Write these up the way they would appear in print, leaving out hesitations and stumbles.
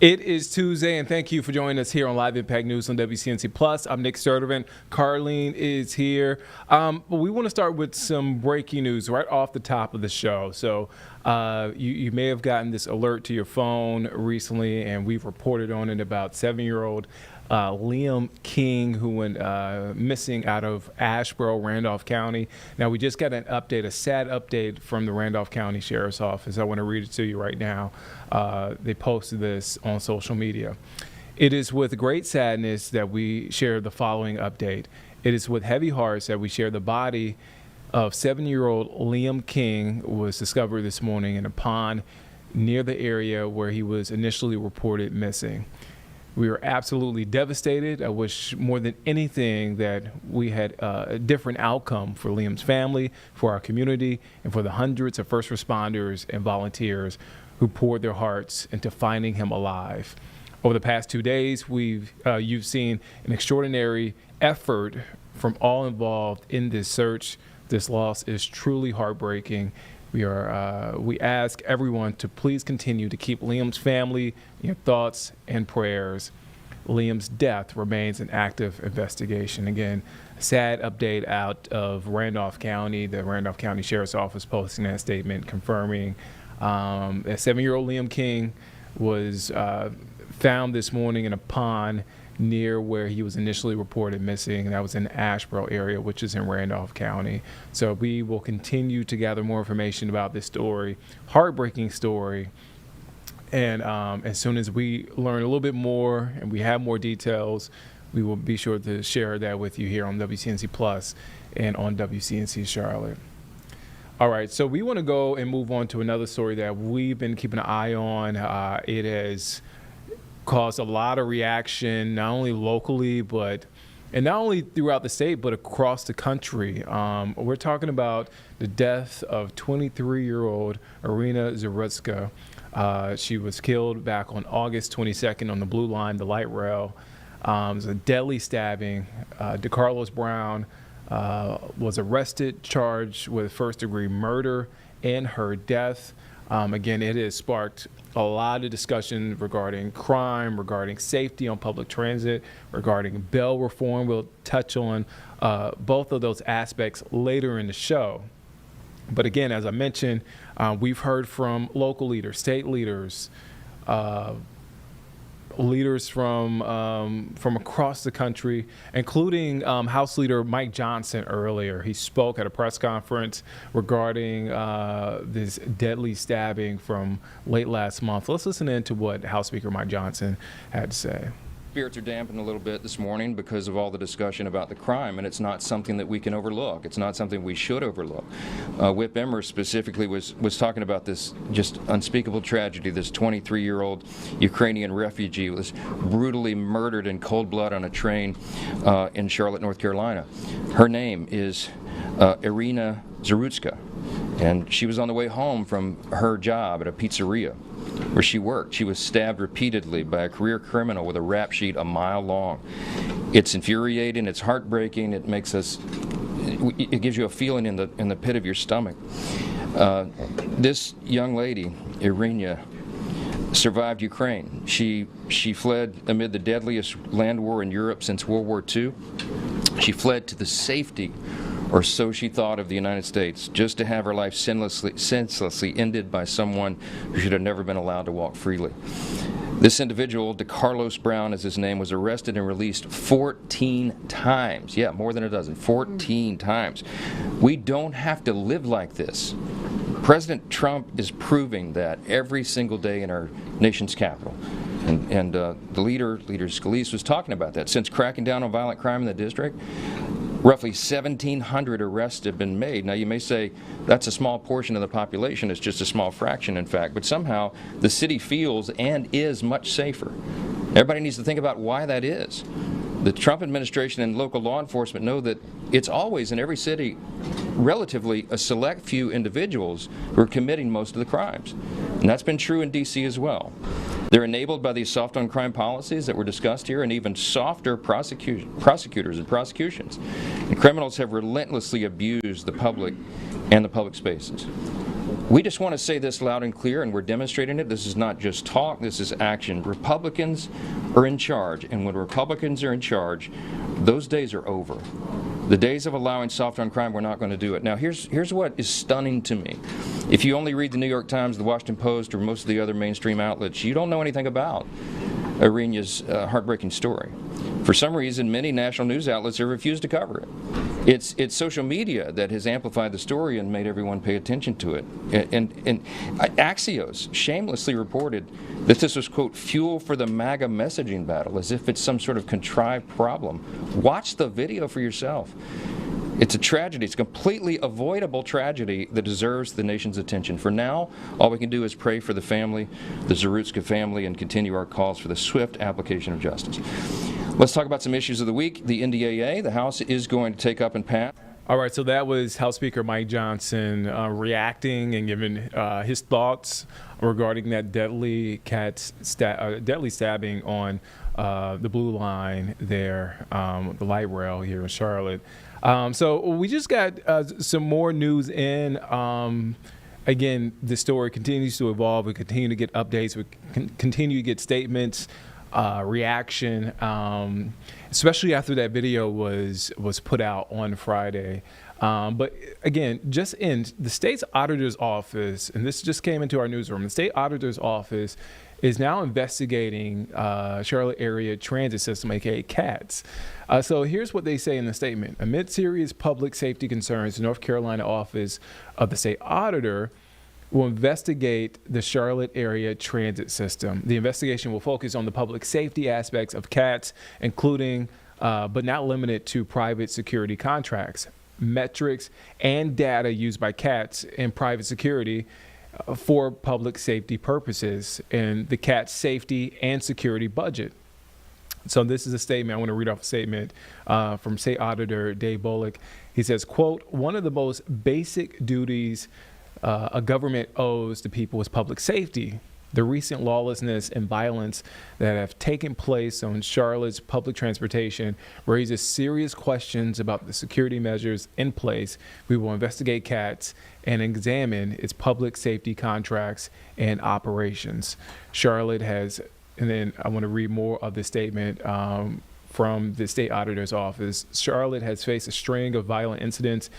It is Tuesday, and thank you for joining us here on Live Impact News on WCNC Plus. I'm Nick Sturdivant. Carlene is here. But we want to start with some breaking news right off the top of the show. So you may have gotten this alert to your phone recently, and we've reported on it about 7-year-old Liam King, who went missing out of Asheboro, Randolph County. Now, we just got an update, a sad update from the Randolph County Sheriff's Office. I want to read it to you right now. They posted this on social media. It is with great sadness that we share the following update. It is with heavy hearts that we share the body of 7-year-old Liam King was discovered this morning in a pond near the area where he was initially reported missing. We are absolutely devastated. I wish more than anything that we had a different outcome for Liam's family, for our community, and for the hundreds of first responders and volunteers who poured their hearts into finding him alive. Over the past 2 days, you've seen an extraordinary effort from all involved in this search. This loss is truly heartbreaking. We ask everyone to please continue to keep Liam's family in your thoughts and prayers. Liam's death remains an active investigation. Again, a sad update out of Randolph County. The Randolph County Sheriff's Office posting that statement confirming that 7-year-old Liam King was found this morning in a pond near where he was initially reported missing. That was in the Asheboro area, which is in Randolph County. So we will continue to gather more information about this story, heartbreaking story. And as soon as we learn a little bit more and we have more details, we will be sure to share that with you here on WCNC Plus and on WCNC Charlotte. All right, so we want to go and move on to another story that we've been keeping an eye on. It has caused a lot of reaction, not only locally, and not only throughout the state, but across the country. We're talking about the death of 23-year-old Irina Zarutska. She was killed back on August 22nd on the Blue Line, the light rail. It was a deadly stabbing. DeCarlos Brown was arrested, charged with first-degree murder in her death. Again, it has sparked a lot of discussion regarding crime, regarding safety on public transit, regarding bail reform. We'll touch on both of those aspects later in the show. But again, as I mentioned, we've heard from local leaders, state leaders, leaders from across the country, including House Leader Mike Johnson earlier. He spoke at a press conference regarding this deadly stabbing from late last month. Let's listen in to what House Speaker Mike Johnson had to say. Spirits are dampened a little bit this morning because of all the discussion about the crime, and it's not something that we can overlook. It's not something we should overlook. Whip Emmer specifically was talking about this just unspeakable tragedy. This 23-year-old Ukrainian refugee was brutally murdered in cold blood on a train in Charlotte, North Carolina. Her name is Irina Zarutska, and she was on the way home from her job at a pizzeria where she worked. She was stabbed repeatedly by a career criminal with a rap sheet a mile long. It's infuriating, it's heartbreaking, it gives you a feeling in the pit of your stomach. This young lady, Irina, survived Ukraine. She fled amid the deadliest land war in Europe since World War II. She fled to the safety, or so she thought, of the United States, just to have her life senselessly ended by someone who should have never been allowed to walk freely. This individual, DeCarlos Brown is his name, was arrested and released 14 times. Yeah, more than a dozen, 14 times. We don't have to live like this. President Trump is proving that every single day in our nation's capital. And the leader Scalise, was talking about that. Since cracking down on violent crime in the district, roughly 1,700 arrests have been made. Now, you may say that's a small portion of the population. It's just a small fraction, in fact. But somehow the city feels and is much safer. Everybody needs to think about why that is. The Trump administration and local law enforcement know that it's always in every city relatively a select few individuals who are committing most of the crimes. And that's been true in D.C. as well. They're enabled by these soft on crime policies that were discussed here, and even softer prosecutors and prosecutions. And criminals have relentlessly abused the public and the public spaces. We just want to say this loud and clear, and we're demonstrating it. This is not just talk, this is action. Republicans are in charge, and when Republicans are in charge, those days are over. The days of allowing soft on crime, we're not going to do it. Now, here's what is stunning to me. If you only read the New York Times, the Washington Post, or most of the other mainstream outlets, you don't know anything about Irena's heartbreaking story. For some reason, many national news outlets have refused to cover it. It's social media that has amplified the story and made everyone pay attention to it. And Axios shamelessly reported that this was, quote, fuel for the MAGA messaging battle, as if it's some sort of contrived problem. Watch the video for yourself. It's a tragedy. It's a completely avoidable tragedy that deserves the nation's attention. For now, all we can do is pray for the family, the Zarutska family, and continue our calls for the swift application of justice. Let's talk about some issues of the week. The NDAA, the House is going to take up and pass. All right, so that was House Speaker Mike Johnson reacting and giving his thoughts regarding that deadly stabbing on the Blue Line there, the light rail here in Charlotte. So we just got some more news in. Again, the story continues to evolve. We continue to get updates. We continue to get statements, reaction, especially after that video was put out on Friday. But again, just in the state's auditor's office, and this just came into our newsroom, the state auditor's office is now investigating Charlotte Area Transit System, aka CATS. So here's what they say in the statement. Amid serious public safety concerns, the North Carolina Office of the State Auditor will investigate the Charlotte Area Transit System. The investigation will focus on the public safety aspects of CATS, including, but not limited to, private security contracts, metrics, and data used by CATS in private security for public safety purposes, and the CATS safety and security budget. So this is a statement. I want to read off a statement from State Auditor Dave Bullock. He says, quote, "One of the most basic duties a government owes to people is public safety. The recent lawlessness and violence that have taken place on Charlotte's public transportation raises serious questions about the security measures in place. We will investigate CATS and examine its public safety contracts and operations." Charlotte has, and then I want to read more of the statement from the state auditor's office. Charlotte has faced a string of violent incidents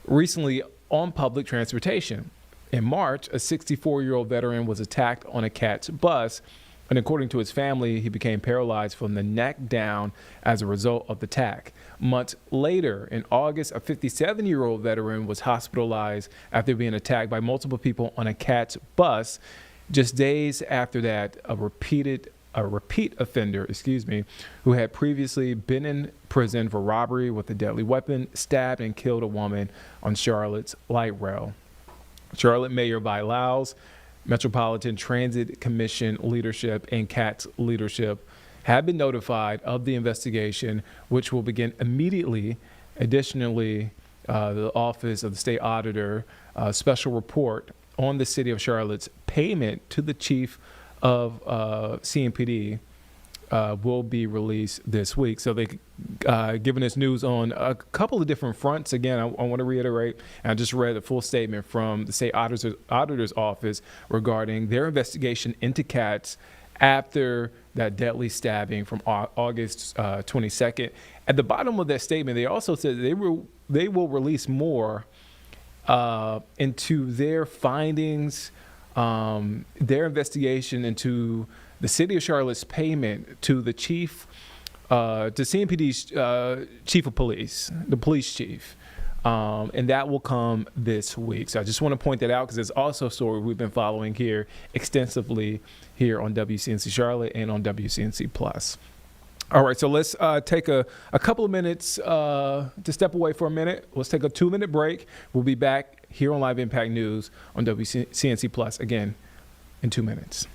recently on public transportation. In March, a 64-year-old veteran was attacked on a CATS bus, and according to his family, he became paralyzed from the neck down as a result of the attack. Months later, in August, a 57-year-old veteran was hospitalized after being attacked by multiple people on a CATS bus. Just days after that, a repeat offender, who had previously been in prison for robbery with a deadly weapon, stabbed and killed a woman on Charlotte's light rail. Charlotte Mayor Vi Lyles, Metropolitan Transit Commission leadership, and CATS leadership have been notified of the investigation, which will begin immediately. Additionally, the Office of the State Auditor special report on the City of Charlotte's payment to the Chief of CMPD will be released this week. So they've given us news on a couple of different fronts. Again, I want to reiterate, and I just read a full statement from the state auditor's office regarding their investigation into CATS after that deadly stabbing from August 22nd. At the bottom of that statement, they also said they will release more into their findings, their investigation into the City of Charlotte's payment to the chief, to CMPD's chief of police, the police chief. And that will come this week. So I just want to point that out because it's also a story we've been following here extensively here on WCNC Charlotte and on WCNC Plus. All right, so let's take a couple of minutes to step away for a minute. Let's take a 2-minute break. We'll be back here on Live Impact News on WCNC Plus again in 2 minutes.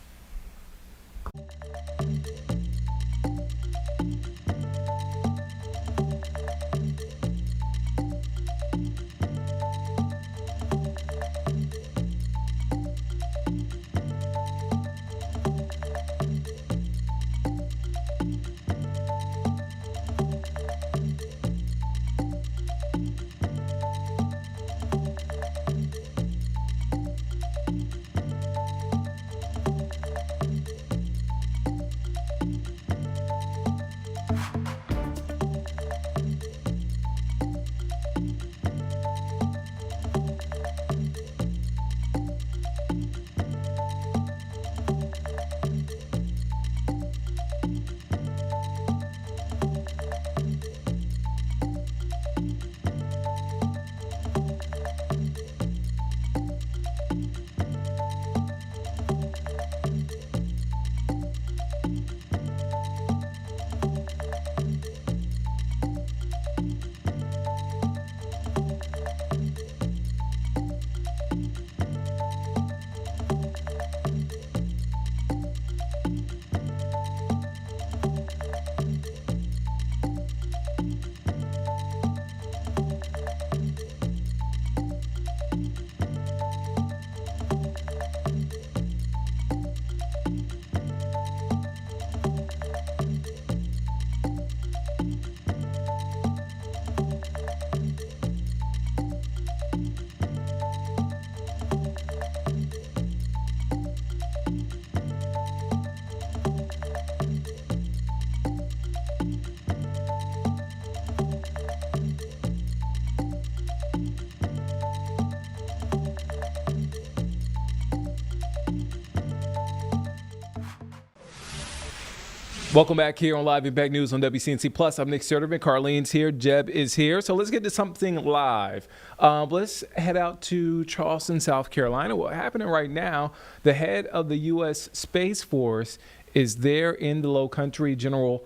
Welcome back here on Live Impact News on WCNC Plus. I'm Nick Sturtevant. Carlene's here. Jeb is here. So let's get to something live. Let's head out to Charleston, South Carolina. What's happening right now, the head of the U.S. Space Force is there in the Low Country, General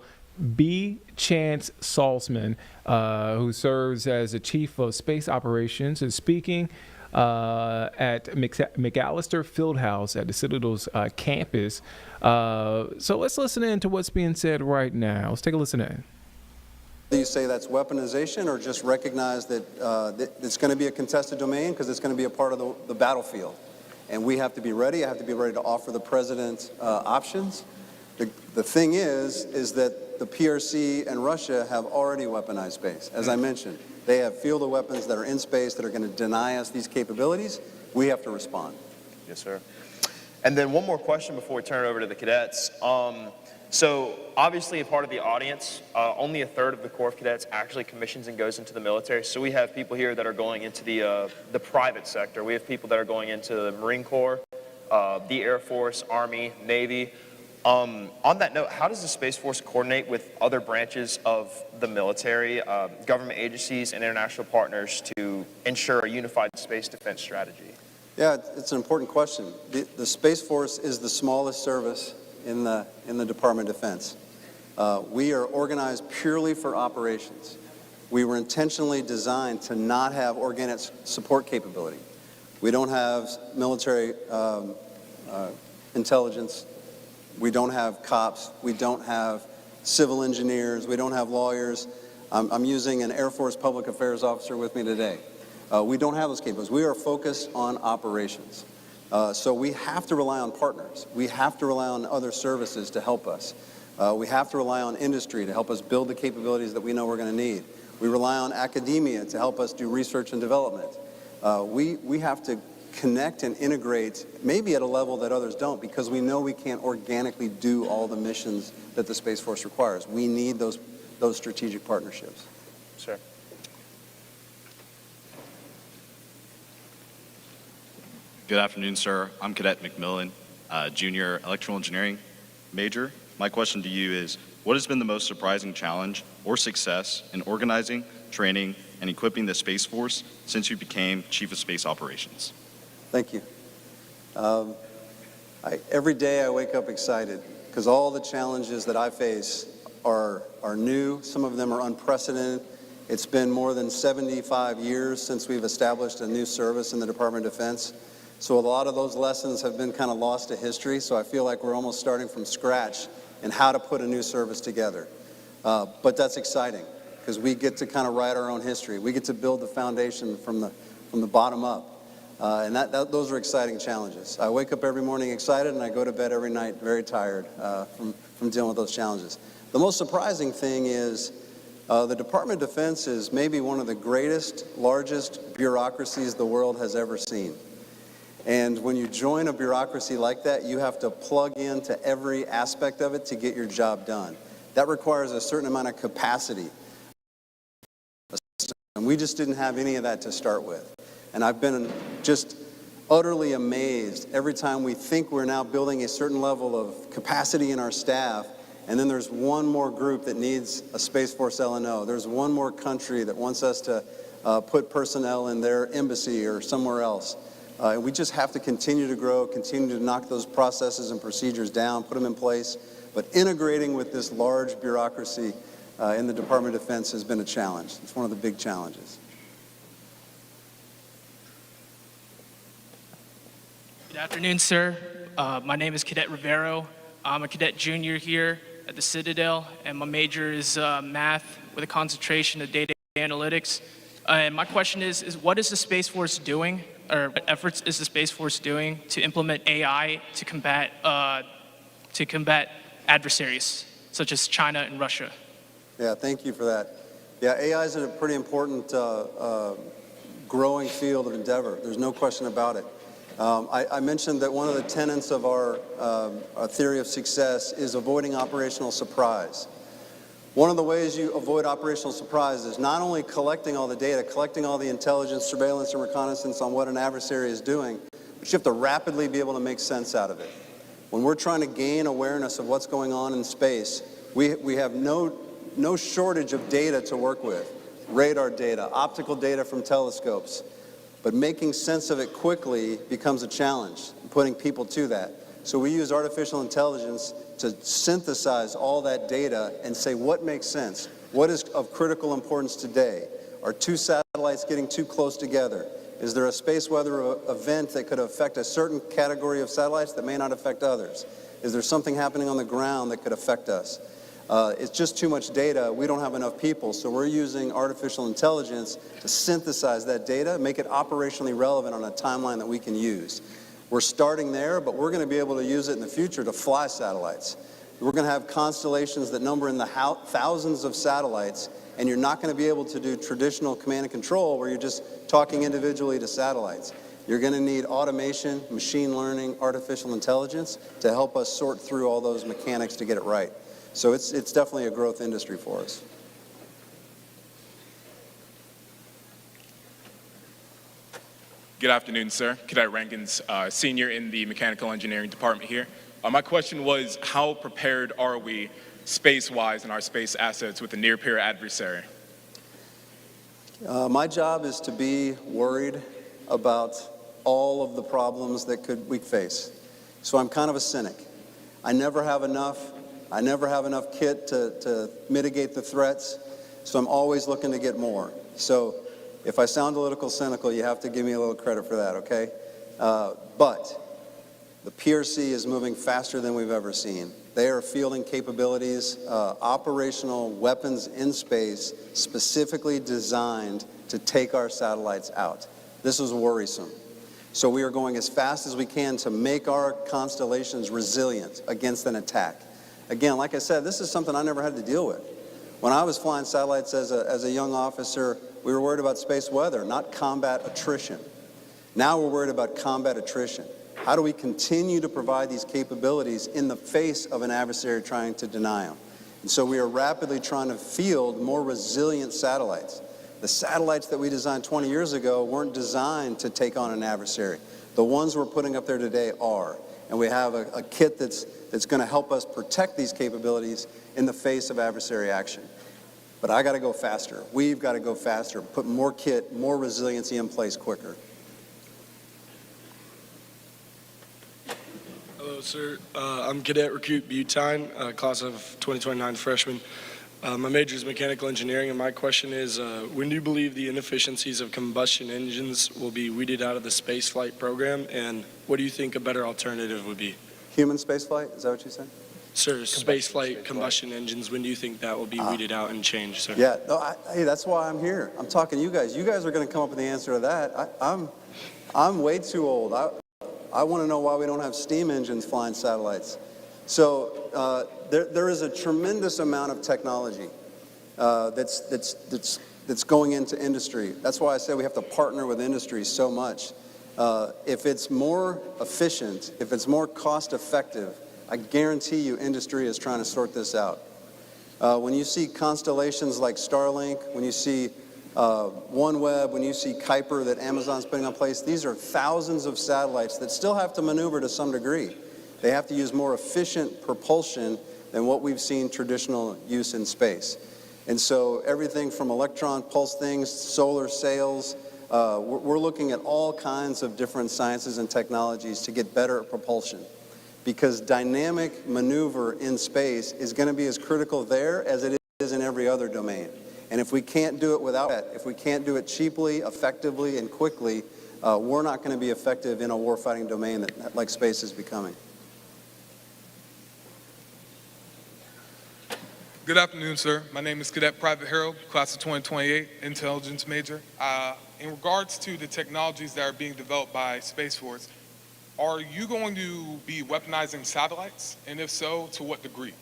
B. Chance Saltzman, who serves as the Chief of Space Operations, is speaking at McAllister Fieldhouse at the Citadel's campus. So let's listen in to what's being said right now. Let's take a listen in. Do you say that's weaponization, or just recognize that it's going to be a contested domain because it's going to be a part of the battlefield? And we have to be ready. I have to be ready to offer the president options. The thing is that the PRC and Russia have already weaponized space. As I mentioned, they have field of weapons that are in space that are going to deny us these capabilities. We have to respond. Yes, sir. And then one more question before we turn it over to the cadets. So obviously, a part of the audience, only a third of the Corps of Cadets actually commissions and goes into the military. So we have people here that are going into the private sector. We have people that are going into the Marine Corps, the Air Force, Army, Navy. On that note, how does the Space Force coordinate with other branches of the military, government agencies, and international partners to ensure a unified space defense strategy? Yeah, it's an important question. The Space Force is the smallest service in the Department of Defense. We are organized purely for operations. We were intentionally designed to not have organic support capability. We don't have military intelligence. We don't have cops. We don't have civil engineers. We don't have lawyers. I'm using an Air Force public affairs officer with me today. We don't have those capabilities. We are focused on operations. So we have to rely on partners. We have to rely on other services to help us. We have to rely on industry to help us build the capabilities that we know we're going to need. We rely on academia to help us do research and development. We have to connect and integrate, maybe at a level that others don't, because we know we can't organically do all the missions that the Space Force requires. We need those strategic partnerships. Sir. Good afternoon, sir. I'm Cadet McMillan, junior electrical engineering major. My question to you is, what has been the most surprising challenge or success in organizing, training, and equipping the Space Force since you became Chief of Space Operations? Thank you. Every day I wake up excited because all the challenges that I face are new. Some of them are unprecedented. It's been more than 75 years since we've established a new service in the Department of Defense. So a lot of those lessons have been kind of lost to history. So I feel like we're almost starting from scratch in how to put a new service together. But that's exciting because we get to kind of write our own history. We get to build the foundation from the bottom up. And those are exciting challenges. I wake up every morning excited, and I go to bed every night very tired from dealing with those challenges. The most surprising thing is the Department of Defense is maybe one of the greatest, largest bureaucracies the world has ever seen. And when you join a bureaucracy like that, you have to plug into every aspect of it to get your job done. That requires a certain amount of capacity. And we just didn't have any of that to start with. And I've been just utterly amazed every time we think we're now building a certain level of capacity in our staff, and then there's one more group that needs a Space Force LNO. There's one more country that wants us to put personnel in their embassy or somewhere else. We just have to continue to grow, continue to knock those processes and procedures down, put them in place. But integrating with this large bureaucracy in the Department of Defense has been a challenge. It's one of the big challenges. Good afternoon, sir. My name is Cadet Rivero. I'm a cadet junior here at the Citadel, and my major is math with a concentration of data analytics. And my question is what is the Space Force doing, or what efforts is the Space Force doing to implement AI to combat adversaries such as China and Russia? Yeah, thank you for that. Yeah, AI is a pretty important growing field of endeavor. There's no question about it. I mentioned that one of the tenets of our theory of success is avoiding operational surprise. One of the ways you avoid operational surprise is not only collecting all the data, collecting all the intelligence, surveillance, and reconnaissance on what an adversary is doing, but you have to rapidly be able to make sense out of it. When we're trying to gain awareness of what's going on in space, We have no shortage of data to work with. Radar data, optical data from telescopes. But making sense of it quickly becomes a challenge, putting people to that. So we use artificial intelligence to synthesize all that data and say what makes sense, what is of critical importance today. Are two satellites getting too close together? Is there a space weather event that could affect a certain category of satellites that may not affect others? Is there something happening on the ground that could affect us? It's just too much data. We don't have enough people, so we're using artificial intelligence to synthesize that data, make it operationally relevant on a timeline that we can use. We're starting there, but we're going to be able to use it in the future to fly satellites. We're going to have constellations that number in the thousands of satellites, and you're not going to be able to do traditional command and control where you're just talking individually to satellites. You're going to need automation, machine learning, artificial intelligence to help us sort through all those mechanics to get it right. So it's definitely a growth industry for us. Good afternoon, sir. Cadet Rankins, senior in the mechanical engineering department here. My question was, how prepared are we space-wise in our space assets with a near-peer adversary? My job is to be worried about all of the problems that we face. So I'm kind of a cynic. I never have enough kit to mitigate the threats, so I'm always looking to get more. So if I sound a little cynical, you have to give me a little credit for that, okay? But the PRC is moving faster than we've ever seen. They are fielding capabilities, operational weapons in space, specifically designed to take our satellites out. This is worrisome. So we are going as fast as we can to make our constellations resilient against an attack. Again, like I said, this is something I never had to deal with. When I was flying satellites as a young officer, we were worried about space weather, not combat attrition. Now we're worried about combat attrition. How do we continue to provide these capabilities in the face of an adversary trying to deny them? And so we are rapidly trying to field more resilient satellites. The satellites that we designed 20 years ago weren't designed to take on an adversary. The ones we're putting up there today are. And we have a kit that's going to help us protect these capabilities in the face of adversary action. But I got to go faster. We've got to go faster, put more kit, more resiliency in place quicker. Hello, sir. I'm Cadet Recruit Butine, class of 2029 freshman. My major is mechanical engineering, and my question is, when do you believe the inefficiencies of combustion engines will be weeded out of the spaceflight program, and what do you think a better alternative would be? Human spaceflight, is that what you said? Sir, spaceflight combustion engines, when do you think that will be weeded out and changed, sir? Yeah, no, hey, that's why I'm here. I'm talking to you guys. You guys are going to come up with the answer to that. I'm way too old. I want to know why we don't have steam engines flying satellites. So there is a tremendous amount of technology that's going into industry. That's why I say we have to partner with industry so much. If it's more efficient, if it's more cost effective, I guarantee you industry is trying to sort this out. When you see constellations like Starlink, when you see OneWeb, when you see Kuiper that Amazon's putting in place, these are thousands of satellites that still have to maneuver to some degree. They have to use more efficient propulsion than what we've seen traditional use in space. And so everything from electron pulse things, solar sails, we're looking at all kinds of different sciences and technologies to get better at propulsion. Because dynamic maneuver in space is going to be as critical there as it is in every other domain. And if we can't do it without it, if we can't do it cheaply, effectively, and quickly, we're not going to be effective in a warfighting domain that, like space is becoming. Good afternoon, sir. My name is Cadet Private Harold, class of 2028, intelligence major. In regards to the technologies that are being developed by Space Force, are you going to be weaponizing satellites? And if so, to what degree?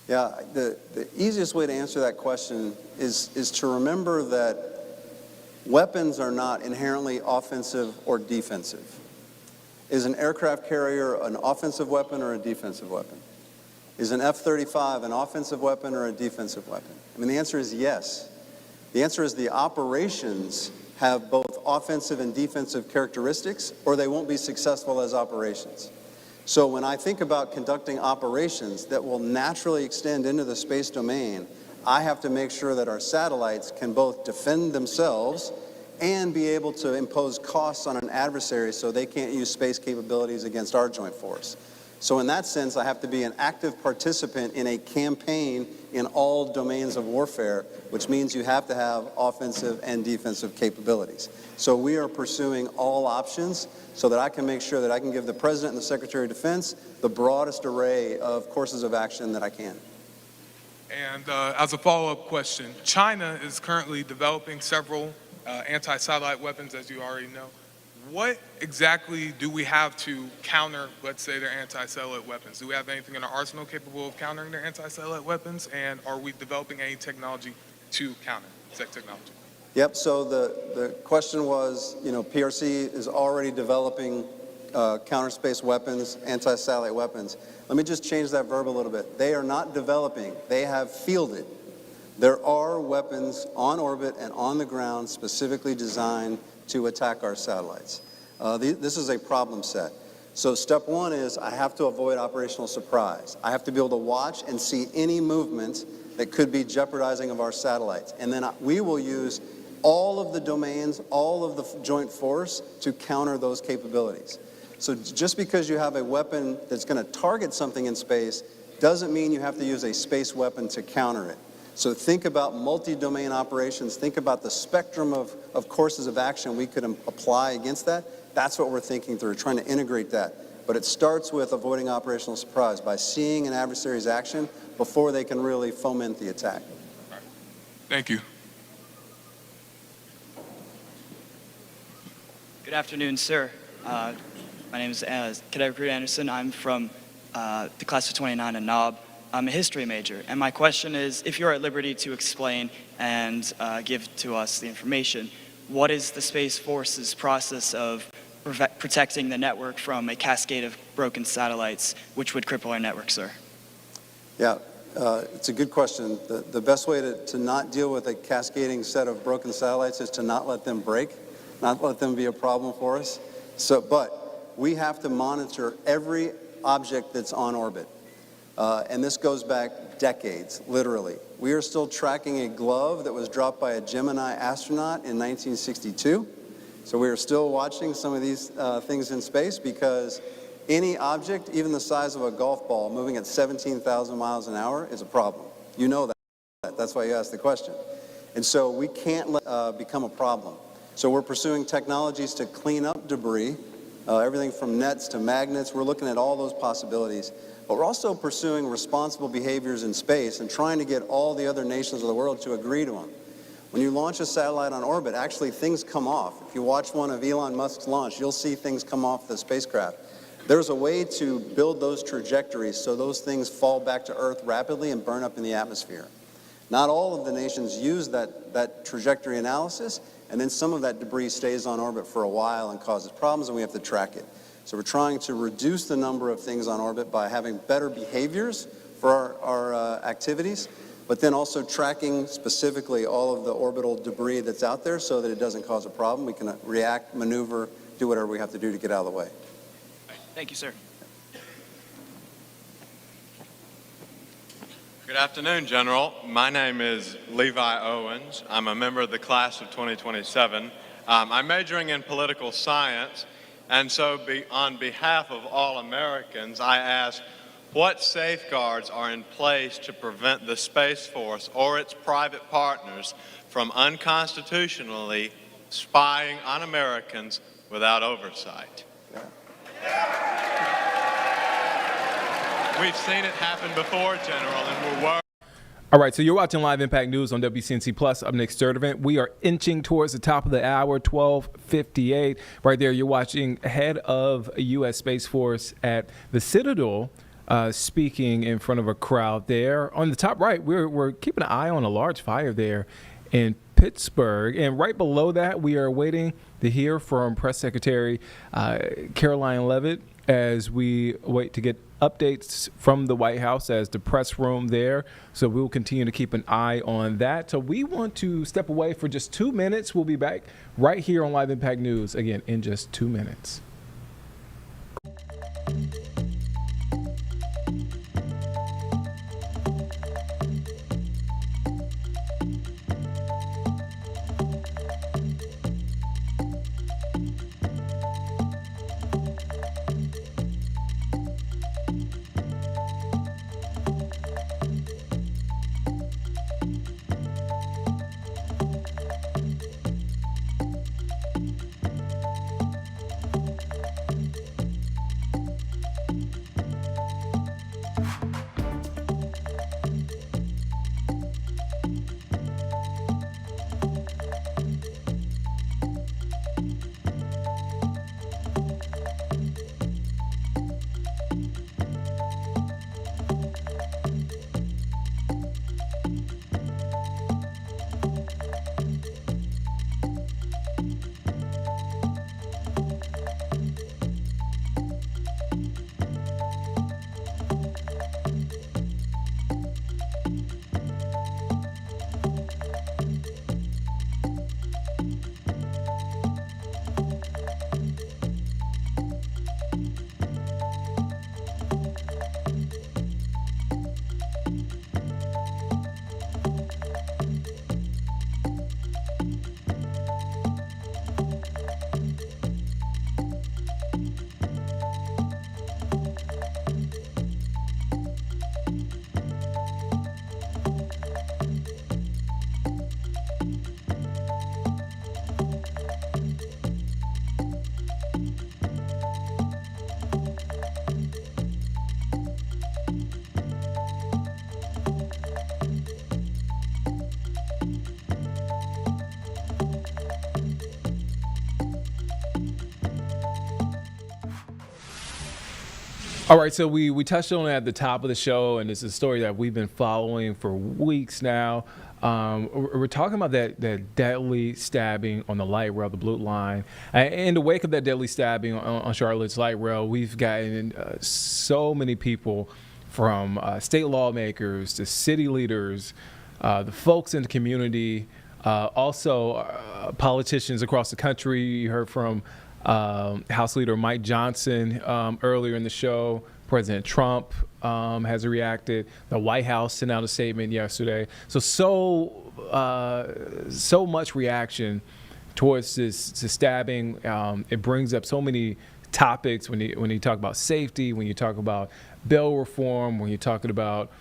Yeah, the easiest way to answer that question is to remember that weapons are not inherently offensive or defensive. Is an aircraft carrier an offensive weapon or a defensive weapon? Is an F-35 an offensive weapon or a defensive weapon? I mean, the answer is yes. The answer is the operations have both offensive and defensive characteristics, or they won't be successful as operations. So when I think about conducting operations that will naturally extend into the space domain, I have to make sure that our satellites can both defend themselves and be able to impose costs on an adversary so they can't use space capabilities against our joint force. So in that sense, I have to be an active participant in a campaign in all domains of warfare, which means you have to have offensive and defensive capabilities. So we are pursuing all options so that I can make sure that I can give the President and the Secretary of Defense the broadest array of courses of action that I can. And as a follow-up question, China is currently developing several anti-satellite weapons, as you already know. What exactly do we have to counter, let's say, their anti-satellite weapons? Do we have anything in our arsenal capable of countering their anti-satellite weapons? And are we developing any technology to counter said technology? Yep, so the question was, PRC is already developing counter-space weapons, anti-satellite weapons. Let me just change that verb a little bit. They are not developing, they have fielded. There are weapons on orbit and on the ground specifically designed to attack our satellites. This is a problem set. So step one is I have to avoid operational surprise. I have to be able to watch and see any movement that could be jeopardizing of our satellites. And then we will use all of the domains, all of the joint force to counter those capabilities. So just because you have a weapon that's going to target something in space doesn't mean you have to use a space weapon to counter it. So think about multi-domain operations, think about the spectrum of courses of action we could apply against that. That's what we're thinking through, trying to integrate that. But it starts with avoiding operational surprise by seeing an adversary's action before they can really foment the attack. Thank you. Good afternoon, sir. My name is Cadet Recruit Anderson. I'm from the class of 29 in Knob. I'm a history major, and my question is, if you're at liberty to explain and give to us the information, what is the Space Force's process of protecting the network from a cascade of broken satellites, which would cripple our network, sir? Yeah, it's a good question. The best way to not deal with a cascading set of broken satellites is to not let them break, not let them be a problem for us. But we have to monitor every object that's on orbit. And this goes back decades, literally. We are still tracking a glove that was dropped by a Gemini astronaut in 1962. So we are still watching some of these things in space because any object, even the size of a golf ball, moving at 17,000 miles an hour is a problem. You know that. That's why you asked the question. And so we can't let it become a problem. So we're pursuing technologies to clean up debris, everything from nets to magnets. We're looking at all those possibilities. But we're also pursuing responsible behaviors in space and trying to get all the other nations of the world to agree to them. When you launch a satellite on orbit, actually things come off. If you watch one of Elon Musk's launch, you'll see things come off the spacecraft. There's a way to build those trajectories so those things fall back to Earth rapidly and burn up in the atmosphere. Not all of the nations use that trajectory analysis, and then some of that debris stays on orbit for a while and causes problems, and we have to track it. So we're trying to reduce the number of things on orbit by having better behaviors for our activities, but then also tracking specifically all of the orbital debris that's out there so that it doesn't cause a problem. We can react, maneuver, do whatever we have to do to get out of the way. Thank you, sir. Good afternoon, General. My name is Levi Owens. I'm a member of the class of 2027. I'm majoring in political science, and so on behalf of all Americans, I ask, what safeguards are in place to prevent the Space Force or its private partners from unconstitutionally spying on Americans without oversight? We've seen it happen before, General, and we're worried. All right, so you're watching Live Impact News on WCNC Plus. I'm Nick Sturdivant. We are inching towards the top of the hour, 12:58. Right there, you're watching head of U.S. Space Force at the Citadel speaking in front of a crowd there. On the top right, we're keeping an eye on a large fire there in Pittsburgh. And right below that, we are waiting to hear from Press Secretary Caroline Leavitt as we wait to get updates from the White House as the press room there. So we will continue to keep an eye on that. So we want to step away for just 2 minutes. We'll be back right here on Live Impact News again in just 2 minutes. All right, so we touched on it at the top of the show, and it's a story that we've been following for weeks now. We're talking about that deadly stabbing on the light rail, the Blue Line. In the wake of that deadly stabbing on Charlotte's light rail, we've gotten so many people from state lawmakers to city leaders, the folks in the community, also politicians across the country. You heard from House Leader Mike Johnson earlier in the show. President Trump has reacted. The White House sent out a statement yesterday. So much reaction towards this stabbing. It brings up so many topics when you talk about safety, when you talk about bail reform, when you're talking about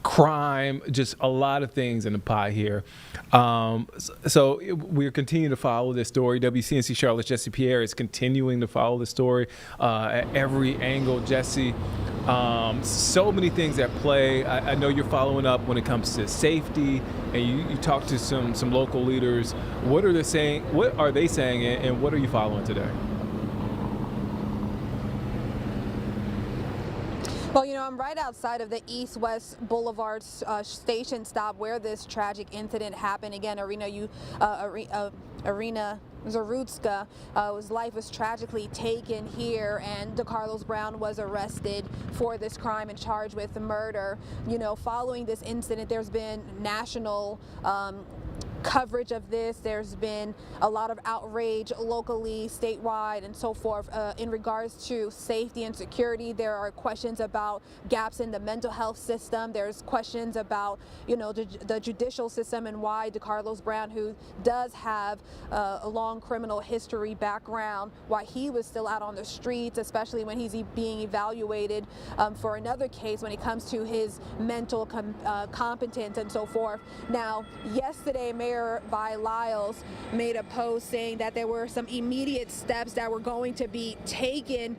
crime, just a lot of things in the pie here. So we're continuing to follow this story. WCNC Charlotte's Jesse Pierre is continuing to follow the story at every angle. Jesse, so many things at play. I know you're following up when it comes to safety, and you talk to some local leaders. What are they saying? What are they saying, and what are you following today? Well, you know, I'm right outside of the East-West Boulevard station stop where this tragic incident happened. Again, Irina Zarutska, whose life was tragically taken here, and DeCarlos Brown was arrested for this crime and charged with murder. You know, following this incident, there's been national coverage of this. There's been a lot of outrage locally, statewide, and so forth in regards to safety and security. There are questions about gaps in the mental health system. There's questions about, you know, the judicial system and why DeCarlos Brown, who does have a long criminal history background, why he was still out on the streets, especially when he's being evaluated for another case when it comes to his mental competence and so forth. Now, yesterday, Mayor Vi Lyles made a post saying that there were some immediate steps that were going to be taken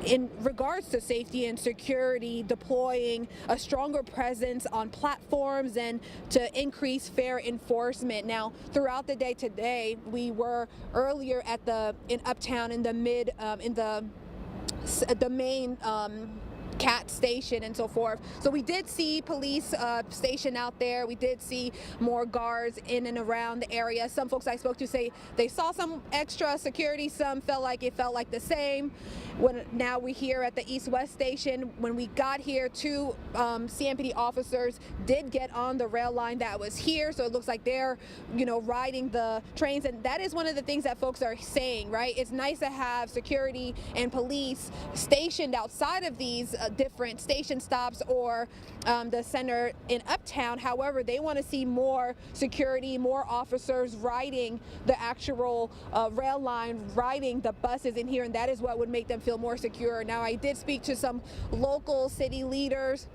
in regards to safety and security, deploying a stronger presence on platforms and to increase fair enforcement. Now, throughout the day today, we were earlier in Uptown in the main CAT station and so forth. So we did see police stationed out there. We did see more guards in and around the area. Some folks I spoke to say they saw some extra security. Some felt like the same. Now we're here at the East-West station. When we got here, two CMPD officers did get on the rail line that was here. So it looks like they're, you know, riding the trains. And that is one of the things that folks are saying, right? It's nice to have security and police stationed outside of these different station stops or the center in Uptown. However, they want to see more security, more officers riding the actual rail line, riding the buses in here, and that is what would make them feel more secure. Now, I did speak to some local city leaders,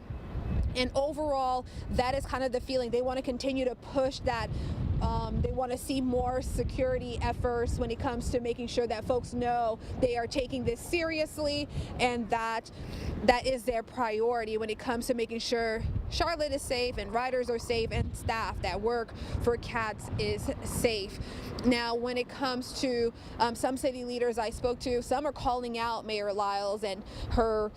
and overall, that is kind of the feeling. They want to continue to push that. They want to see more security efforts when it comes to making sure that folks know they are taking this seriously, and that is their priority when it comes to making sure Charlotte is safe and riders are safe and staff that work for CATS is safe. Now, when it comes to some city leaders I spoke to, some are calling out Mayor Lyles and her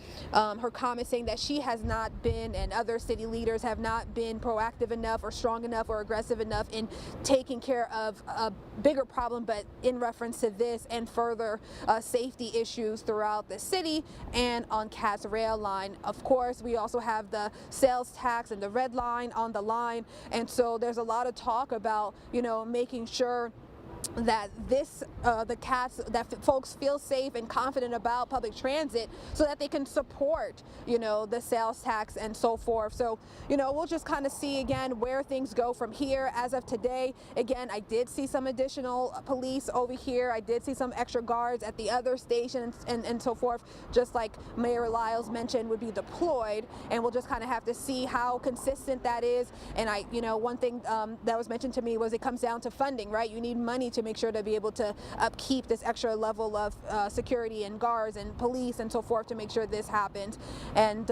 comments, saying that she has not been, and other city leaders have not been proactive enough or strong enough or aggressive enough in taking care of a bigger problem, but in reference to this and further safety issues throughout the city and on CATS rail line. Of course, we also have the sales tax and the red line on the line, and so there's a lot of talk about, you know, making sure that the CATS, that folks feel safe and confident about public transit so that they can support, you know, the sales tax and so forth. So, you know, we'll just kind of see again where things go from here. As of today, again, I did see some additional police over here. I did see some extra guards at the other stations and so forth, just like Mayor Lyles mentioned, would be deployed, and we'll just kind of have to see how consistent that is. And you know, one thing that was mentioned to me was it comes down to funding, right? You need money to make sure to be able to upkeep this extra level of security and guards and police and so forth to make sure this happens. And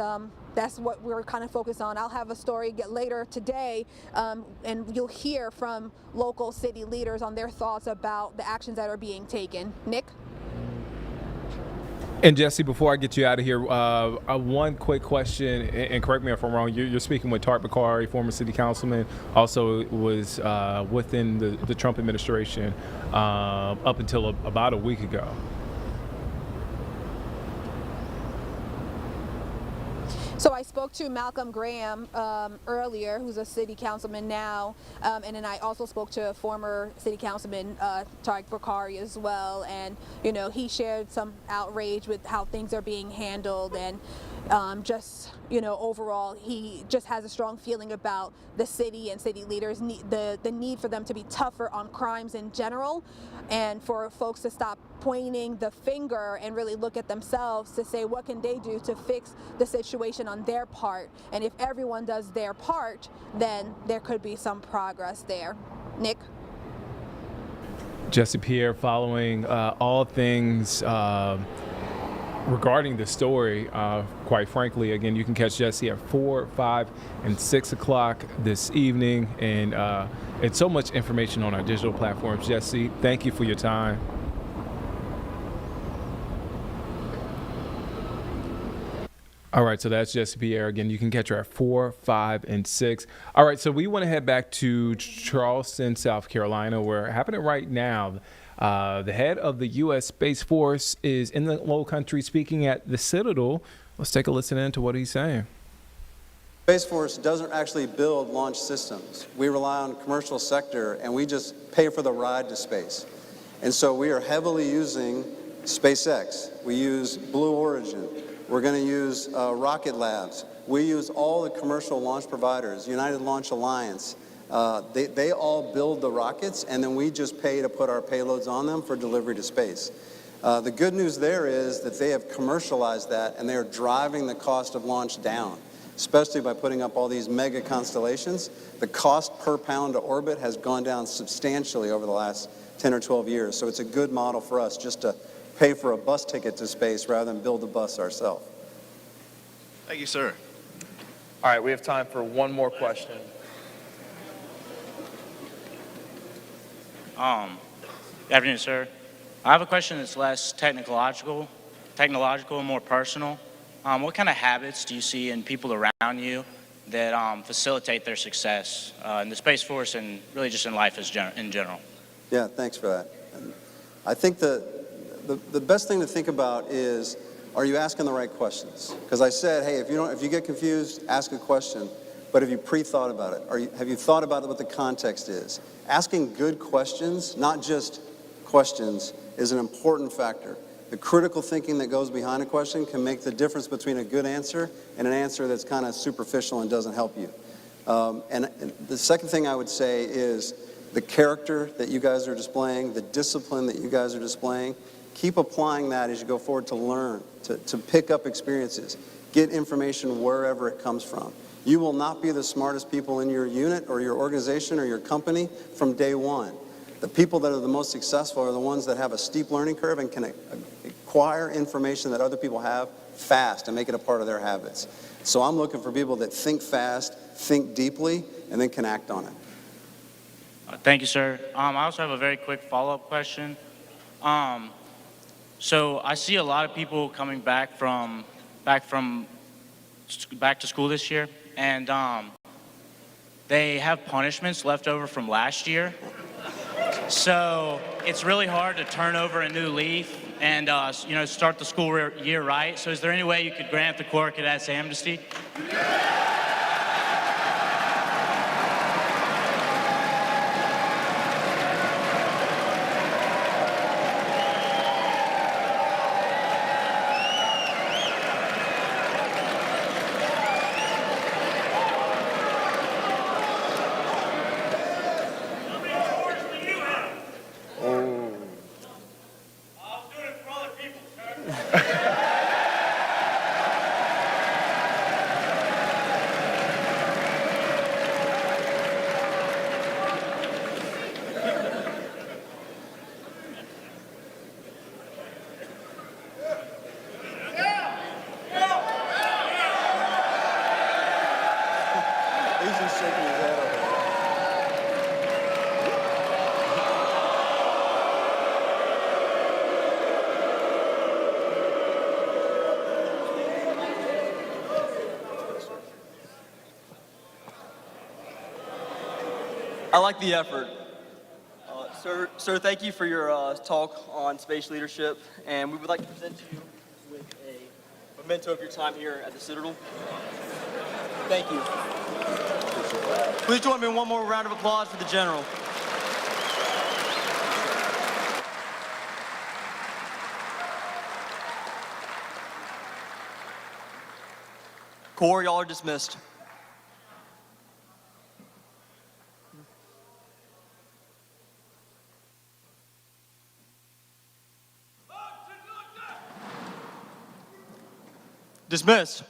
that's what we're kind of focused on. I'll have a story later today, and you'll hear from local city leaders on their thoughts about the actions that are being taken. Nick? And Jesse, before I get you out of here, one quick question, and correct me if I'm wrong. You're speaking with Tart Bakari, former city councilman, also was within the Trump administration up until about a week ago. So I spoke to Malcolm Graham earlier, who's a city councilman now, and then I also spoke to a former city councilman, Tariq Bakari, as well. And, you know, he shared some outrage with how things are being handled, and just, you know, overall, he just has a strong feeling about the city and city leaders, the need for them to be tougher on crimes in general, and for folks to stop pointing the finger and really look at themselves to say what can they do to fix the situation on their part. And if everyone does their part, then there could be some progress there. Nick? Jesse Pierre, following all things regarding the story, quite frankly, again, you can catch Jesse at 4, 5, and 6 o'clock this evening. And it's so much information on our digital platforms. Jesse, thank you for your time. All right, so that's Jesse Pierre. Again, you can catch her at 4, 5, and 6. All right, so we want to head back to Charleston, South Carolina, where happening right now. The head of the U.S. Space Force is in the Low Country speaking at the Citadel. Let's take a listen in to what he's saying. Space Force doesn't actually build launch systems. We rely on the commercial sector, and we just pay for the ride to space. And so we are heavily using SpaceX. We use Blue Origin. We're going to use Rocket Labs. We use all the commercial launch providers, United Launch Alliance. They all build the rockets, and then we just pay to put our payloads on them for delivery to space. The good news there is that they have commercialized that, and they are driving the cost of launch down, especially by putting up all these mega constellations. The cost per pound to orbit has gone down substantially over the last 10 or 12 years. So it's a good model for us just to pay for a bus ticket to space rather than build the bus ourselves. Thank you, sir. All right, we have time for one more question. Good afternoon, sir. I have a question that's less technological and more personal. What kind of habits do you see in people around you that facilitate their success in the Space Force and really just in life in general? Yeah, thanks for that. And I think the best thing to think about is, are you asking the right questions? Because I said, hey, if you get confused, ask a question. But have you pre-thought about it? Have you thought about what the context is? Asking good questions, not just questions, is an important factor. The critical thinking that goes behind a question can make the difference between a good answer and an answer that's kind of superficial and doesn't help you. And the second thing I would say is the character that you guys are displaying, the discipline that you guys are displaying, keep applying that as you go forward to learn, to pick up experiences, get information wherever it comes from. You will not be the smartest people in your unit or your organization or your company from day one. The people that are the most successful are the ones that have a steep learning curve and can acquire information that other people have fast and make it a part of their habits. So I'm looking for people that think fast, think deeply, and then can act on it. Thank you, sir. I also have a very quick follow-up question. So I see a lot of people coming back to school this year, and they have punishments left over from last year. So it's really hard to turn over a new leaf and start the school year right. So is there any way you could grant the Corps Cadets amnesty? He's just shaking his head over there. I like the effort. Sir, thank you for your talk on space leadership, and we would like to present you with a memento of your time here at the Citadel. Thank you. Please join me in one more round of applause for the General. Corps, y'all are dismissed. Dismissed.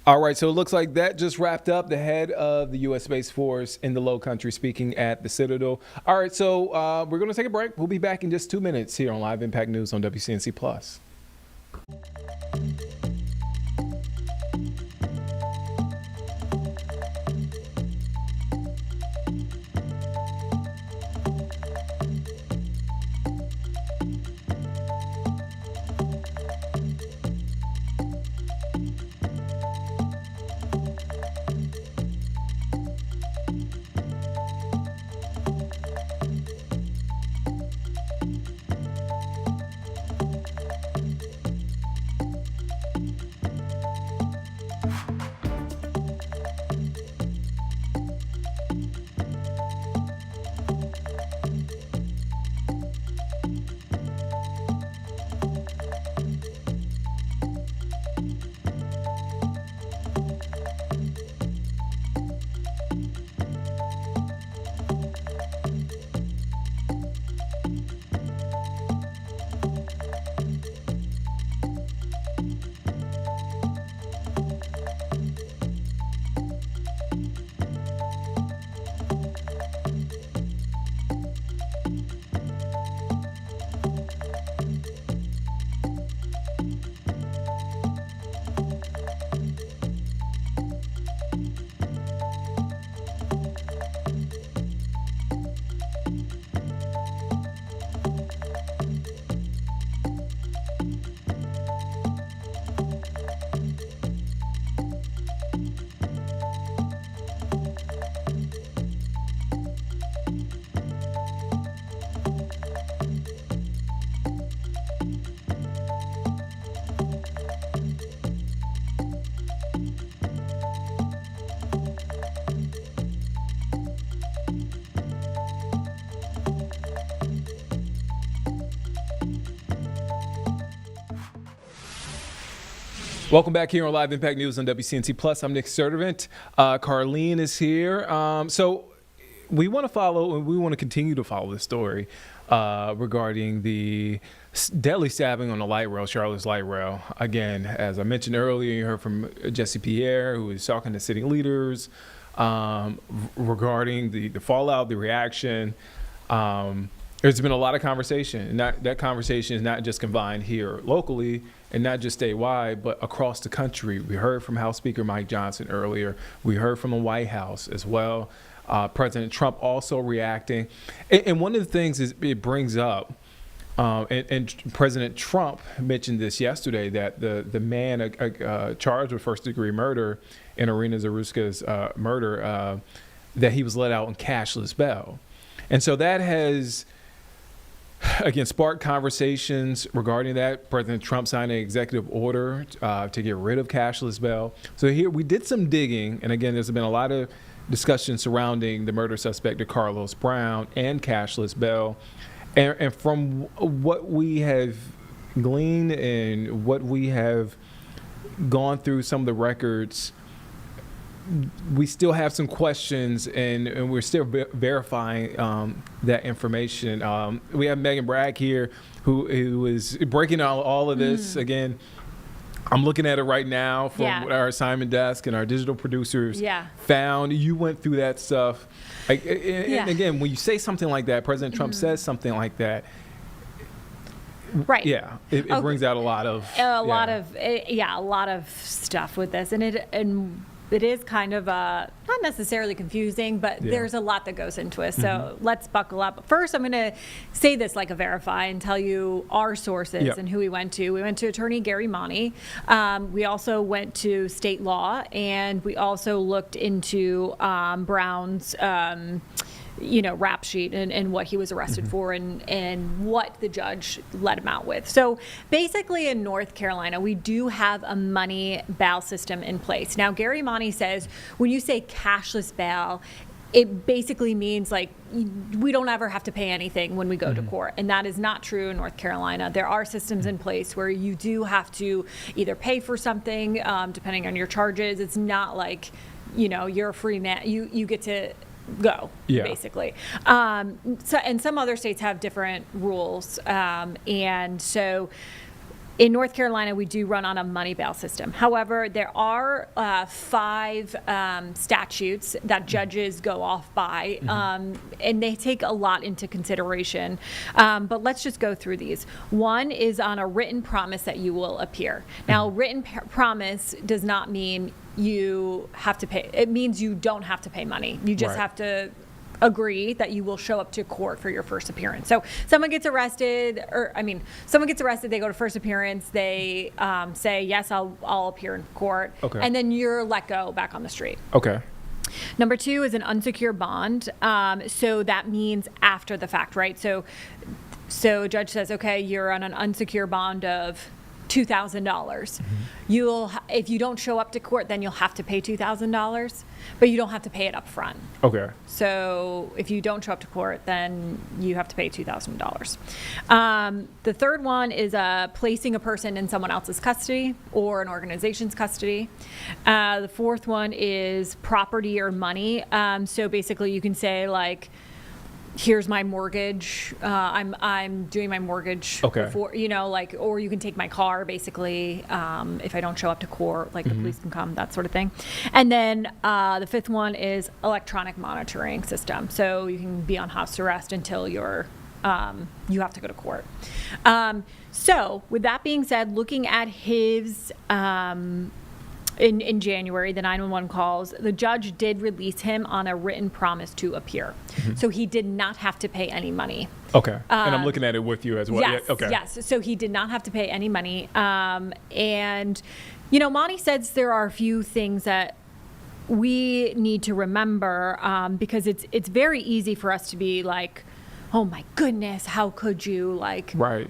All right, so it looks like that just wrapped up the head of the U.S. Space Force in the Low Country speaking at the Citadel. All right, so we're going to take a break. We'll be back in just 2 minutes here on Live Impact News on WCNC Plus. Welcome back here on Live Impact News on WCNC Plus. I'm Nick Sturdivant. Carlene is here. So we want to continue to follow this story regarding the deadly stabbing on the light rail, Charlotte's light rail. Again, as I mentioned earlier, you heard from Jesse Pierre, who was talking to city leaders regarding the fallout, the reaction. There's been a lot of conversation, and that conversation is not just confined here locally and not just statewide, but across the country. We heard from House Speaker Mike Johnson earlier. We heard from the White House as well. President Trump also reacting. And one of the things it brings up, and President Trump mentioned this yesterday, that the man charged with first-degree murder in Irina Zaruska's murder, that he was let out on cashless bail. And so that has, again, sparked conversations regarding that. President Trump signed an executive order to get rid of cashless bail. So here we did some digging, and again, there's been a lot of discussion surrounding the murder suspect of Carlos Brown and cashless bail. And from what we have gleaned and what we have gone through some of the records, we still have some questions, and we're still verifying that information. We have Megan Bragg here, who is breaking all of this. Again, I'm looking at it right now from what our assignment desk and our digital producers found. You went through that stuff. And again, when you say something like that, President Trump says something like that. Right. Yeah, it brings out a lot of stuff with this, and it is kind of not necessarily confusing, but there's a lot that goes into it. So let's buckle up. First, I'm going to say this like a verify and tell you our sources and who we went to. We went to Attorney Gary Monty. We also went to state law, and we also looked into Brown's rap sheet and what he was arrested for and what the judge let him out with. So basically in North Carolina, we do have a money bail system in place. Now, Gary Monty says when you say cashless bail, it basically means like we don't ever have to pay anything when we go to court. And that is not true in North Carolina. There are systems in place where you do have to either pay for something, depending on your charges. It's not like, you're a free man. You get to go, basically. And some other states have different rules. And so in North Carolina, we do run on a money bail system. However, there are 5 statutes that judges go off by, and they take a lot into consideration. But let's just go through these. One is on a written promise that you will appear. Now, written promise does not mean you have to pay. It means you don't have to pay money. You just have to agree that you will show up to court for your first appearance. So someone gets arrested, they go to first appearance, they say, yes, I'll appear in court, and then you're let go back on the street. Okay. Number 2 is an unsecured bond. So that means after the fact, right? So a judge says, okay, you're on an unsecured bond of $2,000. If you don't show up to court, then you'll have to pay $2,000, but you don't have to pay it up front. Okay. So if you don't show up to court, then you have to pay $2,000. The third one is placing a person in someone else's custody or an organization's custody. The fourth one is property or money. So basically you can say like, here's my mortgage. I'm doing my mortgage before, or you can take my car basically if I don't show up to court, like the police can come, that sort of thing. And then the fifth one is electronic monitoring system. So you can be on house arrest until you have to go to court. So with that being said, looking at his in January, the 911 calls, the judge did release him on a written promise to appear. So he did not have to pay any money. Okay. And I'm looking at it with you as well. Yes, okay. Yes. So he did not have to pay any money. And, Monty says there are a few things that we need to remember because it's very easy for us to be like, oh my goodness, how could you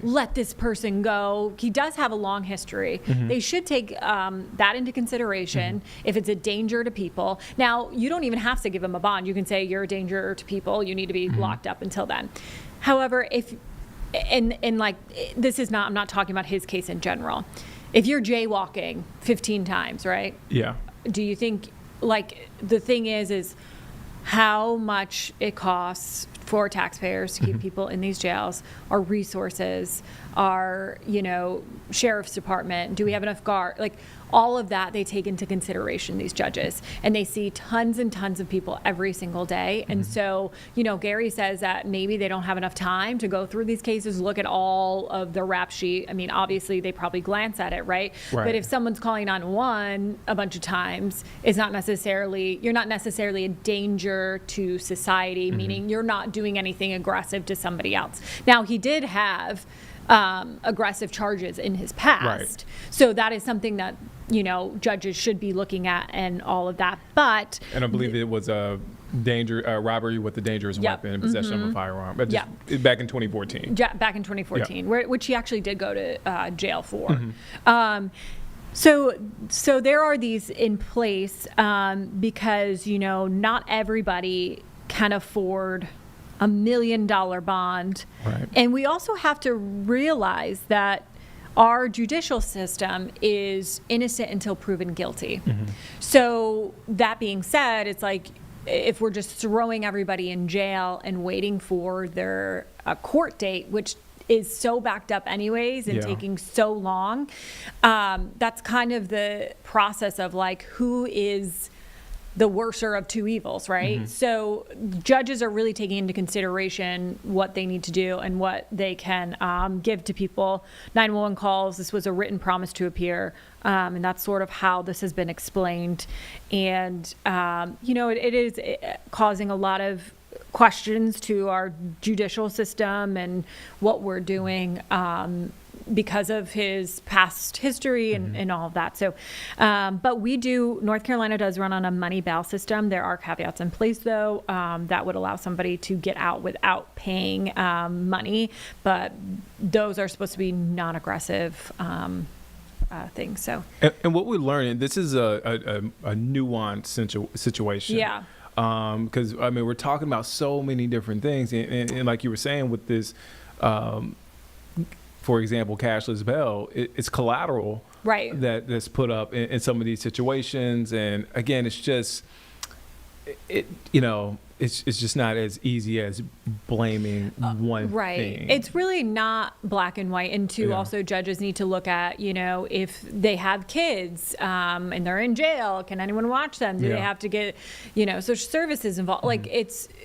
let this person go? He does have a long history. They should take that into consideration if it's a danger to people. Now, you don't even have to give him a bond. You can say you're a danger to people. You need to be locked up until then. However, if and like, this is not, I'm not talking about his case in general. If you're jaywalking 15 times, right? Yeah. Do you think, like, the thing is how much it costs for taxpayers to keep people in these jails, our resources, our, sheriff's department, do we have enough guard? Like, all of that they take into consideration, these judges, and they see tons and tons of people every single day. And so, Gary says that maybe they don't have enough time to go through these cases, look at all of the rap sheet. I mean, obviously they probably glance at it, right? But if someone's calling 911 a bunch of times, you're not necessarily a danger to society, meaning you're not doing anything aggressive to somebody else. Now, he did have aggressive charges in his past. So that is something that, judges should be looking at and all of that. But And I believe it was a robbery with a dangerous weapon and possession of a firearm. But back in 2014. Back in 2014, which he actually did go to jail for. So there are these in place because, not everybody can afford $1 million bond. Right. And we also have to realize that our judicial system is innocent until proven guilty. So that being said, it's like, if we're just throwing everybody in jail and waiting for their court date, which is so backed up anyways and taking so long, that's kind of the process of like, who is the worser of two evils, right? So judges are really taking into consideration what they need to do and what they can give to people. 911 calls, this was a written promise to appear, and that's sort of how this has been explained. And, it is causing a lot of questions to our judicial system and what we're doing because of his past history and all of that. So, but North Carolina does run on a money bail system. There are caveats in place, though, that would allow somebody to get out without paying money, but those are supposed to be non-aggressive things. So, and what we're learning, this is a nuanced situation. Yeah. Because we're talking about so many different things, and like you were saying with this, for example, cashless bail, it's collateral, right, that's put up in some of these situations, and again, it's just it's just not as easy as blaming one thing. It's really not black and white. And also judges need to look at, if they have kids and they're in jail, can anyone watch them? Do they have to get, social services involved? Like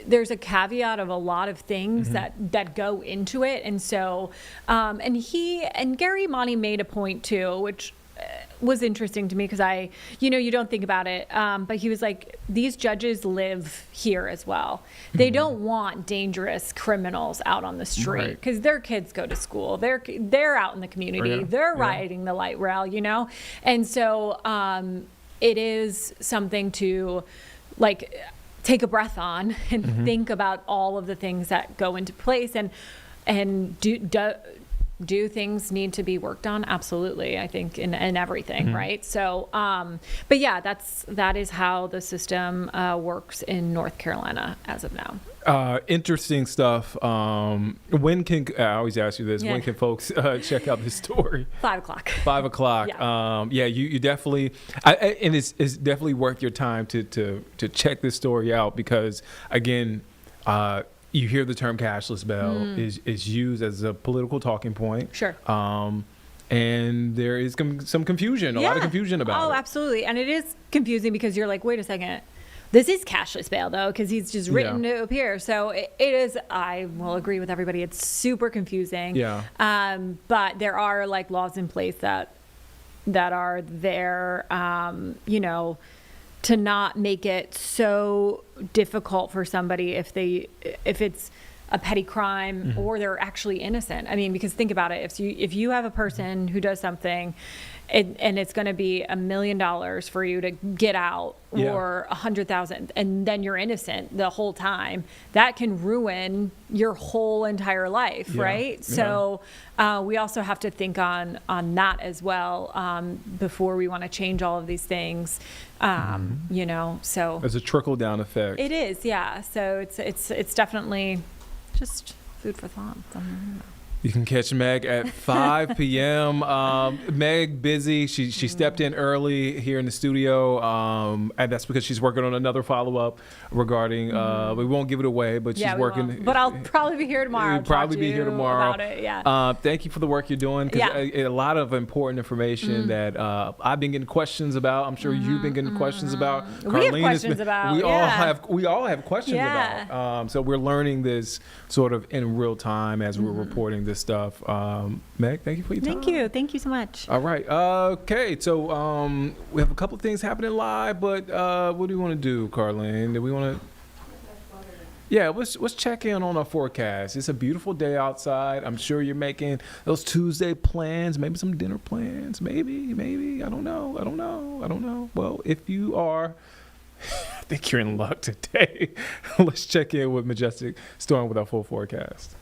there's a caveat of a lot of things that go into it. And so, and Gary Monty made a point too, which was interesting to me because you don't think about it, but he was like, these judges live here as well. They don't want dangerous criminals out on the street because their kids go to school. They're out in the community. They're riding the light rail, And so it is something to like take a breath on and think about all of the things that go into place and do things need to be worked on? Absolutely, I think in everything, right? So, but yeah, that is how the system works in North Carolina as of now. Interesting stuff. When can I always ask you this? When can folks check out this story? 5 o'clock. 5 o'clock. You definitely, and it's definitely worth your time to check this story out because again. You hear the term cashless bail is used as a political talking point. Sure. And there is some confusion, a lot of confusion about it. Oh, absolutely. And it is confusing because you're like, wait a second. This is cashless bail, though, because he's just written to appear. So it is, I will agree with everybody, it's super confusing. Yeah. But there are like laws in place that are there, to not make it so difficult for somebody if it's a petty crime or they're actually innocent. I mean, because think about it, if you have a person who does something and it's going to be $1 million for you to get out or 100,000 and then you're innocent the whole time, that can ruin your whole entire life, right? So we also have to think on that as well before we want to change all of these things. So there's a trickle down effect. It is, yeah. So it's definitely just food for thought. You can catch Meg at 5 p.m. Meg busy. She stepped in early here in the studio, and that's because she's working on another follow-up regarding. We won't give it away, but she's working. Won't. But I'll probably be here tomorrow. You'll probably be here tomorrow. About it, yeah. Thank you for the work you're doing. 'Cause a lot of important information that I've been getting questions about. I'm sure you've been getting questions about. We have questions about. We all have questions about. So we're learning this sort of in real time as we're reporting this stuff. Meg, thank you for your time. Thank you so much. All right. Okay. So we have a couple of things happening live, but what do you want to do, Carlene? Do we want to? Yeah, let's check in on our forecast. It's a beautiful day outside. I'm sure you're making those Tuesday plans, maybe some dinner plans, maybe. I don't know. Well, if you are, I think you're in luck today. Let's check in with Majestic Storm with our full forecast.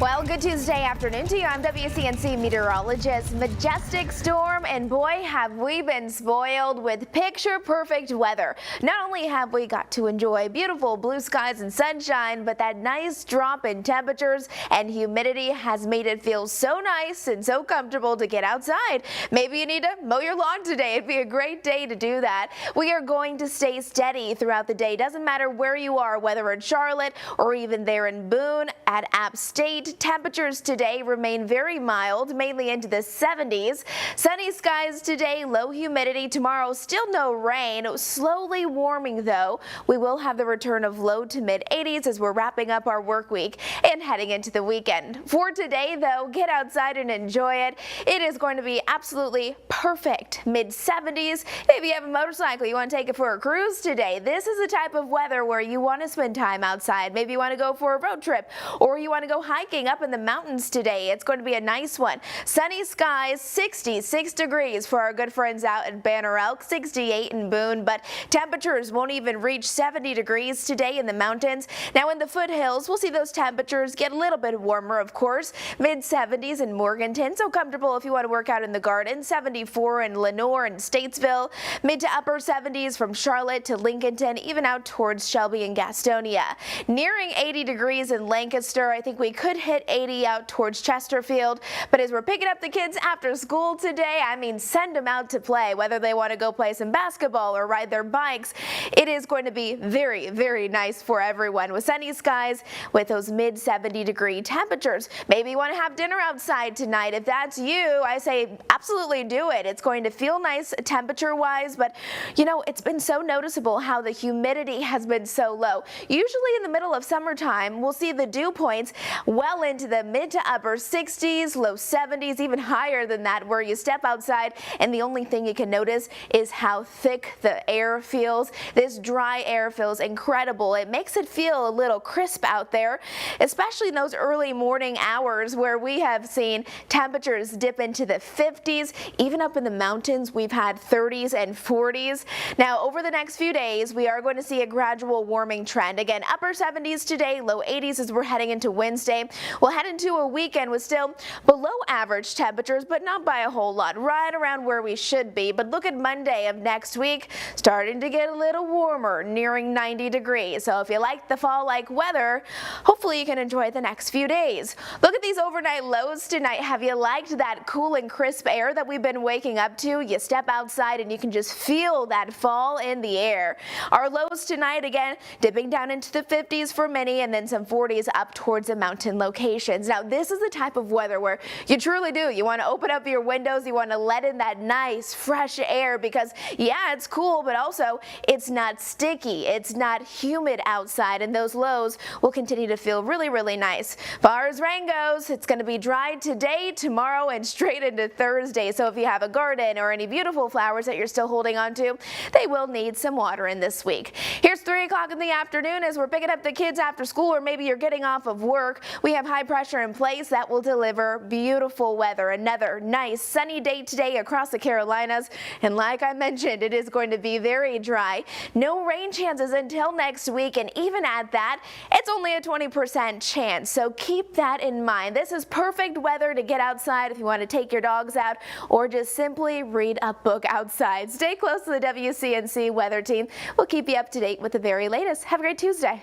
Well, good Tuesday afternoon to you. I'm WCNC meteorologist Majestic Storm, and boy, have we been spoiled with picture-perfect weather. Not only have we got to enjoy beautiful blue skies and sunshine, but that nice drop in temperatures and humidity has made it feel so nice and so comfortable to get outside. Maybe you need to mow your lawn today. It'd be a great day to do that. We are going to stay steady throughout the day. Doesn't matter where you are, whether in Charlotte or even there in Boone at App State. Temperatures today remain very mild, mainly into the 70s. Sunny skies today, low humidity. Tomorrow, still no rain. Slowly warming, though. We will have the return of low to mid 80s as we're wrapping up our work week and heading into the weekend. For today, though, get outside and enjoy it. It is going to be absolutely perfect. Mid 70s. If you have a motorcycle, you want to take it for a cruise today. This is the type of weather where you want to spend time outside. Maybe you want to go for a road trip, or you want to go hiking up in the mountains today. It's going to be a nice one. Sunny skies, 66 degrees for our good friends out at Banner Elk, 68 in Boone, but temperatures won't even reach 70 degrees today in the mountains. Now in the foothills, we'll see those temperatures get a little bit warmer, of course. Mid 70s in Morganton, so comfortable if you want to work out in the garden. 74 in Lenoir and Statesville. Mid to upper 70s from Charlotte to Lincolnton, even out towards Shelby and Gastonia. Nearing 80 degrees in Lancaster. I think we could hit 80 out towards Chesterfield, but as we're picking up the kids after school today, I mean send them out to play, whether they want to go play some basketball or ride their bikes. It is going to be very, very nice for everyone with sunny skies with those mid 70 degree temperatures. Maybe you want to have dinner outside tonight. If that's you, I say absolutely do it. It's going to feel nice temperature wise, but you know, it's been so noticeable how the humidity has been so low. Usually in the middle of summertime, we'll see the dew points well into the mid to upper 60s, low 70s, even higher than that, where you step outside and the only thing you can notice is how thick the air feels. This dry air feels incredible. It makes it feel a little crisp out there, especially in those early morning hours where we have seen temperatures dip into the 50s. Even up in the mountains, we've had 30s and 40s. Now, over the next few days, we are going to see a gradual warming trend. Again, upper 70s today, low 80s as we're heading into Wednesday. We'll head into a weekend with still below average temperatures, but not by a whole lot, right around where we should be. But look at Monday of next week, starting to get a little warmer, nearing 90 degrees. So if you like the fall-like weather, hopefully you can enjoy the next few days. Look at these overnight lows tonight. Have you liked that cool and crisp air that we've been waking up to? You step outside and you can just feel that fall in the air. Our lows tonight, again, dipping down into the 50s for many, and then some 40s up towards the mountain locations. Now, this is the type of weather where you truly do. You want to open up your windows. You want to let in that nice, fresh air because, yeah, it's cool, but also it's not sticky. It's not humid outside, and those lows will continue to feel really, really nice. As far as rain goes, it's going to be dry today, tomorrow, and straight into Thursday. So if you have a garden or any beautiful flowers that you're still holding on to, they will need some water in this week. Here's 3 o'clock in the afternoon as we're picking up the kids after school, or maybe you're getting off of work. We have high pressure in place that will deliver beautiful weather. Another nice sunny day today across the Carolinas, and like I mentioned, it is going to be very dry. No rain chances until next week, and even at that, it's only a 20% chance, so keep that in mind. This is perfect weather to get outside if you want to take your dogs out or just simply read a book outside. Stay close to the WCNC weather team. We'll keep you up to date with the very latest. Have a great Tuesday.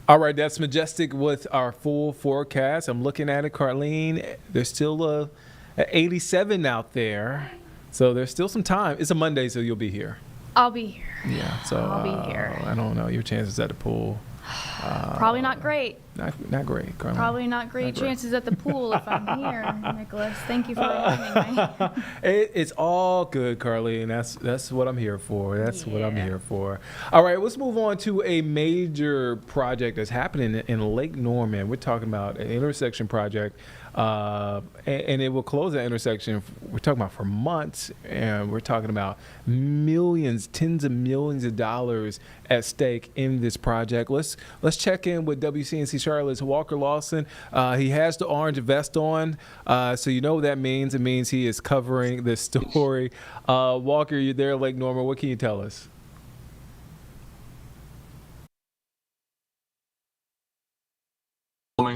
All right, that's Majestic with our full forecast. I'm looking at it, Carlene. There's still a 87 out there, so there's still some time. It's a Monday, so you'll be here. I'll be here. Yeah, so I'll be here. I don't know your chances at the pool. Probably not great. Not great, Carlene. Probably not great chances at the pool if I'm here, Nicholas. Thank you for reminding me. It's all good, Carlene. That's what I'm here for. That's what I'm here for. All right, let's move on to a major project that's happening in Lake Norman. We're talking about an intersection project, and it will close that intersection. We're talking about for months, and we're talking about millions, tens of millions of dollars at stake in this project. Let's check in with WCNC Charlotte's Walker Lawson. He has the orange vest on, so you know what that means. It means he is covering this story. Walker, you're there at Lake Norman. What can you tell us?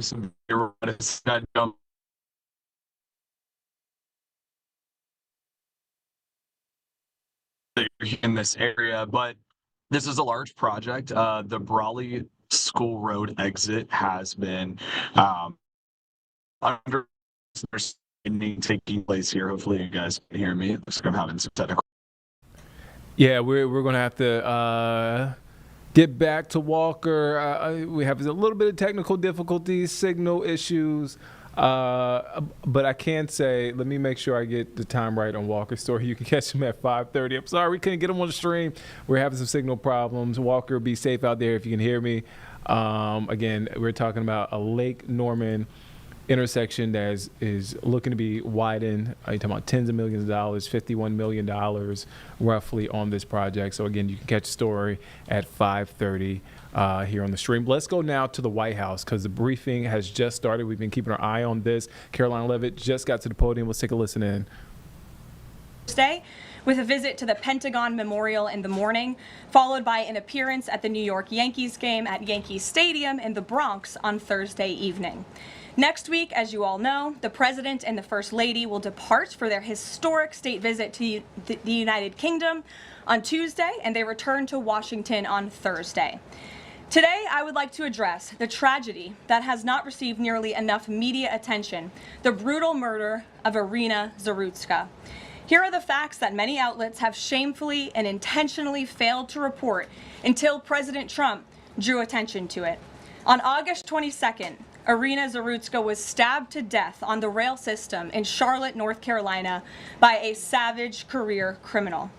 Some that jump in this area, but this is a large project. The Brawley School Road exit has been under taking place here. Hopefully you guys can hear me. Looks like I'm having some technical. Yeah, we're gonna have to get back to Walker. We have a little bit of technical difficulties, signal issues. But I can say, let me make sure I get the time right on Walker's story. You can catch him at 5:30. I'm sorry we couldn't get him on the stream. We're having some signal problems. Walker, be safe out there if you can hear me. Again, we're talking about a Lake Norman intersection that is looking to be widened. You're talking about tens of millions of dollars, $51 million roughly on this project. So again, you can catch the story at 5:30 here on the stream. Let's go now to the White House because the briefing has just started. We've been keeping our eye on this. Caroline Levitt just got to the podium. Let's take a listen in. Thursday, with a visit to the Pentagon Memorial in the morning, followed by an appearance at the New York Yankees game at Yankee Stadium in the Bronx on Thursday evening. Next week, as you all know, the President and the First Lady will depart for their historic state visit to the United Kingdom on Tuesday, and they return to Washington on Thursday. Today, I would like to address the tragedy that has not received nearly enough media attention, the brutal murder of Irina Zarutska. Here are the facts that many outlets have shamefully and intentionally failed to report until President Trump drew attention to it. On August 22nd, Irina Zarutska was stabbed to death on the rail system in Charlotte, North Carolina by a savage career criminal.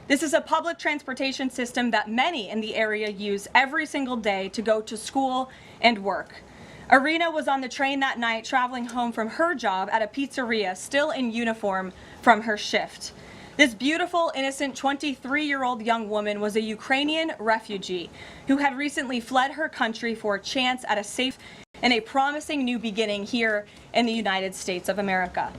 This is a public transportation system that many in the area use every single day to go to school and work. Irina was on the train that night traveling home from her job at a pizzeria, still in uniform from her shift. This beautiful, innocent 23-year-old young woman was a Ukrainian refugee who had recently fled her country for a chance at a safe and a promising new beginning here in the United States of America.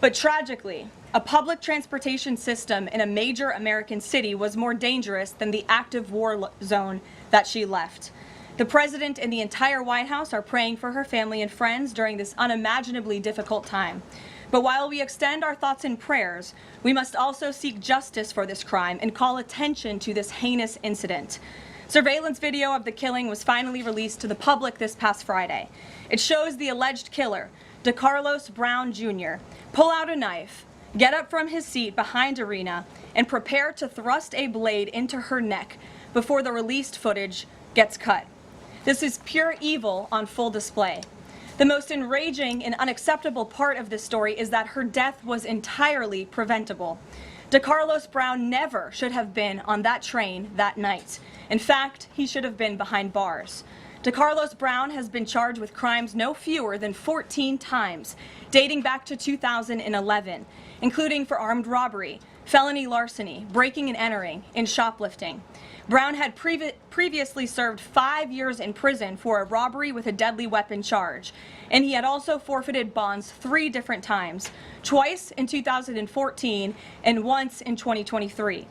But tragically, a public transportation system in a major American city was more dangerous than the active war zone that she left. The President and the entire White House are praying for her family and friends during this unimaginably difficult time. But while we extend our thoughts and prayers, we must also seek justice for this crime and call attention to this heinous incident. Surveillance video of the killing was finally released to the public this past Friday. It shows the alleged killer, DeCarlos Brown Jr., pull out a knife, get up from his seat behind Irina, and prepare to thrust a blade into her neck before the released footage gets cut. This is pure evil on full display. The most enraging and unacceptable part of this story is that her death was entirely preventable. DeCarlos Brown never should have been on that train that night. In fact, he should have been behind bars. DeCarlos Brown has been charged with crimes no fewer than 14 times, dating back to 2011, including for armed robbery, felony larceny, breaking and entering, and shoplifting. Brown had previously served 5 years in prison for a robbery with a deadly weapon charge, and he had also forfeited bonds 3 different times, twice in 2014 and once in 2023.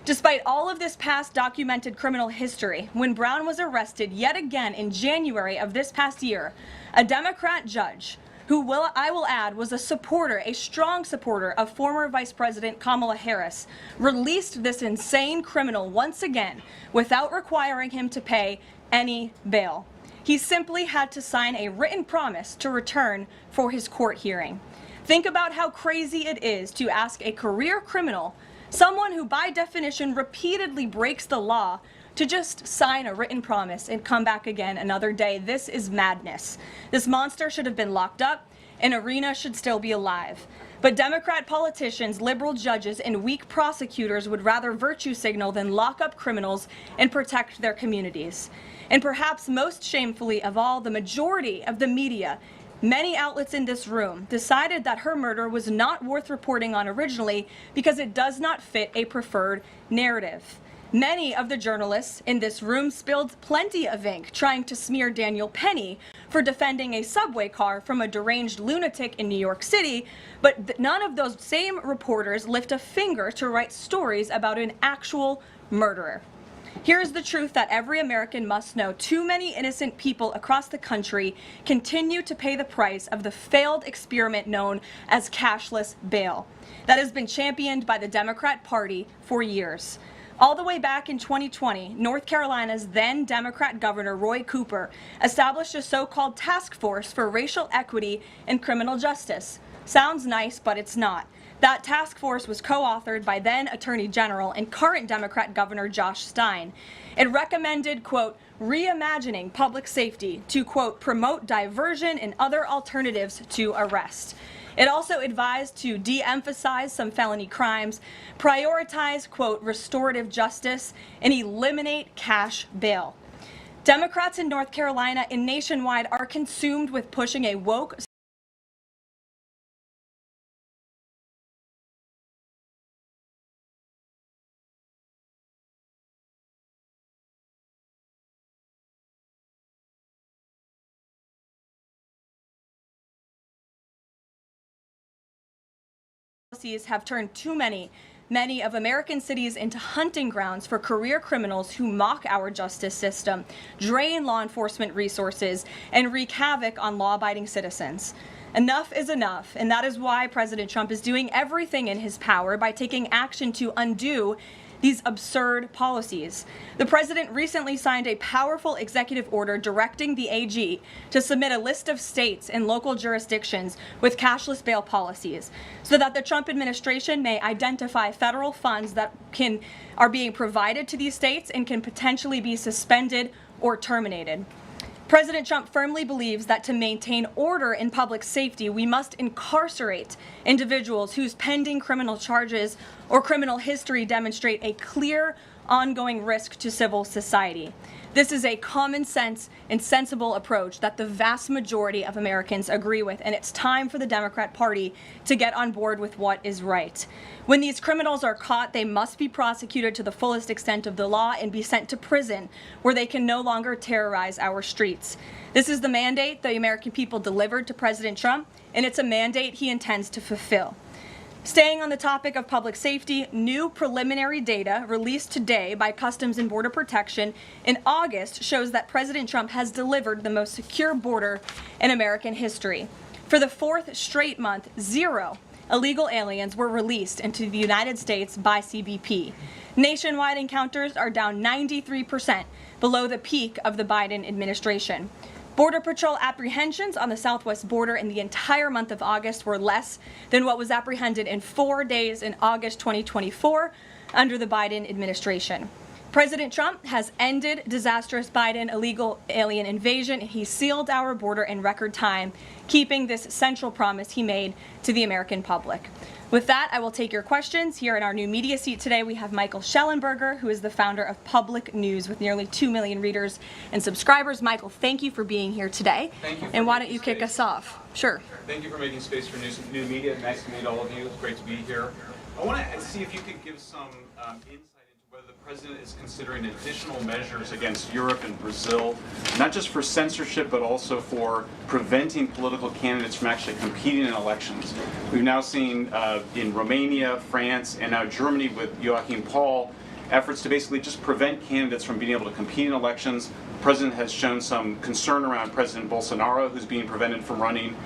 Despite all of this past documented criminal history, when Brown was arrested yet again in January of this past year, a Democrat judge, I will add was a strong supporter of former Vice President Kamala Harris, released this insane criminal once again without requiring him to pay any bail. He simply had to sign a written promise to return for his court hearing. Think about how crazy it is to ask a career criminal, someone who by definition repeatedly breaks the law, to just sign a written promise and come back again another day. This is madness. This monster should have been locked up, and Arena should still be alive. But Democrat politicians, liberal judges, and weak prosecutors would rather virtue signal than lock up criminals and protect their communities. And perhaps most shamefully of all, the majority of the media, many outlets in this room, decided that her murder was not worth reporting on originally because it does not fit a preferred narrative. Many of the journalists in this room spilled plenty of ink trying to smear Daniel Penny for defending a subway car from a deranged lunatic in New York City, but none of those same reporters lift a finger to write stories about an actual murderer. Here's the truth that every American must know. Too many innocent people across the country continue to pay the price of the failed experiment known as cashless bail that has been championed by the Democrat Party for years. All the way back in 2020, North Carolina's then Democrat Governor Roy Cooper established a so-called task force for racial equity and criminal justice. Sounds nice, but it's not. That task force was co-authored by then Attorney General and current Democrat Governor Josh Stein. It recommended, quote, reimagining public safety to, quote, promote diversion and other alternatives to arrest. It also advised to de-emphasize some felony crimes, prioritize, quote, restorative justice, and eliminate cash bail. Democrats in North Carolina and nationwide are consumed with pushing a woke policies have turned many of American cities into hunting grounds for career criminals who mock our justice system, drain law enforcement resources, and wreak havoc on law-abiding citizens. Enough is enough, and that is why President Trump is doing everything in his power by taking action to undo these absurd policies. The president recently signed a powerful executive order directing the AG to submit a list of states and local jurisdictions with cashless bail policies so that the Trump administration may identify federal funds that are being provided to these states and can potentially be suspended or terminated. President Trump firmly believes that to maintain order in public safety, we must incarcerate individuals whose pending criminal charges or criminal history demonstrate a clear, ongoing risk to civil society. This is a common sense and sensible approach that the vast majority of Americans agree with, and it's time for the Democrat Party to get on board with what is right. When these criminals are caught, they must be prosecuted to the fullest extent of the law and be sent to prison, where they can no longer terrorize our streets. This is the mandate the American people delivered to President Trump, and it's a mandate he intends to fulfill. Staying on the topic of public safety, new preliminary data released today by Customs and Border Protection in August shows that President Trump has delivered the most secure border in American history. For the fourth straight month, 0 illegal aliens were released into the United States by CBP. Nationwide encounters are down 93%, below the peak of the Biden administration. Border Patrol apprehensions on the southwest border in the entire month of August were less than what was apprehended in 4 days in August 2024 under the Biden administration. President Trump has ended disastrous Biden illegal alien invasion, and he sealed our border in record time, keeping this central promise he made to the American public. With that, I will take your questions. Here in our new media seat today, we have Michael Schellenberger, who is the founder of Public News with nearly 2 million readers and subscribers. Michael, thank you for being here today. Thank you. And why don't you kick us off? Sure. Thank you for making space for new media. Nice to meet all of you. It's great to be here. I want to see if you could give some insight into whether the president is considering additional measures against Europe and Brazil, not just for censorship, but also for preventing political candidates from actually competing in elections. We've now seen in Romania, France, and now Germany with Joachim Paul, efforts to basically just prevent candidates from being able to compete in elections. The president has shown some concern around President Bolsonaro, who's being prevented from running.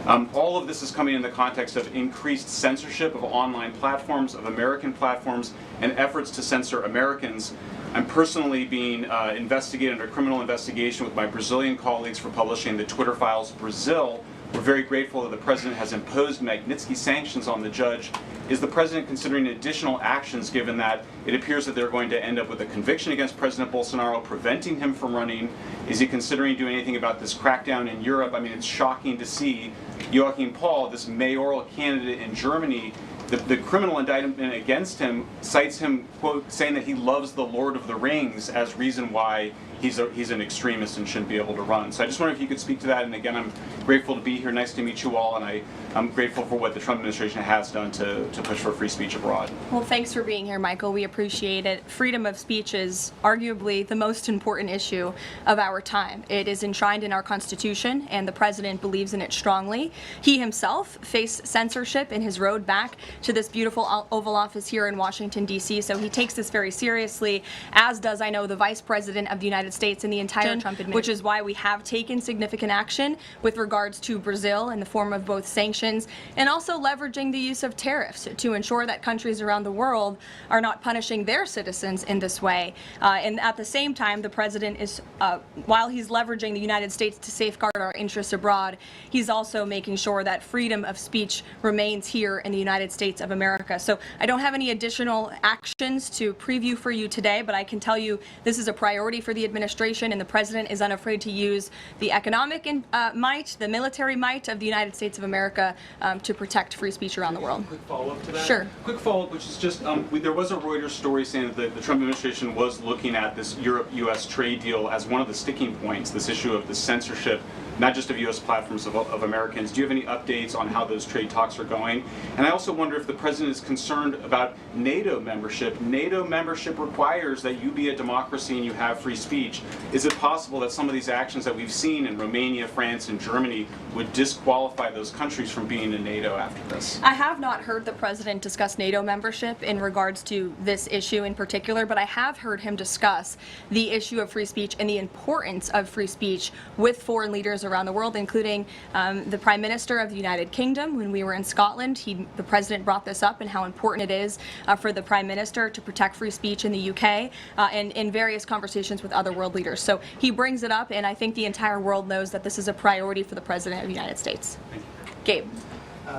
All of this is coming in the context of increased censorship of online platforms, of American platforms, and efforts to censor Americans. I'm personally being investigated under criminal investigation with my Brazilian colleagues for publishing the Twitter Files Brazil. We're very grateful that the President has imposed Magnitsky sanctions on the judge. Is the President considering additional actions, given that it appears that they're going to end up with a conviction against President Bolsonaro, preventing him from running? Is he considering doing anything about this crackdown in Europe? I mean, it's shocking to see Joachim Paul, this mayoral candidate in Germany, the criminal indictment against him cites him, quote, saying that he loves the Lord of the Rings as reason why he's an extremist and shouldn't be able to run. So I just wonder if you could speak to that. And again, I'm grateful to be here. Nice to meet you all. And I'm grateful for what the Trump administration has done to push for free speech abroad. Well, thanks for being here, Michael. We appreciate it. Freedom of speech is arguably the most important issue of our time. It is enshrined in our Constitution, and the President believes in it strongly. He himself faced censorship in his road back to this beautiful Oval Office here in Washington, D.C., so he takes this very seriously, as does, I know, the Vice President of the United States and the entire Trump administration, which is why we have taken significant action with regards to Brazil in the form of both sanctions and also leveraging the use of tariffs to ensure that countries around the world are not punishing their citizens in this way. And at the same time, the President is, while he's leveraging the United States to safeguard our interests abroad, he's also making sure that freedom of speech remains here in the United States of America. So I don't have any additional actions to preview for you today, but I can tell you this is a priority for the administration, and the President is unafraid to use the economic might, the military might of the United States of America to protect free speech around the world. Quick follow-up to that? Sure. Quick follow-up, which is just, there was a Reuters story saying that the Trump administration was looking at this Europe-U.S. trade deal as one of the sticking points, this issue of the censorship, not just of U.S. platforms, of Americans. Do you have any updates on how those trade talks are going? And I also wonder if the President is concerned about NATO membership. NATO membership requires that you be a democracy and you have free speech. Is it possible that some of these actions that we've seen in Romania, France, and Germany would disqualify those countries from being in NATO after this? I have not heard the President discuss NATO membership in regards to this issue in particular, but I have heard him discuss the issue of free speech and the importance of free speech with foreign leaders around the world, including the Prime Minister of the United Kingdom. When we were in Scotland, the President brought this up and how important it is for the Prime Minister to protect free speech in the UK and in various conversations with other world leaders. So he brings it up, and I think the entire world knows that this is a priority for the President of the United States. Gabe.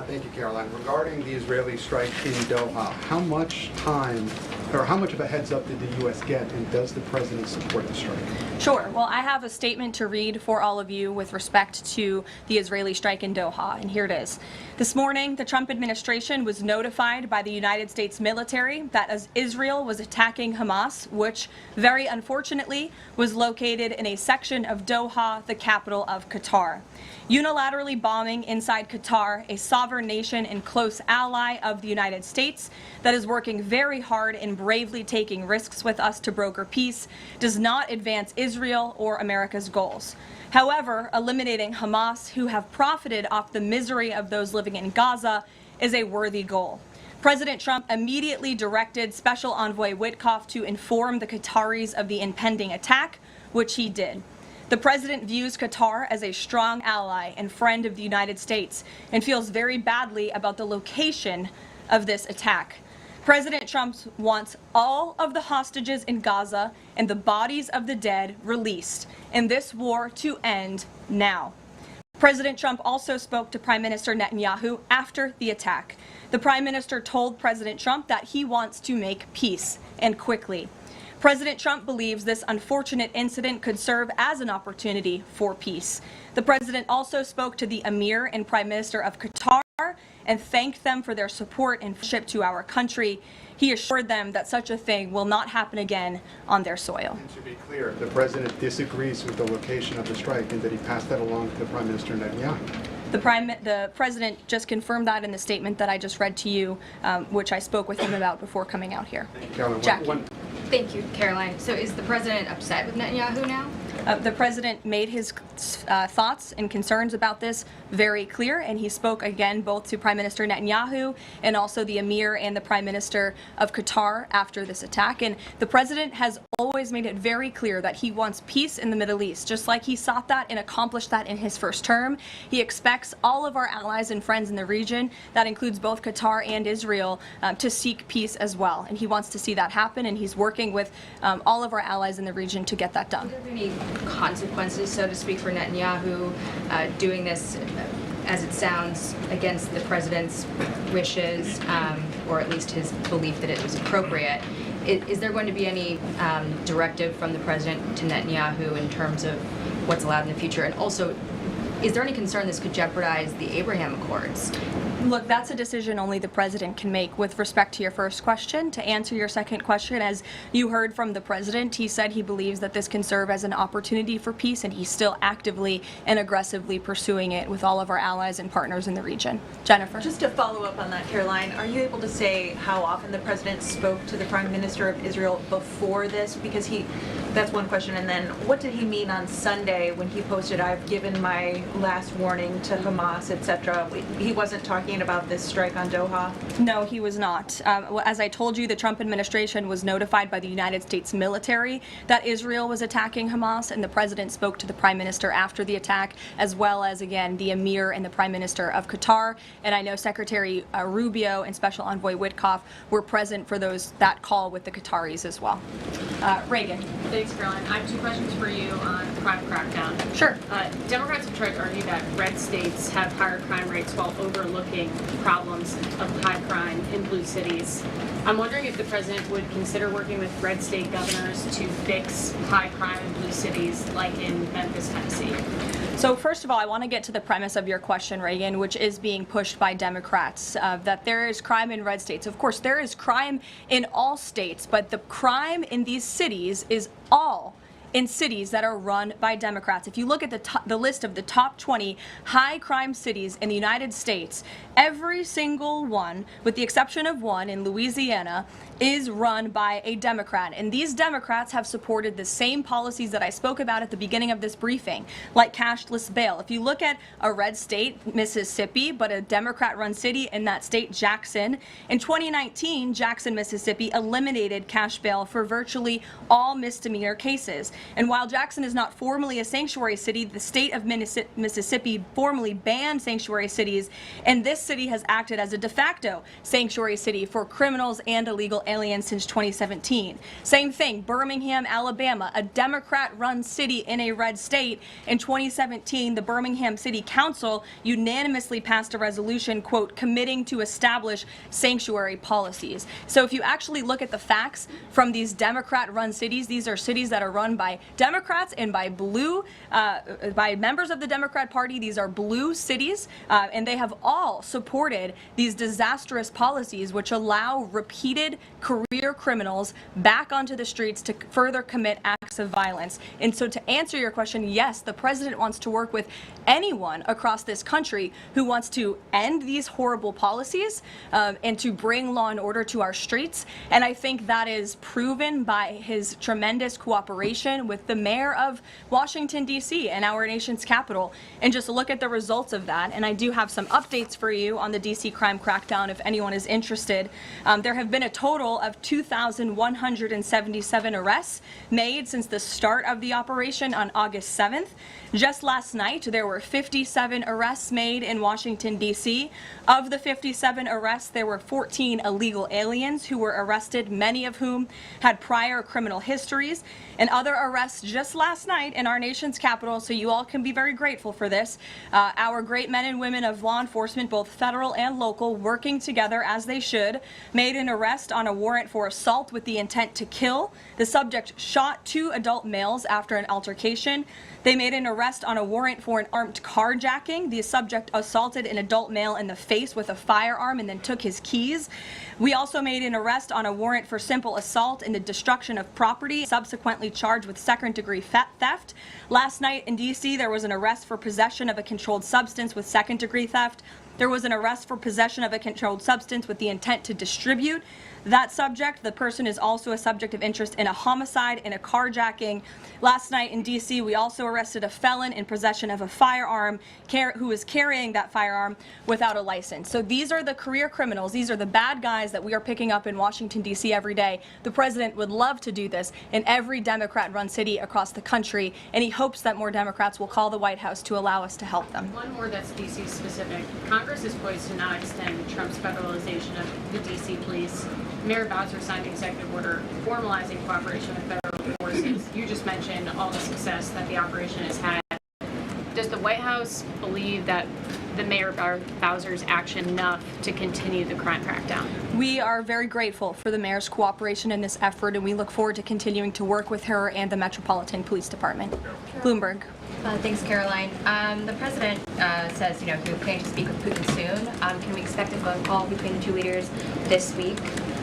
Thank you, Caroline. Regarding the Israeli strike in Doha, how much time or how much of a heads up did the U.S. get, and does the President support the strike? Sure. Well, I have a statement to read for all of you with respect to the Israeli strike in Doha, and here it is. This morning, the Trump administration was notified by the United States military that as Israel was attacking Hamas, which very unfortunately was located in a section of Doha, the capital of Qatar. Unilaterally bombing inside Qatar, a sovereign nation and close ally of the United States that is working very hard and bravely taking risks with us to broker peace, does not advance Israel or America's goals. However, eliminating Hamas, who have profited off the misery of those living in Gaza, is a worthy goal. President Trump immediately directed Special Envoy Witkoff to inform the Qataris of the impending attack, which he did. The President views Qatar as a strong ally and friend of the United States and feels very badly about the location of this attack. President Trump wants all of the hostages in Gaza and the bodies of the dead released, and this war to end now. President Trump also spoke to Prime Minister Netanyahu after the attack. The Prime Minister told President Trump that he wants to make peace, and quickly. President Trump believes this unfortunate incident could serve as an opportunity for peace. The President also spoke to the Emir and Prime Minister of Qatar and thanked them for their support and friendship to our country. He assured them that such a thing will not happen again on their soil. And to be clear, the President disagrees with the location of the strike, and that he passed that along to the Prime Minister Netanyahu. The President just confirmed that in the statement that I just read to you, which I spoke with him about before coming out here. Caroline, Jackie. Thank you, Caroline. So is the President upset with Netanyahu now? The president made his thoughts and concerns about this very clear, and he spoke again both to Prime Minister Netanyahu and also the Emir and the Prime Minister of Qatar after this attack. And the president has always made it very clear that he wants peace in the Middle East, just like he sought that and accomplished that in his first term. He expects all of our allies and friends in the region, that includes both Qatar and Israel, to seek peace as well. And he wants to see that happen, and he's working with all of our allies in the region to get that done. Are there any consequences, so to speak, for Netanyahu doing this, as it sounds, against the president's wishes, or at least his belief that it was appropriate? Is there going to be any directive from the president to Netanyahu in terms of what's allowed in the future? And also, is there any concern this could jeopardize the Abraham Accords? Look, that's a decision only the president can make. With respect to your first question, to answer your second question, as you heard from the president, he said he believes that this can serve as an opportunity for peace, and he's still actively and aggressively pursuing it with all of our allies and partners in the region. Jennifer. Just to follow up on that, Caroline, are you able to say how often the president spoke to the Prime Minister of Israel before this? Because that's one question. And then what did he mean on Sunday when he posted, "I've given my last warning to Hamas," etc.? He wasn't talking about this strike on Doha? No, he was not. As I told you, the Trump administration was notified by the United States military that Israel was attacking Hamas, and the president spoke to the Prime Minister after the attack, as well as, again, the Emir and the Prime Minister of Qatar. And I know Secretary Rubio and Special Envoy Witkoff were present for that call with the Qataris as well. Reagan. Thanks, Caroline. I have two questions for you on crime crackdown. Sure. Democrats have tried to argue that red states have higher crime rates while overlooking problems of high crime in blue cities. I'm wondering if the president would consider working with red state governors to fix high crime in blue cities like in Memphis, Tennessee. So first of all, I want to get to the premise of your question, Reagan, which is being pushed by Democrats, that there is crime in red states. Of course, there is crime in all states, but the crime in these cities is all in cities that are run by Democrats. If you look at the list of the top 20 high crime cities in the United States, every single one, with the exception of one in Louisiana, is run by a Democrat. And these Democrats have supported the same policies that I spoke about at the beginning of this briefing, like cashless bail. If you look at a red state, Mississippi, but a Democrat-run city in that state, Jackson, in 2019, Jackson, Mississippi eliminated cash bail for virtually all misdemeanor cases. And while Jackson is not formally a sanctuary city, the state of Mississippi formally banned sanctuary cities, and this city has acted as a de facto sanctuary city for criminals and illegal aliens since 2017. Same thing, Birmingham, Alabama, a Democrat-run city in a red state. In 2017, the Birmingham City Council unanimously passed a resolution, quote, committing to establish sanctuary policies. So if you actually look at the facts from these Democrat-run cities, these are cities that are run by Democrats and by by members of the Democrat Party. These are blue cities, and they have all supported these disastrous policies which allow repeated career criminals back onto the streets to further commit acts of violence. And so to answer your question, yes, the president wants to work with anyone across this country who wants to end these horrible policies and to bring law and order to our streets. And I think that is proven by his tremendous cooperation with the mayor of Washington, D.C. and our nation's capital. And just look at the results of that. And I do have some updates for you on the D.C. crime crackdown if anyone is interested. There have been a total of 2,177 arrests made since the start of the operation on August 7th. Just last night, there were 57 arrests made in Washington, D.C. Of the 57 arrests, there were 14 illegal aliens who were arrested, many of whom had prior criminal histories. And other arrests just last night in our nation's capital, so you all can be very grateful for this. Our great men and women of law enforcement, both federal and local, working together as they should, made an arrest on a warrant for assault with the intent to kill. The subject shot 2 adult males after an altercation. They made an arrest on a warrant for an armed carjacking. The subject assaulted an adult male in the face with a firearm and then took his keys. We also made an arrest on a warrant for simple assault and the destruction of property, subsequently charged with second-degree theft. Last night in D.C., there was an arrest for possession of a controlled substance with second-degree theft. There was an arrest for possession of a controlled substance with the intent to distribute that subject. The person is also a subject of interest in a homicide and a carjacking. Last night in D.C., we also arrested a felon in possession of a firearm who was carrying that firearm without a license. So these are the career criminals. These are the bad guys that we are picking up in Washington, D.C. every day. The president would love to do this in every Democrat-run city across the country, and he hopes that more Democrats will call the White House to allow us to help them. One more that's D.C. specific. Congress is poised to not extend Trump's federalization of the D.C. police. Mayor Bowser signed an executive order formalizing cooperation with federal forces. You just mentioned all the success that the operation has had. Does the White House believe that the Mayor Bowser's action enough to continue the crime crackdown? We are very grateful for the mayor's cooperation in this effort, and we look forward to continuing to work with her and the Metropolitan Police Department. Bloomberg. Thanks, Caroline. The president says, he was planning to speak with Putin soon. Can we expect a phone call between the two leaders this week?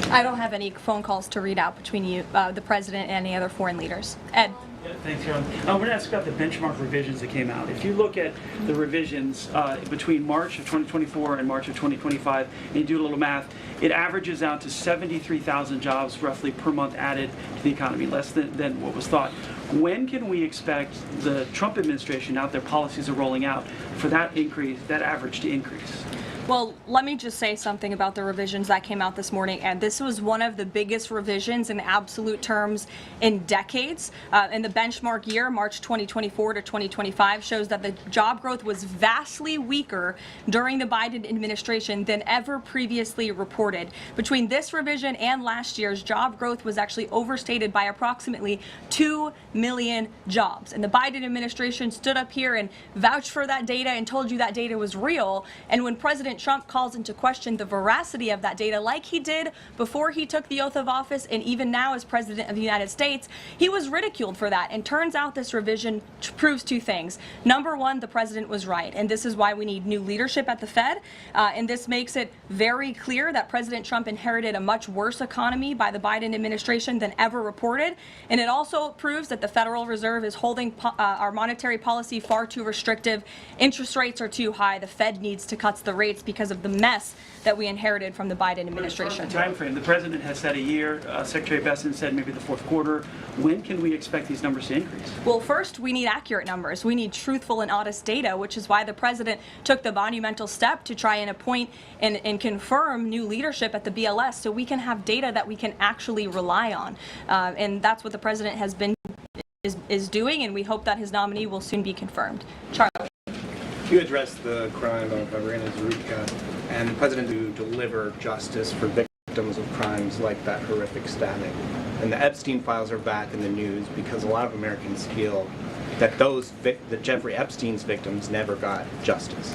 I don't have any phone calls to read out between you, the president, and any other foreign leaders. Ed. Yeah, thanks, Caroline. We're going to ask about the benchmark revisions that came out. If you look at the revisions between March of 2024 and March of 2025, and you do a little math, it averages out to 73,000 jobs roughly per month added to the economy, less than what was thought. When can we expect the Trump administration, now that their policies are rolling out, for that increase, that average to increase? Well, let me just say something about the revisions that came out this morning, and this was one of the biggest revisions in absolute terms in decades. And the benchmark year, March 2024 to 2025, shows that the job growth was vastly weaker during the Biden administration than ever previously reported. Between this revision and last year's, job growth was actually overstated by approximately 2 million jobs. And the Biden administration stood up here and vouched for that data and told you that data was real. And when President Trump calls into question the veracity of that data, like he did before he took the oath of office and even now as President of the United States, he was ridiculed for that. And turns out this revision proves two things. Number one, the president was right, and this is why we need new leadership at the Fed. And this makes it very clear that President Trump inherited a much worse economy by the Biden administration than ever reported. And it also proves that the Federal Reserve is holding our monetary policy far too restrictive. Interest rates are too high. The Fed needs to cut the rates because of the mess that we inherited from the Biden administration. Time frame. The president has said a year. Secretary Besson said maybe the fourth quarter. When can we expect these numbers to increase? Well, first, we need accurate numbers. We need truthful and honest data, which is why the president took the monumental step to try and appoint and confirm new leadership at the BLS so we can have data that we can actually rely on. And that's what the president has been is doing, and we hope that his nominee will soon be confirmed. Charlie. You addressed the crime of Irina Zarutska and the president to deliver justice for victims of crimes like that horrific stabbing. And the Epstein files are back in the news because a lot of Americans feel that that Jeffrey Epstein's victims never got justice.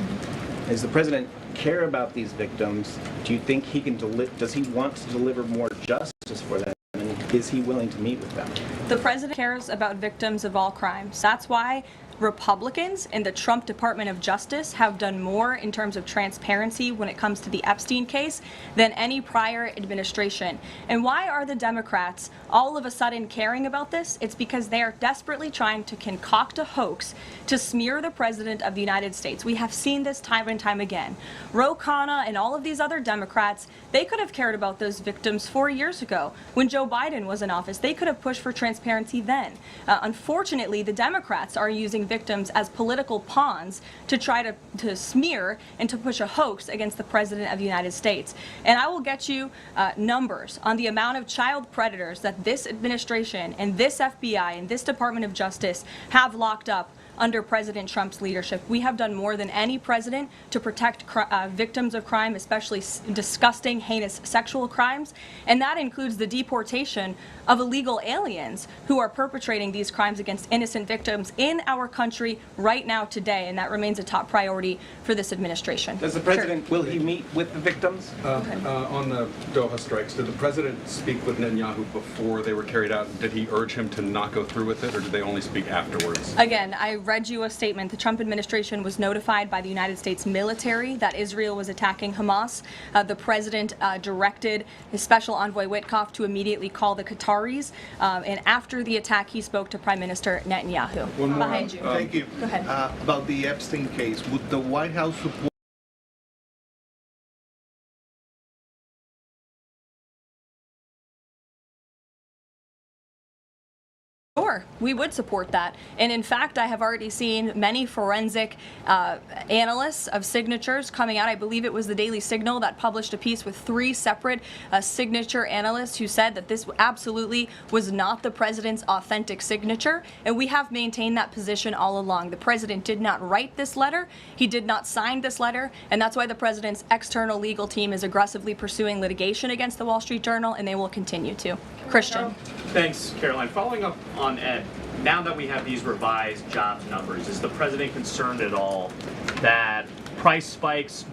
Does the president care about these victims? Do you think he can does he want to deliver more justice for them? And is he willing to meet with them? The president cares about victims of all crimes. That's why Republicans in the Trump Department of Justice have done more in terms of transparency when it comes to the Epstein case than any prior administration. And why are the Democrats all of a sudden caring about this? It's because they are desperately trying to concoct a hoax to smear the President of the United States. We have seen this time and time again. Ro Khanna and all of these other Democrats, they could have cared about those victims 4 years ago when Joe Biden was in office. They could have pushed for transparency then. Unfortunately, the Democrats are using victims as political pawns to try to smear and to push a hoax against the President of the United States. And I will get you numbers on the amount of child predators that this administration and this FBI and this Department of Justice have locked up under President Trump's leadership. We have done more than any president to protect victims of crime, especially disgusting, heinous sexual crimes. And that includes the deportation of illegal aliens who are perpetrating these crimes against innocent victims in our country right now today. And that remains a top priority for this administration. Does the president, will he meet with the victims? On the Doha strikes, did the president speak with Netanyahu before they were carried out? Did he urge him to not go through with it, or did they only speak afterwards? Again, I read you a statement. The Trump administration was notified by the United States military that Israel was attacking Hamas. The president directed his special envoy Witkoff to immediately call the Qataris. And after the attack, he spoke to Prime Minister Netanyahu. One more. Behind you. Thank you. Go ahead. About the Epstein case, would the White House support Sure, we would support that. And in fact, I have already seen many forensic analysts of signatures coming out. I believe it was the Daily Signal that published a piece with 3 separate signature analysts who said that this absolutely was not the president's authentic signature. And we have maintained that position all along. The president did not write this letter. He did not sign this letter. And that's why the president's external legal team is aggressively pursuing litigation against the Wall Street Journal, and they will continue to. Christian. Thanks, Caroline. Following up on Ed, now that we have these revised jobs numbers, is the president concerned at all that price spikes,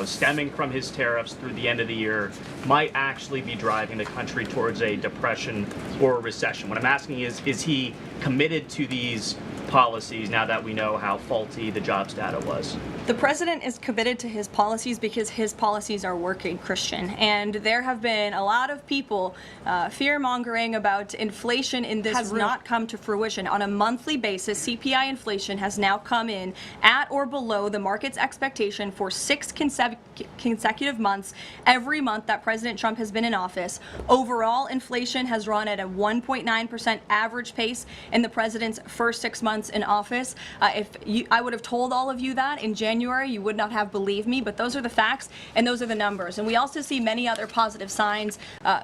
stemming from his tariffs through the end of the year might actually be driving the country towards a depression or a recession? What I'm asking is he committed to these policies now that we know how faulty the jobs data was? The president is committed to his policies because his policies are working, Christian. And there have been a lot of people fear-mongering about inflation in this has not come to fruition. On a monthly basis, CPI inflation has now come in at or below the market's expectation for 6 consecutive months, every month that President Trump has been in office. Overall, inflation has run at a 1.9% average pace in the president's first 6 months in office. I would have told all of you that in January, you would not have believed me, but those are the facts and those are the numbers. And we also see many other positive signs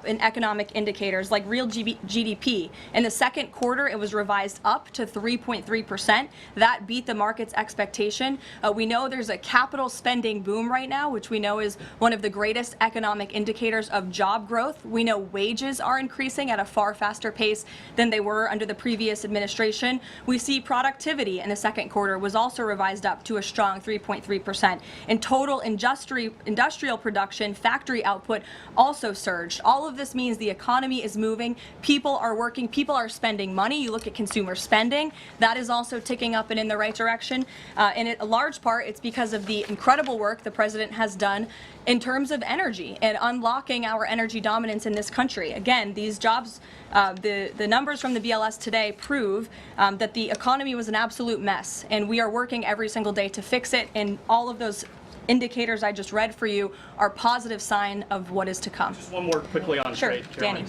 in economic indicators like real GDP. In the second quarter, it was revised up to 3.3%. That beat the market's expectation. We know there's a capital spending boom right now, which we know is one of the greatest economic indicators of job growth. We know wages are increasing at a far faster pace than they were under the previous administration. We see productivity in the second quarter was also revised up to a strong 3.3%. In total industrial production, factory output also surged. All of this means the economy is moving, people are working, people are spending money. You look at consumer spending, that is also ticking up and in the right direction. And a large part, it's because of the incredible work the president has done in terms of energy and unlocking our energy dominance in this country. Again, these jobs, the numbers from the BLS today prove that the economy was an absolute mess, and we are working every single day to fix it, and all of those indicators I just read for you are positive sign of what is to come. Just one more quickly on sure, trade, Danny.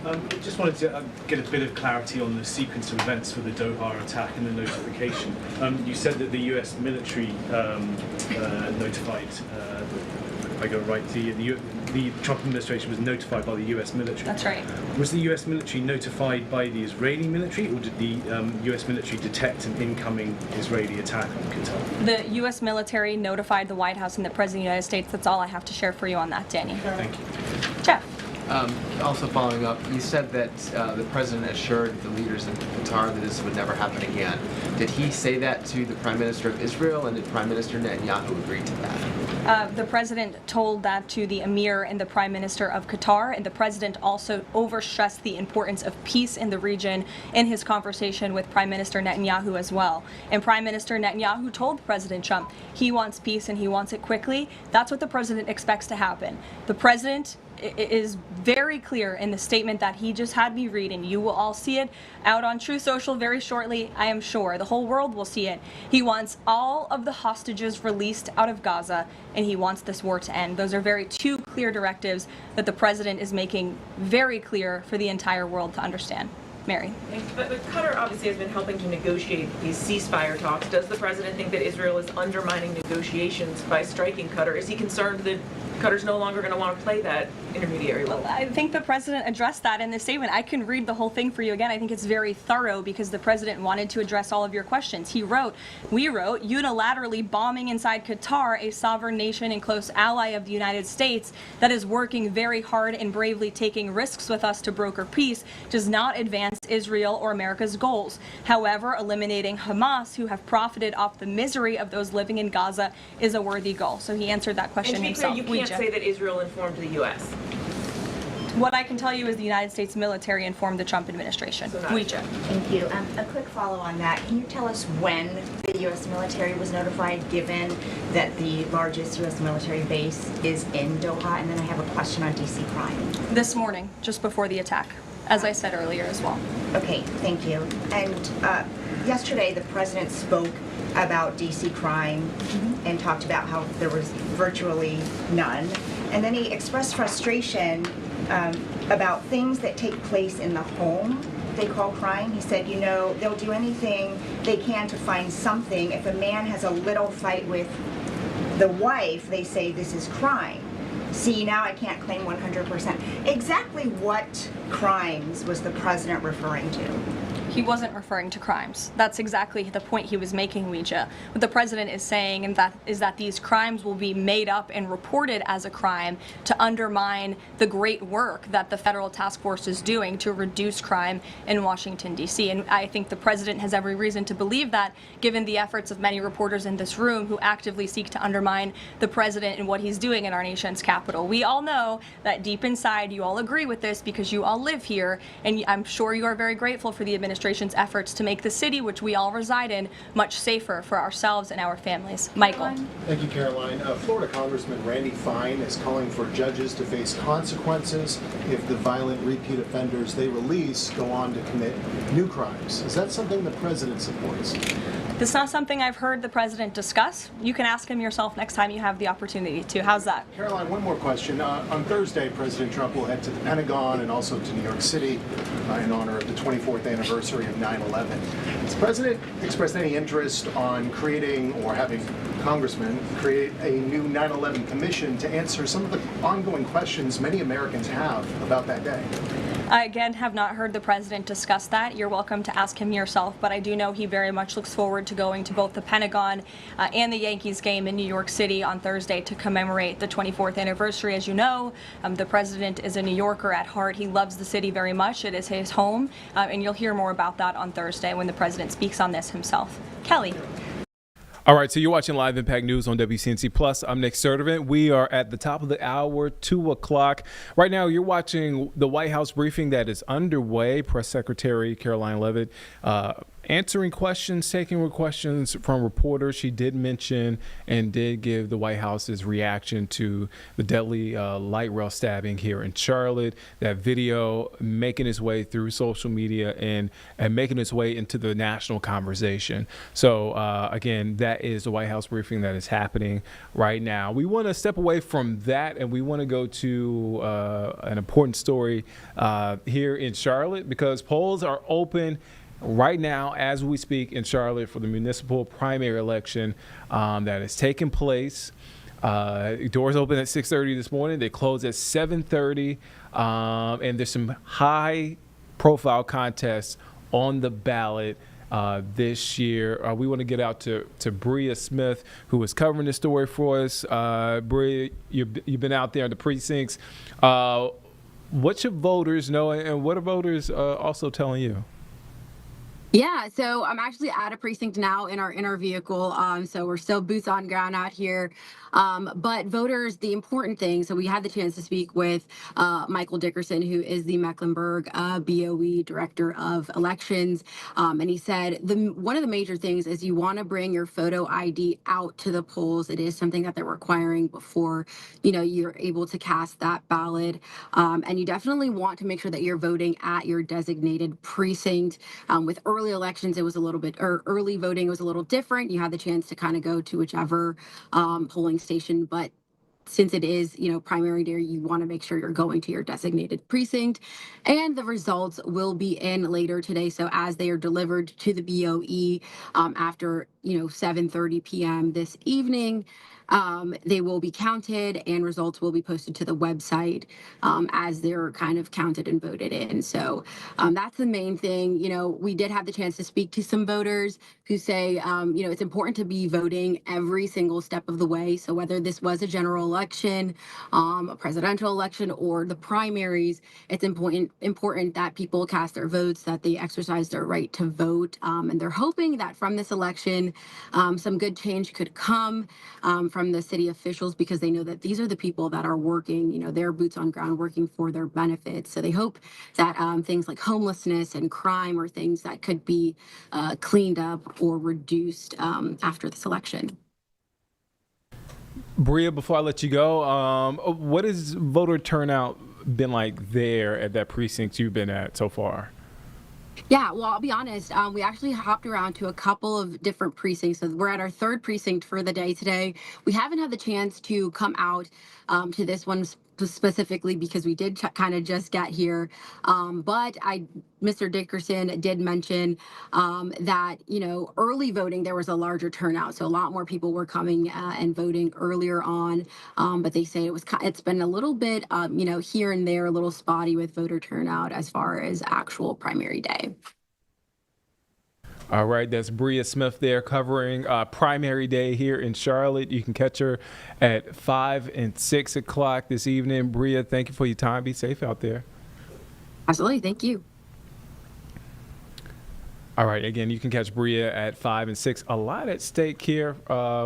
I just wanted to get a bit of clarity on the sequence of events for the Doha attack and the notification. You said that the U.S. military notified, if I got it right, the Trump administration was notified by the U.S. military. That's right. Was the U.S. military notified by the Israeli military, or did the U.S. military detect an incoming Israeli attack on Qatar? The U.S. military notified the White House and the President of the United States. That's all I have to share for you on that, Danny. Thank you. Jeff. Also following up, you said that the president assured the leaders in Qatar that this would never happen again. Did he say that to the Prime Minister of Israel, and did Prime Minister Netanyahu agree to that? The president told that to the Emir and the Prime Minister of Qatar, and the president also overstressed the importance of peace in the region in his conversation with Prime Minister Netanyahu as well. And Prime Minister Netanyahu told President Trump he wants peace and he wants it quickly. That's what the president expects to happen. The president is very clear in the statement that he just had me read, and you will all see it out on True Social very shortly, I am sure. The whole world will see it. He wants all of the hostages released out of Gaza, and he wants this war to end. Those are two clear directives that the president is making very clear for the entire world to understand. Mary. But Qatar obviously has been helping to negotiate these ceasefire talks. Does the president think that Israel is undermining negotiations by striking Qatar? Is he concerned that Qatar's no longer going to want to play that intermediary role? Well, I think the president addressed that in the statement. I can read the whole thing for you again. I think it's very thorough because the president wanted to address all of your questions. We wrote, unilaterally bombing inside Qatar, a sovereign nation and close ally of the United States that is working very hard and bravely taking risks with us to broker peace, does not advance Israel or America's goals. However, eliminating Hamas, who have profited off the misery of those living in Gaza, is a worthy goal. So he answered that question himself. You can't say that Israel informed the U.S. What I can tell you is the United States military informed the Trump administration. Thank you. A quick follow on that. Can you tell us when the U.S. military was notified, given that the largest U.S. military base is in Doha? And then I have a question on D.C. crime. This morning, just before the attack, as I said earlier as well. Okay, thank you. And yesterday, the president spoke about D.C. crime and talked about how there was virtually none. And then he expressed frustration about things that take place in the home they call crime. He said, you know, they'll do anything they can to find something. If a man has a little fight with the wife, they say this is crime. See, now I can't claim 100%. Exactly what crimes was the president referring to? He wasn't referring to crimes. That's exactly the point he was making, Ouija. What the president is saying is that these crimes will be made up and reported as a crime to undermine the great work that the federal task force is doing to reduce crime in Washington, D.C. And I think the president has every reason to believe that, given the efforts of many reporters in this room who actively seek to undermine the president and what he's doing in our nation's capital. We all know that deep inside you all agree with this because you all live here, and I'm sure you are very grateful for the administration's efforts to make the city, which we all reside in, much safer for ourselves and our families. Michael. Thank you, Caroline. Florida Congressman Randy Fine is calling for judges to face consequences if the violent repeat offenders they release go on to commit new crimes. Is that something the president supports? This is not something I've heard the president discuss. You can ask him yourself next time you have the opportunity to. How's that? Caroline, one more question. On Thursday, President Trump will head to the Pentagon and also to New York City in honor of the 24th anniversary of 9/11. Has the president expressed any interest on creating or having congressmen create a new 9/11 commission to answer some of the ongoing questions many Americans have about that day? I, again, have not heard the president discuss that. You're welcome to ask him yourself, but I do know he very much looks forward to going to both the Pentagon and the Yankees game in New York City on Thursday to commemorate the 24th anniversary. As you know, the president is a New Yorker at heart. He loves the city very much. It is his home, and you'll hear more about that on Thursday when the president speaks on this himself. Kelly. All right, so you're watching Live Impact News on WCNC Plus. I'm Nick Sturdivant. We are at the top of the hour, 2 o'clock. Right now, you're watching the White House briefing that is underway. Press Secretary Caroline Leavitt answering questions, taking questions from reporters. She did mention and did give the White House's reaction to the deadly light rail stabbing here in Charlotte. That video making its way through social media and making its way into the national conversation. So again, that is the White House briefing that is happening right now. We want to step away from that and we want to go to an important story here in Charlotte because polls are open right now as we speak in Charlotte for the municipal primary election that is taking place. Doors open at 6:30 this morning. They close at 7:30, and there's some high-profile contests on the ballot this year. We want to get out to Bria Smith, who is covering this story for us. Bria, you've been out there in the precincts. What should voters know, and what are voters also telling you? Yeah, so I'm actually at a precinct now in our inner vehicle. So we're still boots on ground out here. But voters, the important thing, so we had the chance to speak with Michael Dickerson, who is the Mecklenburg BOE Director of Elections. And he said one of the major things is you want to bring your photo ID out to the polls. It is something that they're requiring before, you're able to cast that ballot. And you definitely want to make sure that you're voting at your designated precinct. With early elections, it was a little bit, or early voting was a little different. You had the chance to kind of go to whichever polling station, but since it is, primary day, you want to make sure you're going to your designated precinct, and the results will be in later today. So as they are delivered to the BOE after 7:30 p.m. this evening, they will be counted and results will be posted to the website as they're kind of counted and voted in. So that's the main thing. We did have the chance to speak to some voters who say, it's important to be voting every single step of the way. So whether this was a general election, a presidential election, or the primaries, it's important that people cast their votes, that they exercise their right to vote. And they're hoping that from this election, some good change could come from the city officials, because they know that these are the people that are working, their boots on ground, working for their benefits. So they hope that things like homelessness and crime are things that could be cleaned up or reduced after this election. Bria, before I let you go, what has voter turnout been like there at that precinct you've been at so far? Yeah, well, I'll be honest. We actually hopped around to a couple of different precincts. So we're at our third precinct for the day today. We haven't had the chance to come out to this one specifically because we did kind of just get here. But Mr. Dickerson did mention that, early voting, there was a larger turnout. So a lot more people were coming and voting earlier on. But they say it's been a little bit, here and there, a little spotty with voter turnout as far as actual primary day. All right, that's Bria Smith there covering primary day here in Charlotte. You can catch her at 5 and 6 o'clock this evening. Bria, thank you for your time. Be safe out there. Absolutely. Thank you. All right, again, you can catch Bria at 5 and 6. A lot at stake here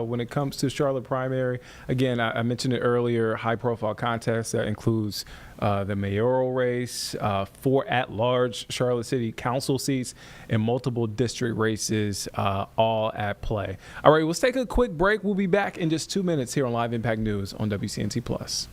when it comes to Charlotte primary. Again, I mentioned it earlier, high-profile contest that includes the mayoral race, 4 at-large Charlotte City Council seats, and multiple district races all at play. All right, let's take a quick break. We'll be back in just 2 minutes here on Live Impact News on WCNC+.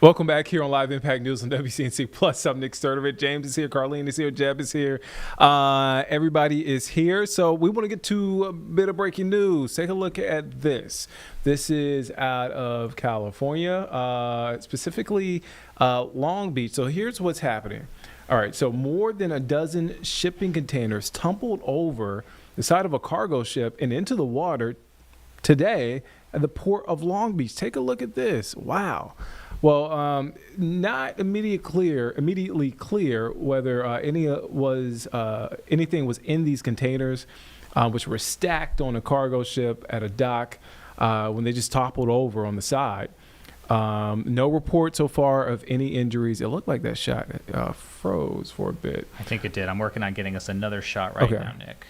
Welcome back here on Live Impact News on WCNC Plus. I'm Nick Sturdivant. James is here. Carlene is here. Jeb is here. Everybody is here. So we want to get to a bit of breaking news. Take a look at this. This is out of California, specifically Long Beach. So here's what's happening. All right. So more than a dozen shipping containers tumbled over the side of a cargo ship and into the water today at the port of Long Beach. Take a look at this. Wow. Well, not immediately clear whether anything was in these containers, which were stacked on a cargo ship at a dock when they just toppled over on the side. No report so far of any injuries. It looked like that shot froze for a bit. I think it did. I'm working on getting us another shot right now, Nick.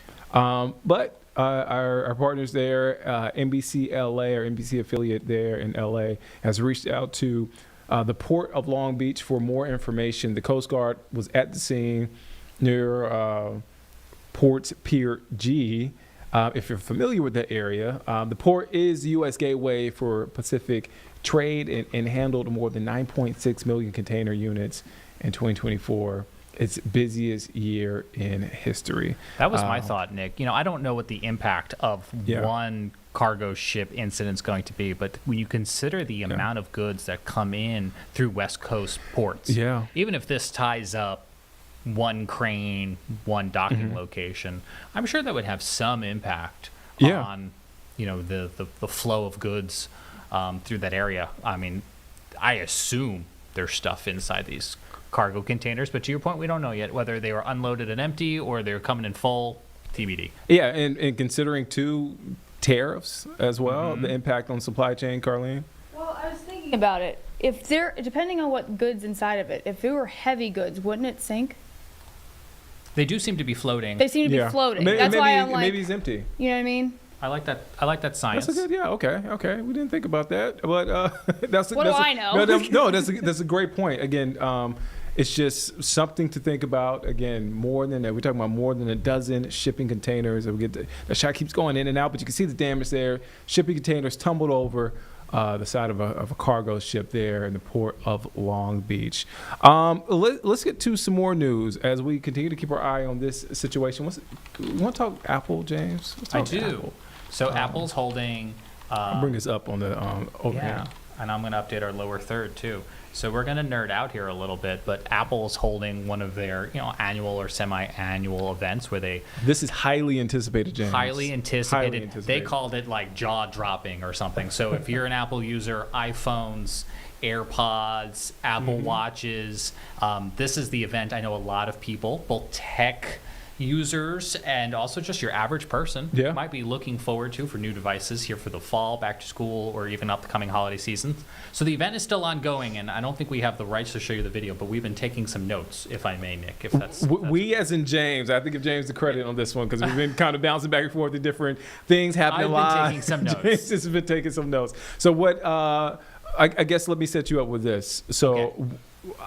But our partners there, NBC LA, or NBC affiliate there in LA, has reached out to the Port of Long Beach for more information. The Coast Guard was at the scene near Port Pier G. If you're familiar with that area, the port is the U.S. gateway for Pacific trade and handled more than 9.6 million container units in 2024. Its busiest year in history. That was my thought, Nick. I don't know what the impact of one cargo ship incident is going to be, but when you consider the amount of goods that come in through West Coast ports, even if this ties up one crane, one docking location, I'm sure that would have some impact on, the flow of goods through that area. I mean, I assume there's stuff inside these cargo containers, but to your point, we don't know yet whether they were unloaded and empty or they're coming in full. TBD. Yeah, and considering too, tariffs as well, the impact on supply chain, Carlene? Well, I was thinking about it. If depending on what goods inside of it, if it were heavy goods, wouldn't it sink? They do seem to be floating. They seem to be floating. That's why I'm like, maybe it's empty. You know what I mean? I like that science. That's a good, yeah, okay. We didn't think about that, but that's What do I know? No, that's a great point. Again, it's just something to think about. Again, more than that, we're talking about more than a dozen shipping containers. And the shot keeps going in and out, but you can see the damage there. Shipping containers tumbled over the side of a cargo ship there in the port of Long Beach. Let's get to some more news as we continue to keep our eye on this situation. You want to talk Apple, James? I do. Apple. So Apple's holding. I'll bring this up on the over here. And I'm going to update our lower third too. So we're going to nerd out here a little bit, but Apple's holding one of their, annual or semi-annual events where they. This is highly anticipated, James. Highly anticipated. They called it like jaw-dropping or something. So if you're an Apple user, iPhones, AirPods, Apple Watches, this is the event. I know a lot of people, both tech users and also just your average person might be looking forward to for new devices here for the fall, back to school, or even upcoming holiday seasons. So the event is still ongoing, and I don't think we have the rights to show you the video, but we've been taking some notes, if I may, Nick, if that's... We as in James, I think give James the credit on this one because we've been kind of bouncing back and forth to different things happening live. I've been taking some notes. James has been taking some notes. So what, I guess let me set you up with this. So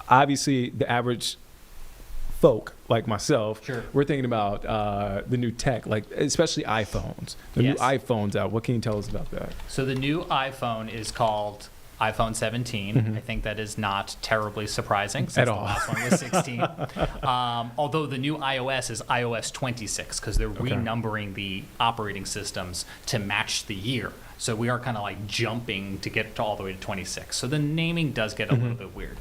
obviously the average folk like myself, we're thinking about the new tech, like especially iPhones. The new iPhone's out. What can you tell us about that? So the new iPhone is called iPhone 17. I think that is not terribly surprising since the last one was 16. Although the new iOS is iOS 26 because they're renumbering the operating systems to match the year. So we are kind of like jumping to get to all the way to 26. So the naming does get a little bit weird.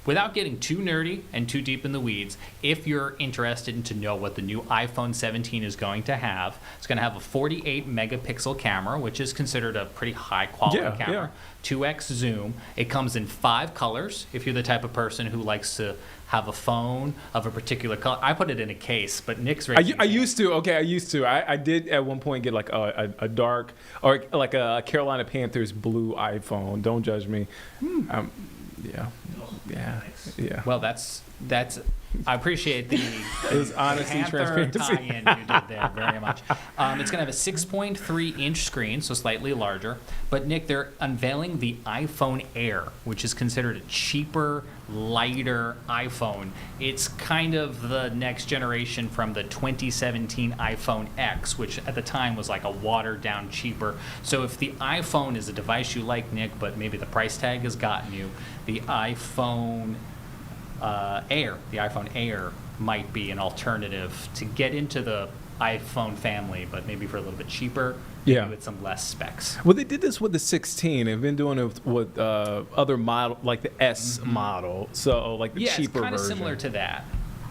Without getting too nerdy and too deep in the weeds, if you're interested in to know what the new iPhone 17 is going to have, it's going to have a 48 megapixel camera, which is considered a pretty high quality camera. 2x zoom. It comes in 5 colors. If you're the type of person who likes to have a phone of a particular color, I put it in a case, but Nick's raising I used to. I did at one point get like a dark or like a Carolina Panthers blue iPhone. Don't judge me. Yeah. Well, that's. I appreciate the honesty and transparency tie-in you did there very much. It's going to have a 6.3-inch screen, so slightly larger. But Nick, they're unveiling the iPhone Air, which is considered a cheaper, lighter iPhone. It's kind of the next generation from the 2017 iPhone X, which at the time was like a watered-down, cheaper. So if the iPhone is a device you like, Nick, but maybe the price tag has gotten you, the iPhone Air might be an alternative to get into the iPhone family, but maybe for a little bit cheaper, with some less specs. Well, they did this with the 16. They've been doing it with other model, like the S model, so like the cheaper version. Yeah, it's kind of similar to that.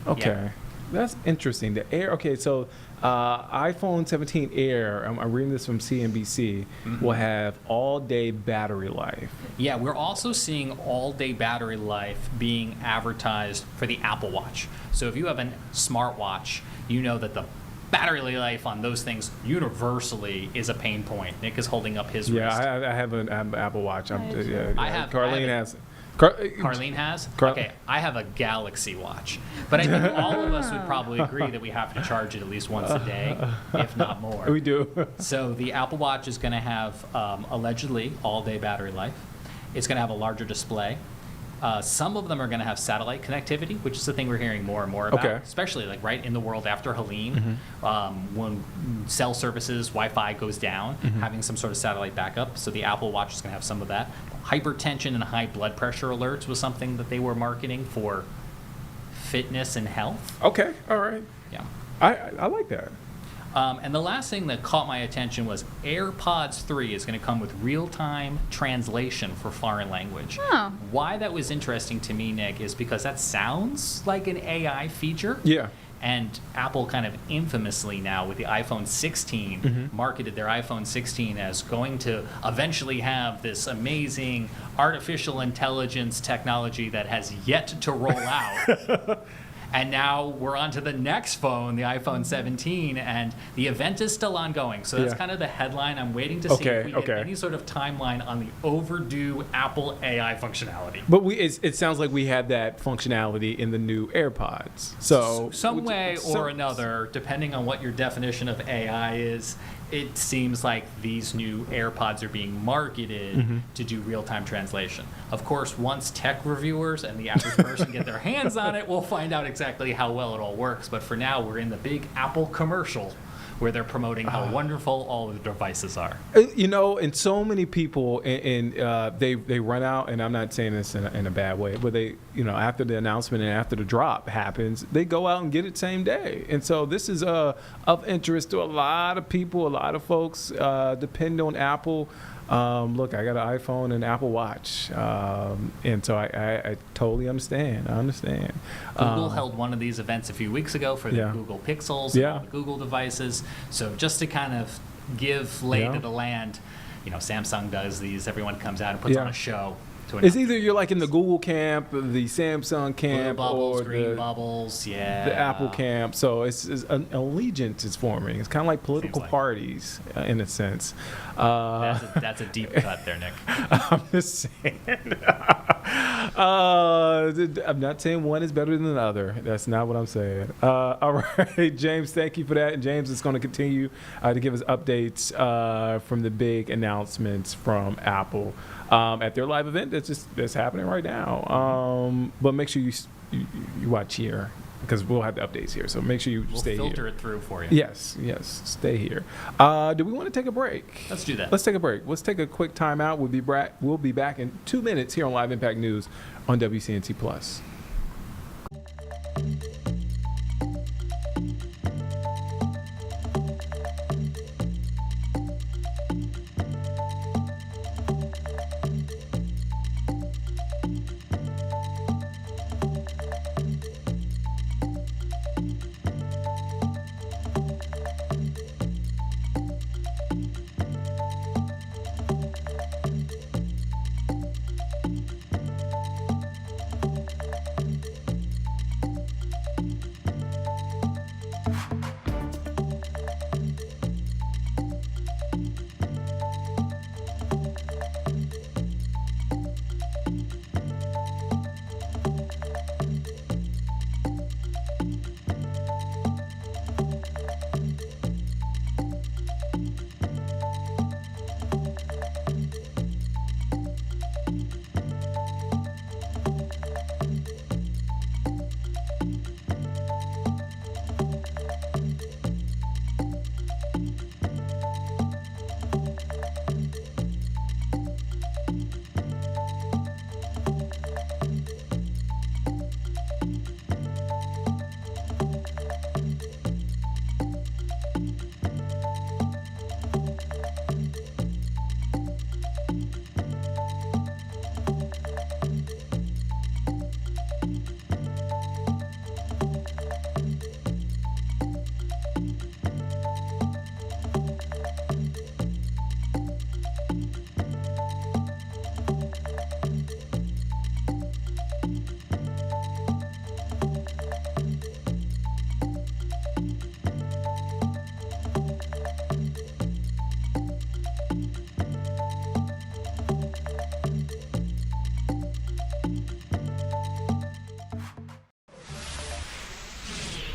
Okay, that's interesting. The Air. Okay, so iPhone 17 Air. I'm reading this from CNBC. Will have all-day battery life. Yeah, we're also seeing all-day battery life being advertised for the Apple Watch. So if you have a smartwatch, you know that the battery life on those things universally is a pain point. Nick is holding up his wrist. I have an Apple Watch. Carlene has. Carlene has? Okay, I have a Galaxy Watch. But I think all of us would probably agree that we have to charge it at least once a day, if not more. We do. So the Apple Watch is going to have, allegedly, all-day battery life. It's going to have a larger display. Some of them are going to have satellite connectivity, which is the thing we're hearing more and more about, especially like right in the world after Helene, when cell services, Wi-Fi goes down, having some sort of satellite backup. So the Apple Watch is going to have some of that. Hypertension and high blood pressure alerts was something that they were marketing for fitness and health. Okay, all right. Yeah. I like that. And the last thing that caught my attention was AirPods 3 is going to come with real-time translation for foreign language. Oh. Why that was interesting to me, Nick, is because that sounds like an AI feature. Yeah. And Apple kind of infamously now with the iPhone 16 marketed their iPhone 16 as going to eventually have this amazing artificial intelligence technology that has yet to roll out. And now we're on to the next phone, the iPhone 17, and the event is still ongoing. So that's kind of the headline. I'm waiting to see if we get any sort of timeline on the overdue Apple AI functionality. But it sounds like we had that functionality in the new AirPods. So some way or another, depending on what your definition of AI is, it seems like these new AirPods are being marketed to do real-time translation. Of course, once tech reviewers and the average person get their hands on it, we'll find out exactly how well it all works. But for now, we're in the big Apple commercial where they're promoting how wonderful all of the devices are. You know, and so many people, and they run out, and I'm not saying this in a bad way, but they, you know, after the announcement and after the drop happens, they go out and get it same day. And so this is of interest to a lot of people, a lot of folks depend on Apple. Look, I got an iPhone and Apple Watch, and so I totally understand. I understand. Google held one of these events a few weeks ago for the Google Pixels and all the Google devices. So just to kind of give lay to the land, you know, Samsung does these. Everyone comes out and puts on a show. It's either you're like in the Google camp, the Samsung camp, blue bubbles, or green bubbles, the Apple camp. So it's an allegiance is forming. It's kind of like political parties in a sense. That's a deep cut there, Nick. I'm just saying. I'm not saying one is better than the other. That's not what I'm saying. All right, James, thank you for that. And James is going to continue to give us updates from the big announcements from Apple at their live event that's happening right now. But make sure you watch here, because we'll have the updates here. So make sure you stay here. We'll filter it through for you. Yes, stay here. Do we want to take a break? Let's do that. Let's take a break. Let's take a quick time out. We'll be back in 2 minutes here on Live Impact News on WCNC Plus.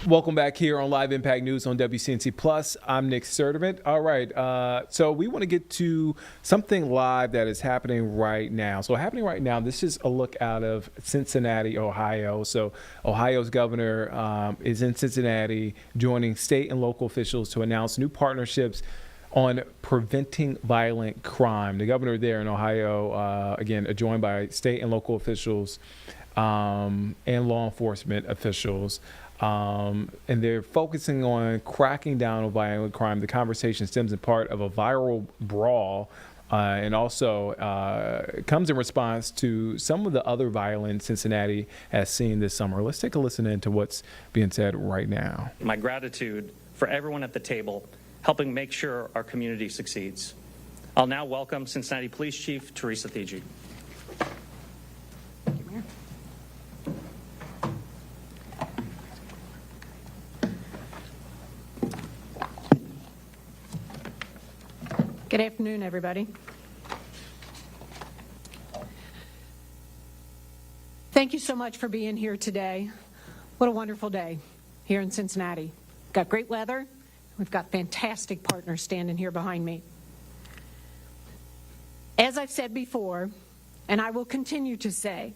Welcome back here on Live Impact News on WCNC Plus. I'm Nick Sturdivant. All right, so we want to get to something live that is happening right now. So happening right now, this is a look out of Cincinnati, Ohio. So Ohio's governor is in Cincinnati, joining state and local officials to announce new partnerships on preventing violent crime. The governor there in Ohio, again, joined by state and local officials and law enforcement officials. And they're focusing on cracking down on violent crime. The conversation stems in part of a viral brawl and also comes in response to some of the other violence Cincinnati has seen this summer. Let's take a listen into what's being said right now. My gratitude for everyone at the table helping make sure our community succeeds. I'll now welcome Cincinnati Police Chief Teresa Thigi. Good afternoon, everybody. Thank you so much for being here today. What a wonderful day here in Cincinnati. We've got great weather. We've got fantastic partners standing here behind me. As I've said before, and I will continue to say,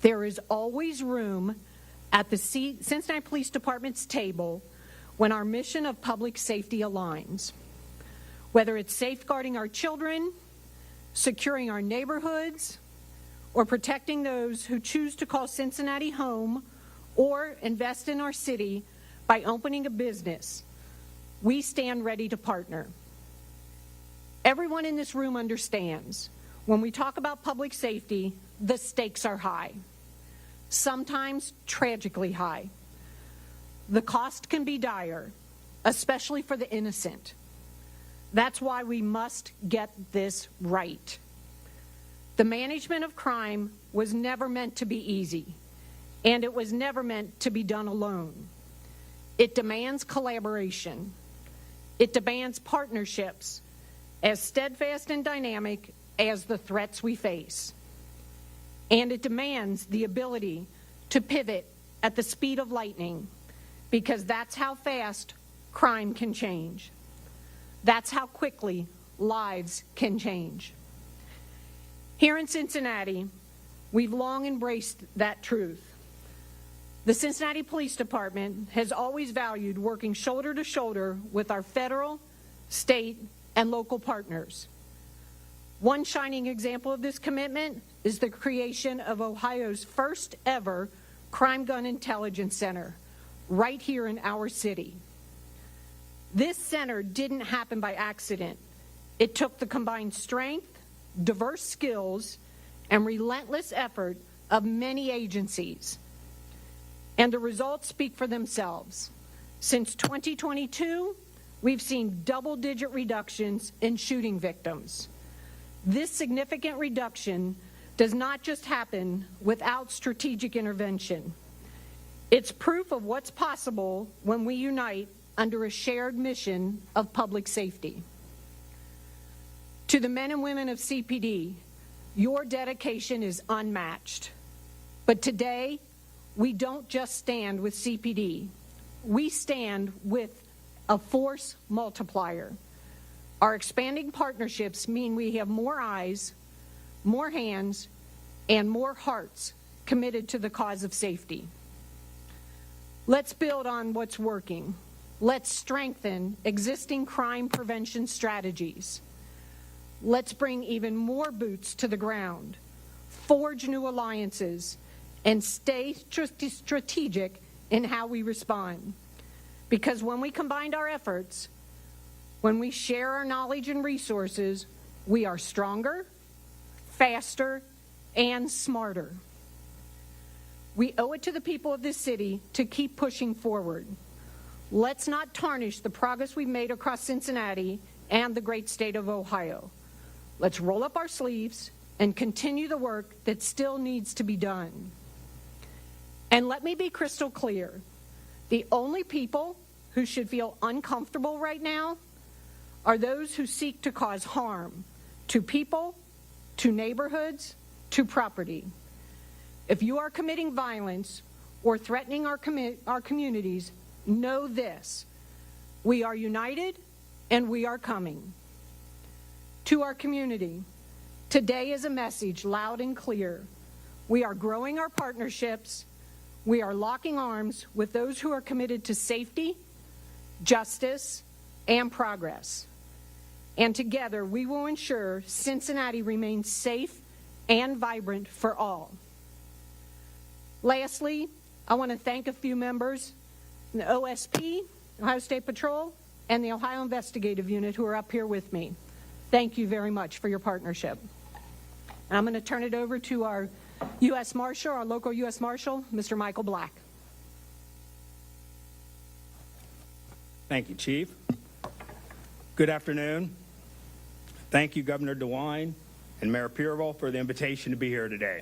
there is always room at the Cincinnati Police Department's table when our mission of public safety aligns. Whether it's safeguarding our children, securing our neighborhoods, or protecting those who choose to call Cincinnati home or invest in our city by opening a business, we stand ready to partner. Everyone in this room understands when we talk about public safety, the stakes are high, sometimes tragically high. The cost can be dire, especially for the innocent. That's why we must get this right. The management of crime was never meant to be easy, and it was never meant to be done alone. It demands collaboration. It demands partnerships as steadfast and dynamic as the threats we face. And it demands the ability to pivot at the speed of lightning, because that's how fast crime can change. That's how quickly lives can change. Here in Cincinnati, we've long embraced that truth. The Cincinnati Police Department has always valued working shoulder to shoulder with our federal, state, and local partners. One shining example of this commitment is the creation of Ohio's first ever Crime Gun Intelligence Center, right here in our city. This center didn't happen by accident. It took the combined strength, diverse skills, and relentless effort of many agencies. And the results speak for themselves. Since 2022, we've seen double-digit reductions in shooting victims. This significant reduction does not just happen without strategic intervention. It's proof of what's possible when we unite under a shared mission of public safety. To the men and women of CPD, your dedication is unmatched. But today, we don't just stand with CPD. We stand with a force multiplier. Our expanding partnerships mean we have more eyes, more hands, and more hearts committed to the cause of safety. Let's build on what's working. Let's strengthen existing crime prevention strategies. Let's bring even more boots to the ground, forge new alliances, and stay strategic in how we respond. Because when we combine our efforts, when we share our knowledge and resources, we are stronger, faster, and smarter. We owe it to the people of this city to keep pushing forward. Let's not tarnish the progress we've made across Cincinnati and the great state of Ohio. Let's roll up our sleeves and continue the work that still needs to be done. And let me be crystal clear. The only people who should feel uncomfortable right now are those who seek to cause harm to people, to neighborhoods, to property. If you are committing violence or threatening our communities, know this: we are united and we are coming. To our community, today is a message loud and clear. We are growing our partnerships. We are locking arms with those who are committed to safety, justice, and progress. And together, we will ensure Cincinnati remains safe and vibrant for all. Lastly, I want to thank a few members, the OSP, Ohio State Patrol, and the Ohio Investigative Unit who are up here with me. Thank you very much for your partnership. And I'm going to turn it over to our U.S. Marshal, our local U.S. Marshal, Mr. Michael Black. Thank you, Chief. Good afternoon. Thank you, Governor DeWine and Mayor Peerville, for the invitation to be here today.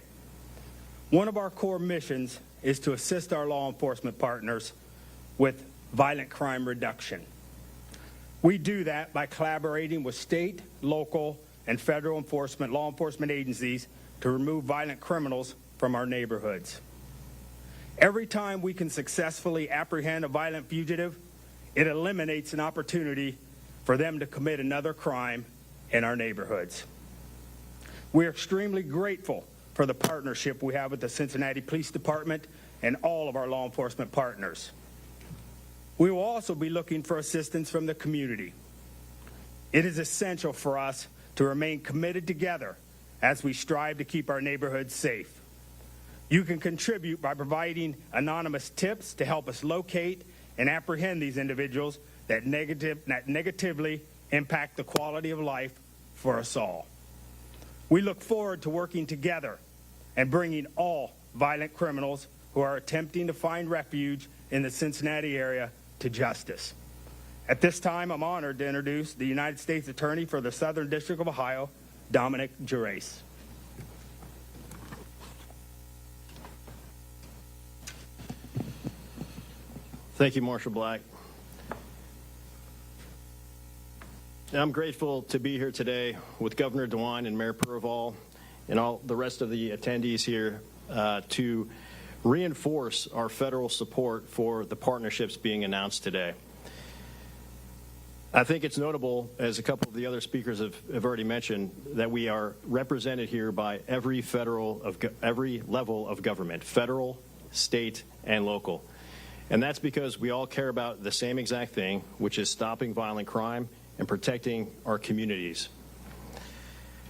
One of our core missions is to assist our law enforcement partners with violent crime reduction. We do that by collaborating with state, local, and federal law enforcement agencies to remove violent criminals from our neighborhoods. Every time we can successfully apprehend a violent fugitive, it eliminates an opportunity for them to commit another crime in our neighborhoods. We're extremely grateful for the partnership we have with the Cincinnati Police Department and all of our law enforcement partners. We will also be looking for assistance from the community. It is essential for us to remain committed together as we strive to keep our neighborhoods safe. You can contribute by providing anonymous tips to help us locate and apprehend these individuals that negatively impact the quality of life for us all. We look forward to working together and bringing all violent criminals who are attempting to find refuge in the Cincinnati area to justice. At this time, I'm honored to introduce the United States Attorney for the Southern District of Ohio, Dominic Gerace. Thank you, Marshal Black. I'm grateful to be here today with Governor DeWine and Mayor Purval and all the rest of the attendees here to reinforce our federal support for the partnerships being announced today. I think it's notable, as a couple of the other speakers have already mentioned, that we are represented here by every level of government, federal, state, and local. And that's because we all care about the same exact thing, which is stopping violent crime and protecting our communities.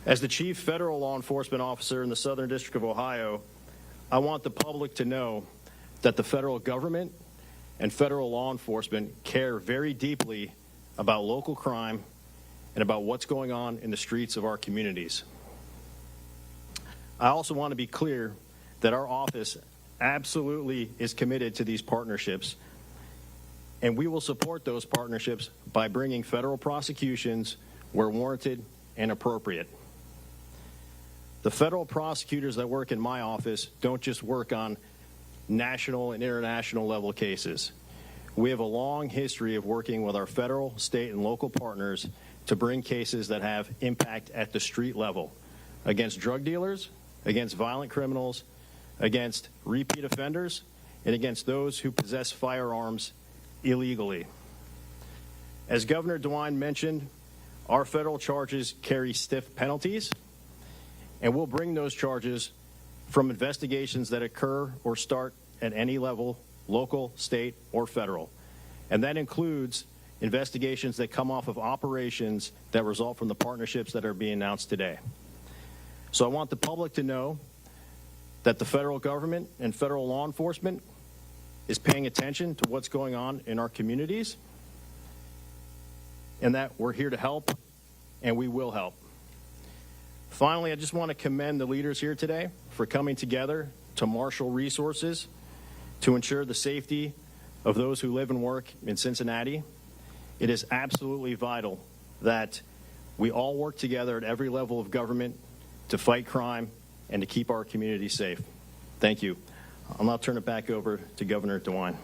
As the chief federal law enforcement officer in the Southern District of Ohio, I want the public to know that the federal government and federal law enforcement care very deeply about local crime and about what's going on in the streets of our communities. I also want to be clear that our office absolutely is committed to these partnerships, and we will support those partnerships by bringing federal prosecutions where warranted and appropriate. The federal prosecutors that work in my office don't just work on national and international level cases. We have a long history of working with our federal, state, and local partners to bring cases that have impact at the street level against drug dealers, against violent criminals, against repeat offenders, and against those who possess firearms illegally. As Governor DeWine mentioned, our federal charges carry stiff penalties, and we'll bring those charges from investigations that occur or start at any level, local, state, or federal. And that includes investigations that come off of operations that result from the partnerships that are being announced today. So I want the public to know that the federal government and federal law enforcement is paying attention to what's going on in our communities, and that we're here to help, and we will help. Finally, I just want to commend the leaders here today for coming together to marshal resources to ensure the safety of those who live and work in Cincinnati. It is absolutely vital that we all work together at every level of government to fight crime and to keep our community safe. Thank you. I'll now turn it back over to Governor DeWine.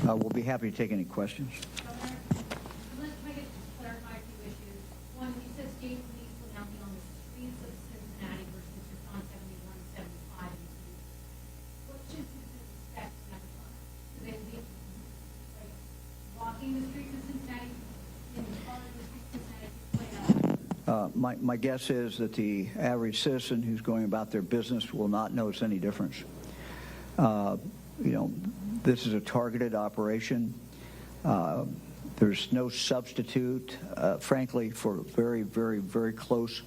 We'll be happy to take any questions. My guess is that the average citizen who's going about their business will not notice any difference. This is a targeted operation. There's no substitute, frankly, for very, very, very close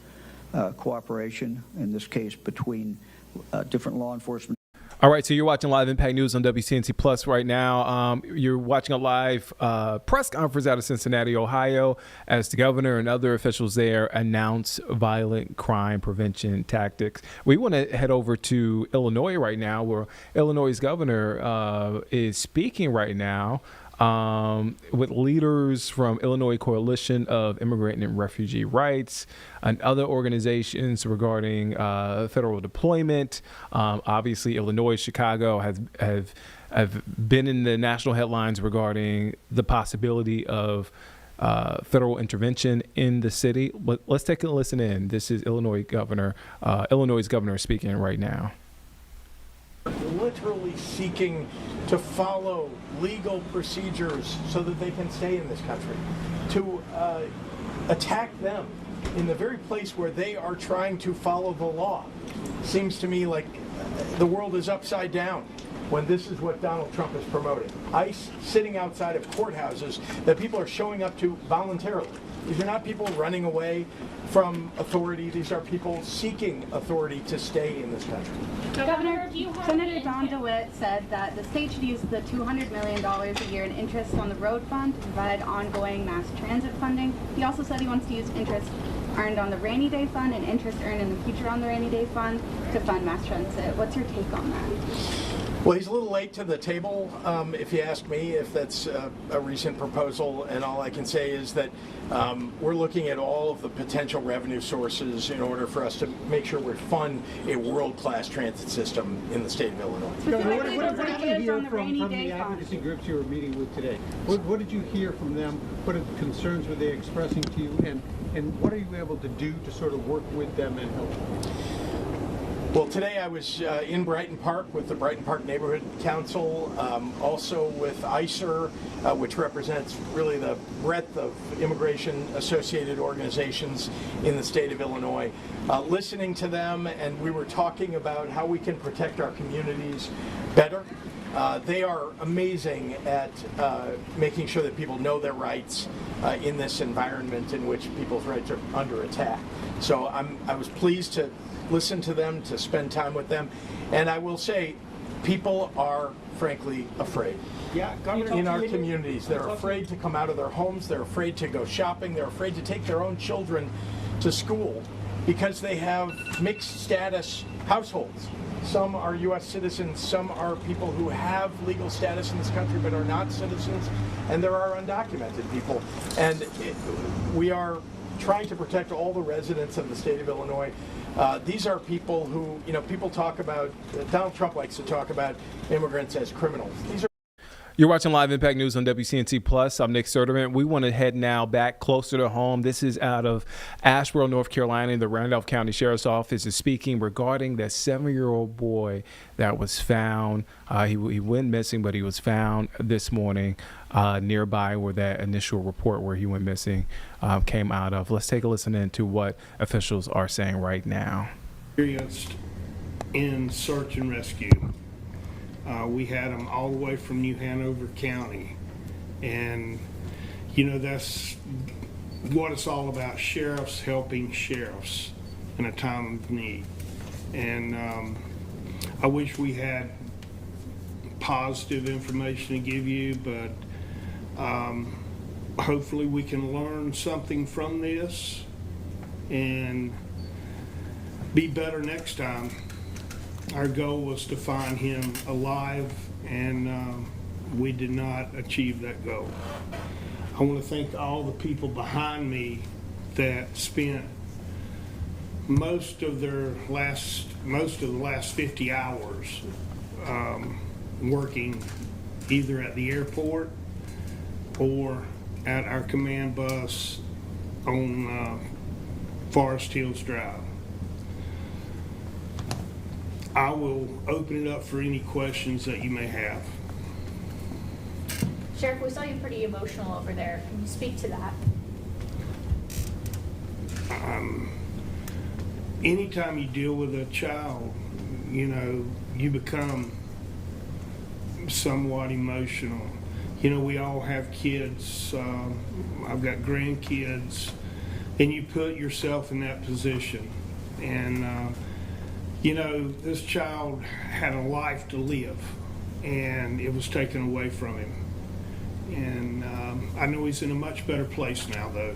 cooperation, in this case, between different law enforcement. All right, so you're watching Live Impact News on WCNC Plus right now. You're watching a live press conference out of Cincinnati, Ohio, as the governor and other officials there announce violent crime prevention tactics. We want to head over to Illinois right now, where Illinois' governor is speaking right now. with leaders from Illinois Coalition of Immigrant and Refugee Rights and other organizations regarding federal deployment. Obviously, Illinois, Chicago have been in the national headlines regarding the possibility of federal intervention in the city. But let's take a listen in. This is Illinois governor speaking right now. Literally seeking to follow legal procedures so that they can stay in this country, to attack them in the very place where they are trying to follow the law. Seems to me like the world is upside down when this is what Donald Trump is promoting. ICE sitting outside of courthouses that people are showing up to voluntarily. These are not people running away from authority. These are people seeking authority to stay in this country. Governor, Senator Don DeWitt said that the state should use the $200 million a year in interest on the road fund to provide ongoing mass transit funding. He also said he wants to use interest earned on the rainy day fund and interest earned in the future on the rainy day fund to fund mass transit. What's your take on that? Well, he's a little late to the table, if you ask me, if that's a recent proposal, and all I can say is that we're looking at all of the potential revenue sources in order for us to make sure we fund a world-class transit system in the state of Illinois. What did you hear from the advocacy groups you were meeting with today? What did you hear from them? What concerns were they expressing to you, and what are you able to do to sort of work with them and help them? Well, today I was in Brighton Park with the Brighton Park Neighborhood Council, also with ICER, which represents really the breadth of immigration-associated organizations in the state of Illinois, listening to them, and we were talking about how we can protect our communities better. They are amazing at making sure that people know their rights in this environment in which people's rights are under attack. So I was pleased to listen to them, to spend time with them, and I will say, people are frankly afraid. Yeah, in our communities, they're afraid to come out of their homes, they're afraid to go shopping, they're afraid to take their own children to school because they have mixed status households. Some are U.S. citizens, some are people who have legal status in this country but are not citizens, and there are undocumented people. And we are trying to protect all the residents of the state of Illinois. These are people who, people talk about, Donald Trump likes to talk about immigrants as criminals. You're watching Live Impact News on WCNC Plus. I'm Nick Sturtevant. We want to head now back closer to home. This is out of Asheboro, North Carolina. The Randolph County Sheriff's Office is speaking regarding that 7-year-old boy that was found. He went missing, but he was found this morning nearby where that initial report where he went missing came out of. Let's take a listen into what officials are saying right now. Experienced in search and rescue. We had them all the way from New Hanover County, and that's what it's all about, sheriffs helping sheriffs in a time of need. And I wish we had positive information to give you, but hopefully we can learn something from this and be better next time. Our goal was to find him alive, and we did not achieve that goal. I want to thank all the people behind me that spent most of the last 50 hours working either at the airport or at our command bus on Forest Hills Drive. I will open it up for any questions that you may have. Sheriff, we saw you pretty emotional over there. Can you speak to that? Anytime you deal with a child, you become somewhat emotional. We all have kids. I've got grandkids, and you put yourself in that position. And this child had a life to live, and it was taken away from him. And I know he's in a much better place now, though.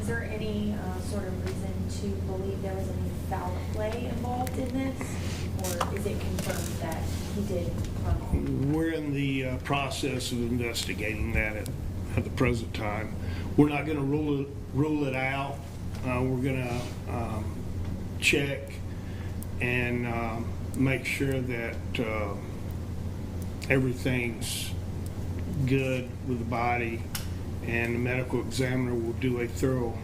Is there any sort of reason to believe there was any foul play involved in this? or is it confirmed that he did run home? We're in the process of investigating that at the present time. We're not going to rule it out. We're going to check and make sure that everything's good with the body, and the medical examiner will do a thorough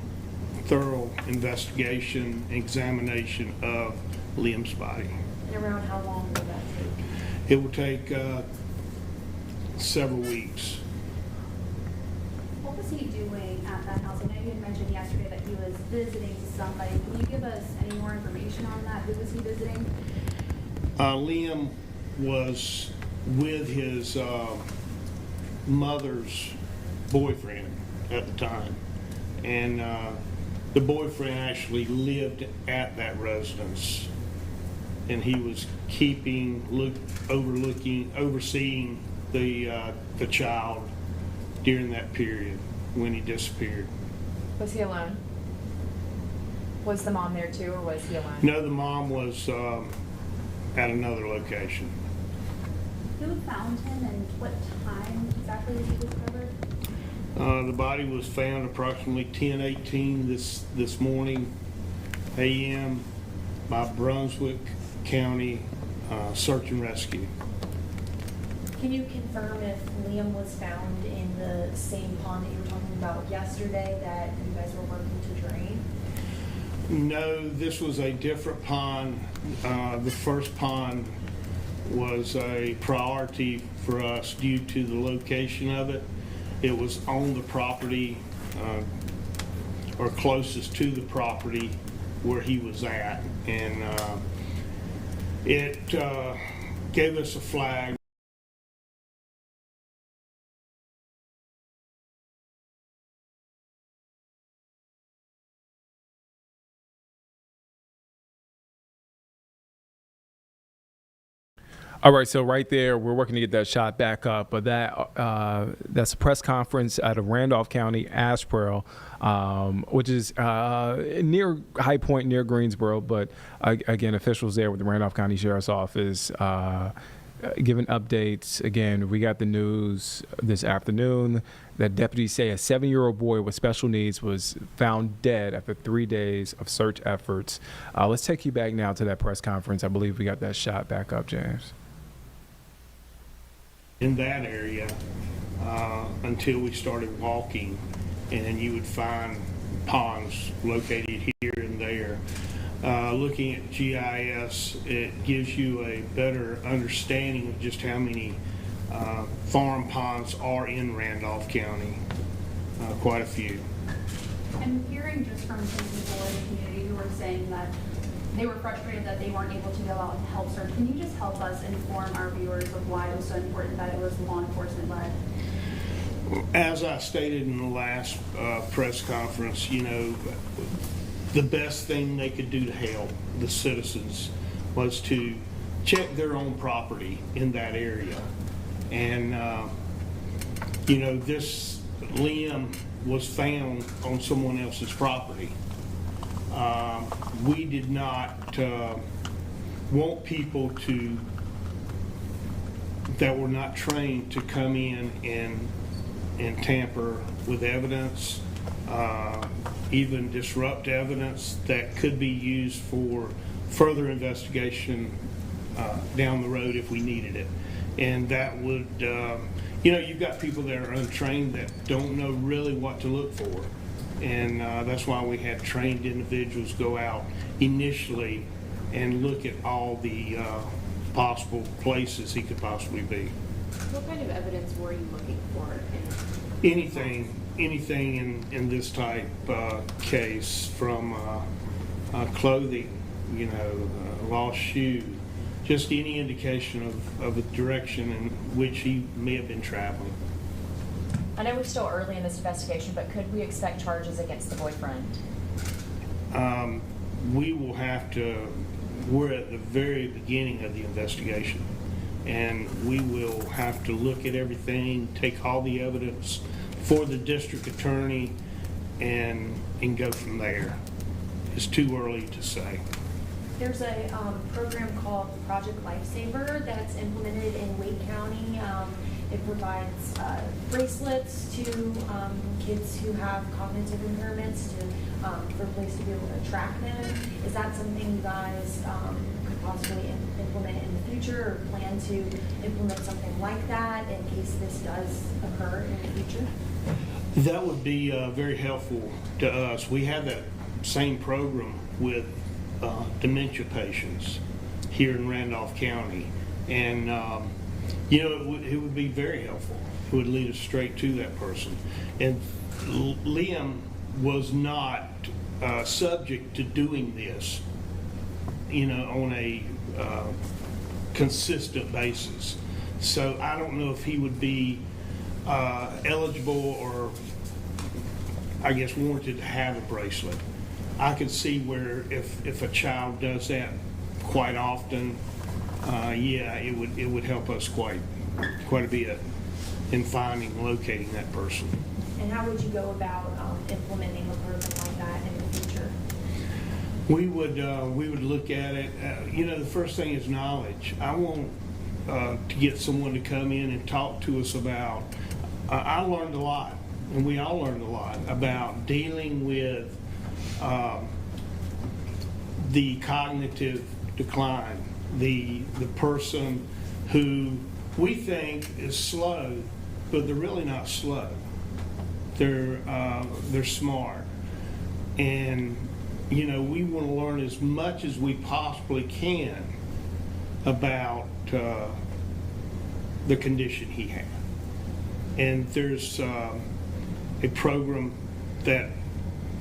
investigation, examination of Liam's body. And around how long will that take? It will take several weeks. What was he doing at that house? I know you had mentioned yesterday that he was visiting somebody. Can you give us any more information on that? Who was he visiting? Liam was with his mother's boyfriend at the time, and the boyfriend actually lived at that residence, and he was overseeing the child during that period when he disappeared. Was he alone? Was the mom there too, or was he alone? No, the mom was at another location. Who found him and what time exactly was he discovered? The body was found approximately 10:18 this morning a.m. by Brunswick County Search and Rescue. Can you confirm if Liam was found in the same pond that you were talking about yesterday that you guys were working to drain? No, this was a different pond. The first pond was a priority for us due to the location of it. It was on the property or closest to the property where he was at, and it gave us a flag. All right, so right there, we're working to get that shot back up, but that's a press conference out of Randolph County, Asheboro, which is near High Point, near Greensboro. But again, officials there with the Randolph County Sheriff's Office giving updates. Again, we got the news this afternoon that deputies say a 7-year-old boy with special needs was found dead after 3 days of search efforts. Let's take you back now to that press conference. I believe we got that shot back up, James. In that area until we started walking, and you would find ponds located here and there. Looking at GIS, it gives you a better understanding of just how many farm ponds are in Randolph County, quite a few. I'm hearing just from some people in the community who are saying that they were frustrated that they weren't able to go out and help search. Can you just help us inform our viewers of why it was so important that it was law enforcement led? As I stated in the last press conference, you know, the best thing they could do to help the citizens was to check their own property in that area. And, you know, this Liam was found on someone else's property. We did not want people that were not trained to come in and tamper with evidence, even disrupt evidence that could be used for further investigation down the road if we needed it. And that would, you know, you've got people that are untrained that don't know really what to look for. And that's why we had trained individuals go out initially and look at all the possible places he could possibly be. What kind of evidence were you looking for? Anything in this type case, from clothing, you know, lost shoe, just any indication of the direction in which he may have been traveling. I know we're still early in this investigation, but could we expect charges against the boyfriend? We will have to, we're at the very beginning of the investigation, and we will have to look at everything, take all the evidence for the district attorney, and go from there. It's too early to say. There's a program called Project Lifesaver that's implemented in Wake County. It provides bracelets to kids who have cognitive impairments for a place to be able to track them. Is that something you guys could possibly implement in the future, or plan to implement something like that in case this does occur in the future? That would be very helpful to us. We have that same program with dementia patients here in Randolph County, and it would be very helpful. It would lead us straight to that person. And Liam was not subject to doing this, on a consistent basis. So I don't know if he would be eligible or, I guess, warranted to have a bracelet. I could see where if a child does that quite often, it would help us quite a bit in finding, locating that person. And how would you go about implementing a program like that in the future? We would look at it. The first thing is knowledge. I want to get someone to come in and talk to us about. I learned a lot, and we all learned a lot about dealing with the cognitive decline, the person who we think is slow, but they're really not slow. They're smart, and we want to learn as much as we possibly can about the condition he had. And there's a program that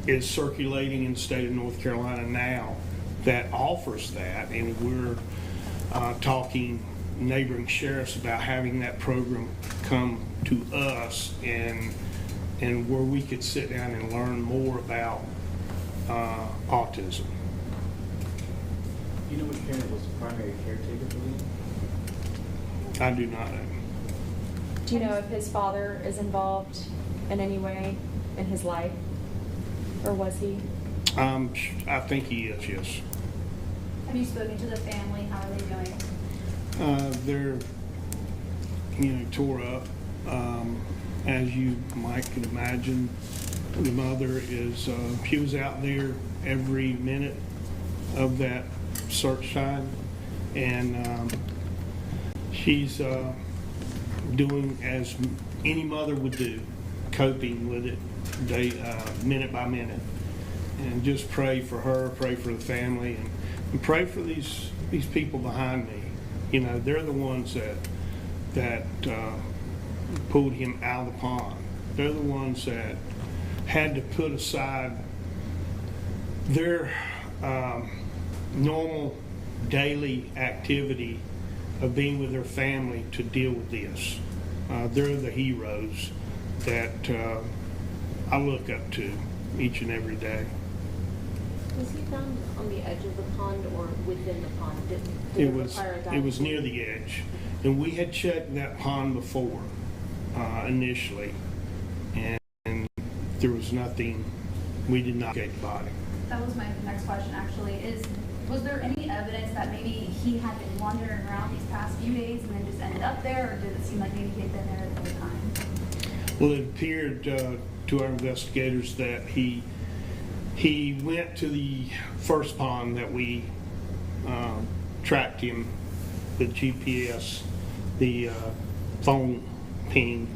is circulating in the state of North Carolina now that offers that, and we're talking neighboring sheriffs about having that program come to us, and where we could sit down and learn more about autism. You know which parent was the primary caretaker for Liam? I do not know. Do you know if his father is involved in any way in his life, or was he? I think he is, yes. Have you spoken to the family? How are they doing? They're, tore up. As you might can imagine, the mother is, she was out there every minute of that search time, and she's doing as any mother would do, coping with it minute by minute. And just pray for her, pray for the family, and pray for these people behind me. They're the ones that pulled him out of the pond. They're the ones that had to put aside their normal daily activity of being with their family to deal with this. They're the heroes that I look up to each and every day. Was he found on the edge of the pond or within the pond? Did It require was near the edge, and we had checked that pond before initially, and there was nothing. We did not get the body. That was my next question, actually. Was there any evidence that maybe he had been wandering around these past few days and then just ended up there, or did it seem like maybe he had been there the whole time? Well, it appeared to our investigators that he went to the first pond that we tracked him with GPS, the phone ping.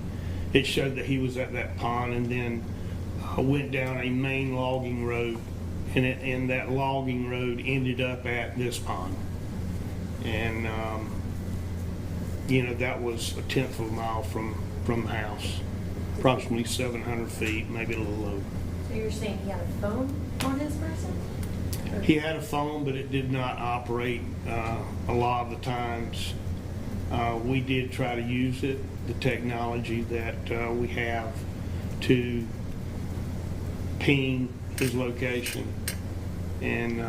It showed that he was at that pond, and then went down a main logging road, and that logging road ended up at this pond. And that was a 1/10 of a mile from the house, approximately 700 feet, maybe a little over. So you're saying he had a phone on this person? He had a phone, but it did not operate a lot of the times. We did try to use it, the technology that we have to ping his location, and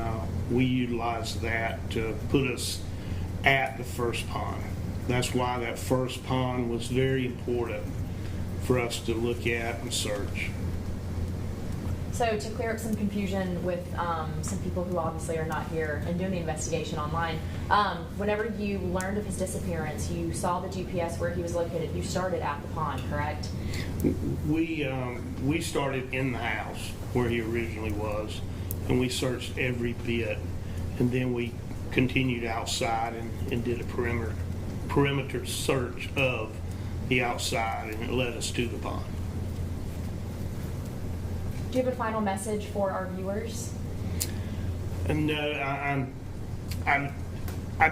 we utilized that to put us at the first pond. That's why that first pond was very important for us to look at and search. So to clear up some confusion with some people who obviously are not here and doing the investigation online, whenever you learned of his disappearance, you saw the GPS where he was located. You started at the pond, correct? We started in the house where he originally was, and we searched every bit, and then we continued outside and did a perimeter search of the outside, and it led us to the pond. Do you have a final message for our viewers? And I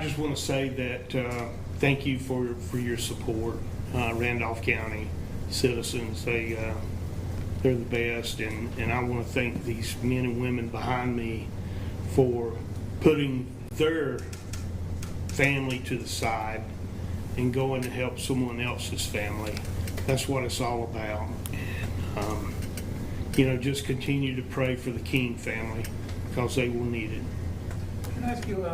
just want to say that thank you for your support, Randolph County citizens. They're the best, and I want to thank these men and women behind me for putting their family to the side and going to help someone else's family. That's what it's all about. And, just continue to pray for the King family because they will need it. Can I ask you,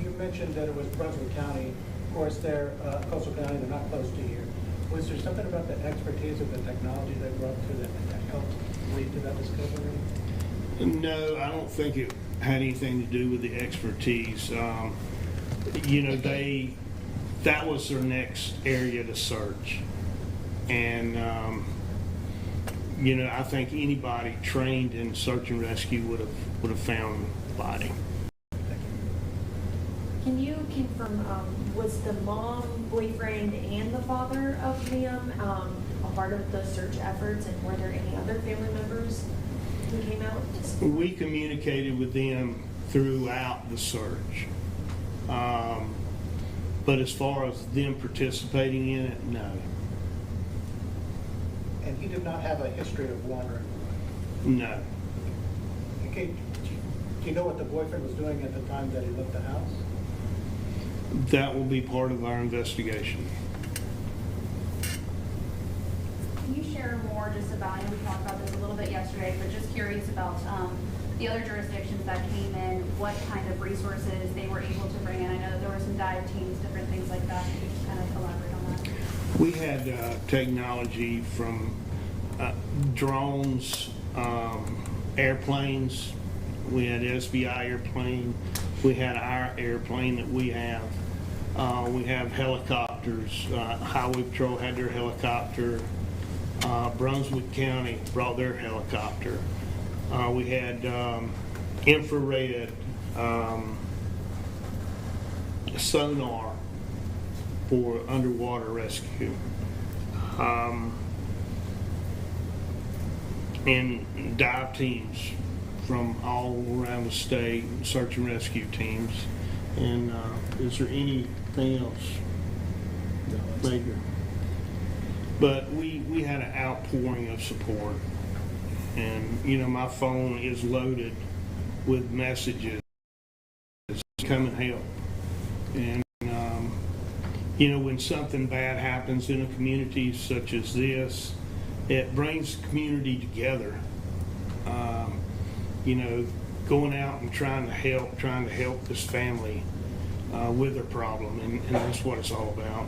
you mentioned that it was Brunswick County. Of course, they're Coastal County, they're not close to here. Was there something about the expertise of the technology they brought to that helped lead to that discovery? No, I don't think it had anything to do with the expertise. That was their next area to search. And, I think anybody trained in search and rescue would have found the body. Can you confirm, was the mom, boyfriend, and the father of Liam a part of the search efforts, and were there any other family members who came out? We communicated with them throughout the search. But as far as them participating in it, no. And he did not have a history of wandering? No. Okay. Do you know what the boyfriend was doing at the time that he left the house? That will be part of our investigation. Can you share more just about, I know we talked about this a little bit yesterday, but just curious about the other jurisdictions that came in, what kind of resources they were able to bring in? I know that there were some dive teams, different things like that. Can you just kind of elaborate on that? We had technology from drones, airplanes. We had SBI airplane. We had our airplane that we have. We have helicopters. Highway Patrol had their helicopter. Brunswick County brought their helicopter. We had infrared sonar for underwater rescue. And dive teams from all around the state, search and rescue teams. And is there anything else major? But we had an outpouring of support. And, my phone is loaded with messages. Come and help. And, when something bad happens in a community such as this, it brings the community together. Going out and trying to help this family with their problem, and that's what it's all about.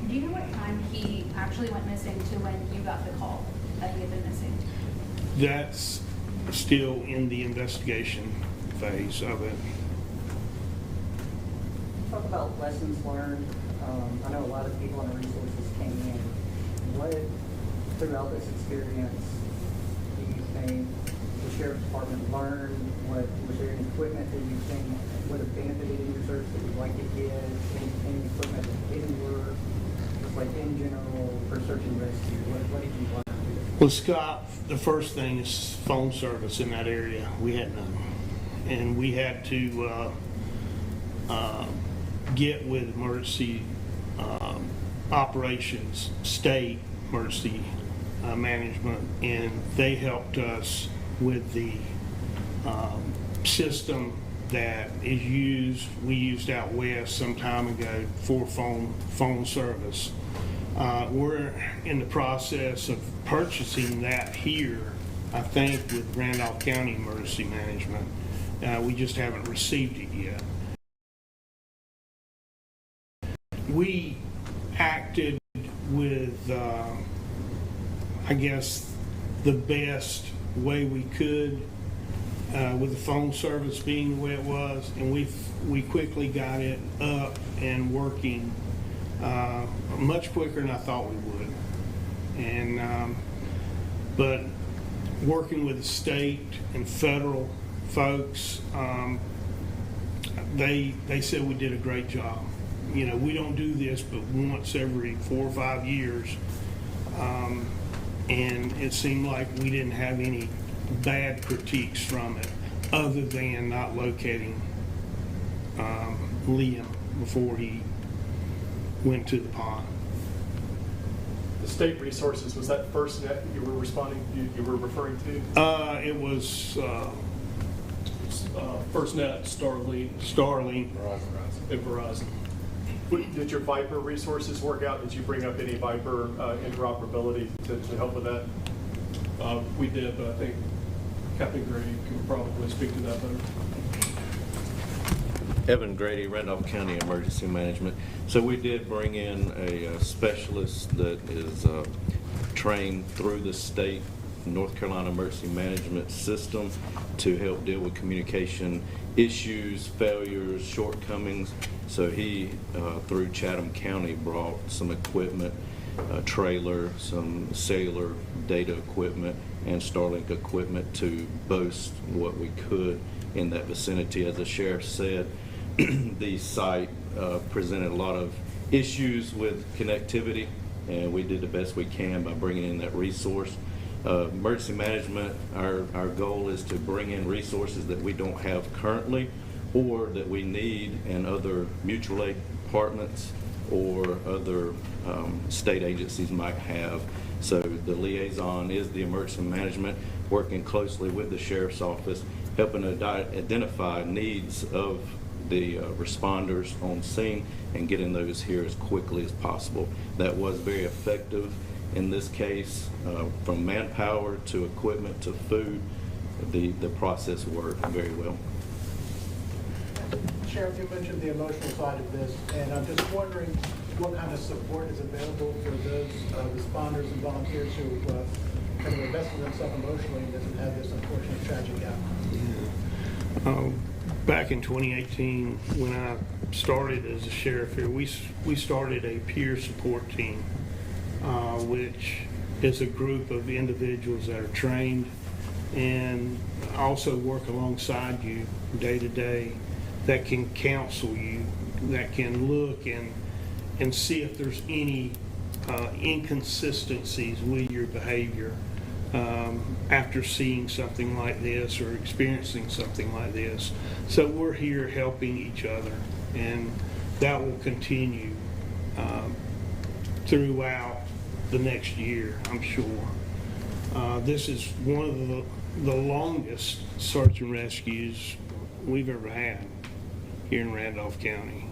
Do you know what time he actually went missing to when you got the call that he had been missing? That's still in the investigation phase of it. Talk about lessons learned. I know a lot of people and resources came in. What, throughout this experience, do you think the Sheriff's Department learned? Was there any equipment that you think would have benefited in your search that you'd like to get? Any equipment that didn't work? Just like in general for search and rescue, what did you learn? Well, Scott, the first thing is phone service in that area. We had none. And we had to get with emergency operations, state emergency management, and they helped us with the system that is used. We used out west some time ago for phone service. We're in the process of purchasing that here, I think, with Randolph County Emergency Management. We just haven't received it yet. We acted with, I guess, the best way we could with the phone service being the way it was, and we quickly got it up and working much quicker than I thought we would. And but working with the state and federal folks, they said we did a great job. You know, we don't do this but once every 4 or 5 years, and it seemed like we didn't have any bad critiques from it, other than not locating Liam before he went to the pond. The state resources, was that FirstNet you were you were referring to? It was FirstNet, Starlink, and Verizon. Did your Viper resources work out? Did you bring up any Viper interoperability to help with that? We did, but I think Captain Grady can probably speak to that better. Evan Grady, Randolph County Emergency Management. So we did bring in a specialist that is trained through the state North Carolina Emergency Management System to help deal with communication issues, failures, shortcomings. So he, through Chatham County, brought some equipment, a trailer, some cellular data equipment, and Starlink equipment to boast what we could in that vicinity. As the sheriff said, the site presented a lot of issues with connectivity, and we did the best we can by bringing in that resource. Emergency management, our goal is to bring in resources that we don't have currently or that we need in other mutual aid departments or other state agencies might have. So the liaison is the emergency management, working closely with the sheriff's office, helping to identify needs of the responders on scene and getting those here as quickly as possible. That was very effective in this case, from manpower to equipment to food. The process worked very well. Sheriff, you mentioned the emotional side of this, and I'm just wondering what kind of support is available for those responders and volunteers who kind of invested themselves emotionally and doesn't have this unfortunate tragic outcome. Back in 2018, when I started as a sheriff here, we started a peer support team, which is a group of individuals that are trained and also work alongside you day to day, that can counsel you, that can look and see if there's any inconsistencies with your behavior after seeing something like this or experiencing something like this. So we're here helping each other, and that will continue throughout the next year, I'm sure. This is one of the longest search and rescues we've ever had here in Randolph County.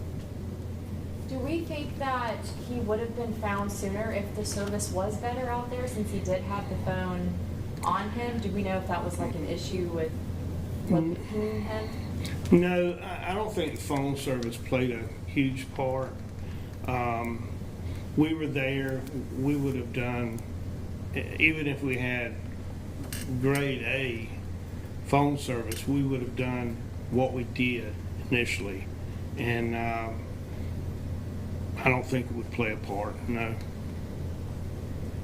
Do we think that he would have been found sooner if the service was better out there, since he did have the phone on him? Do we know if that was like an issue with him? No, I don't think the phone service played a huge part. We were there, we would have done, even if we had grade A phone service, we would have done what we did initially. And I don't think it would play a part, no.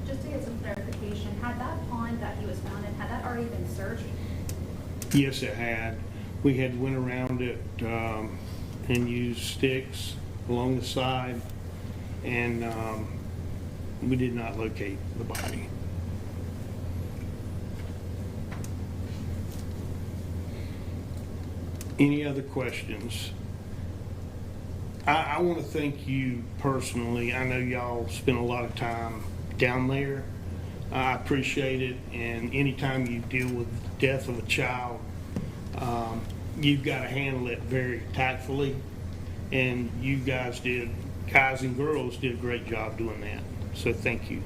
Just to get some clarification, had that pond that he was found in, had that already been searched? Yes, it had. We had went around it and used sticks along the side, and we did not locate the body. Any other questions? I want to thank you personally. I know y'all spend a lot of time down there. I appreciate it, and anytime you deal with the death of a child, you've got to handle it very tactfully, and you guys and girls did a great job doing that. So thank you.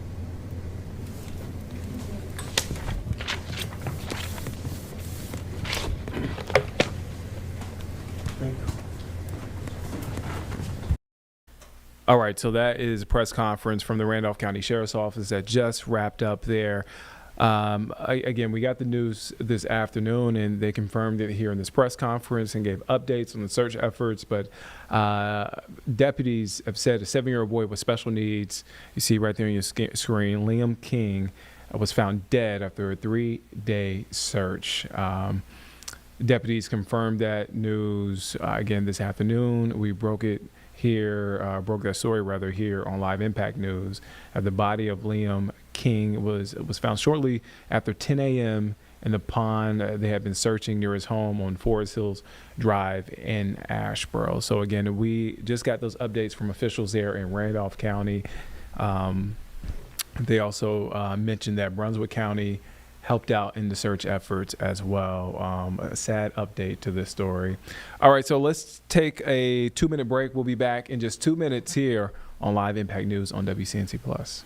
All right, so that is a press conference from the Randolph County Sheriff's Office that just wrapped up there. Again, we got the news this afternoon, and they confirmed it here in this press conference and gave updates on the search efforts. But deputies have said a 7-year-old boy with special needs, you see right there on your screen, Liam King, was found dead after a 3-day search. Deputies confirmed that news again this afternoon. We broke that story rather here on Live Impact News. The body of Liam King was found shortly after 10 a.m. in the pond they had been searching near his home on Forest Hills Drive in Asheboro. So again, we just got those updates from officials there in Randolph County. They also mentioned that Brunswick County helped out in the search efforts as well. A sad update to this story. All right, so let's take a 2-minute break. We'll be back in just 2 minutes here on Live Impact News on WCNC Plus.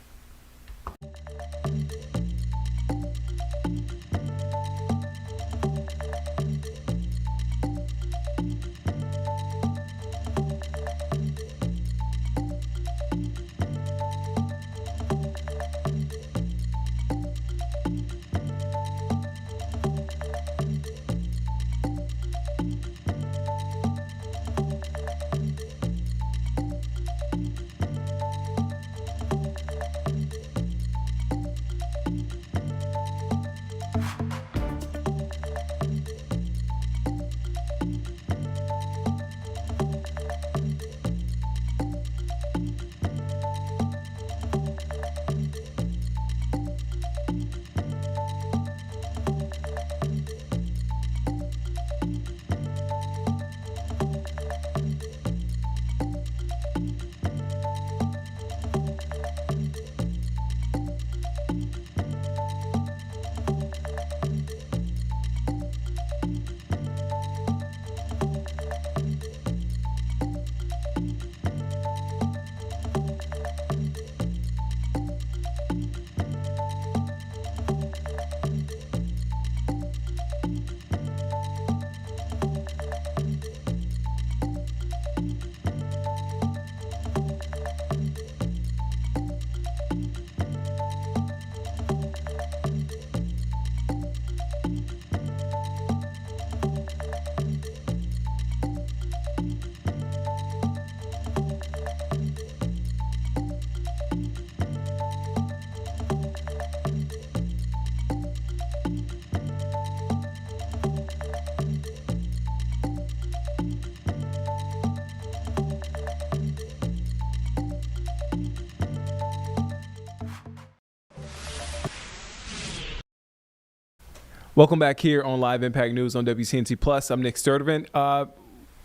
Welcome back here on Live Impact News on WCNC Plus. I'm Nick Sturdivant.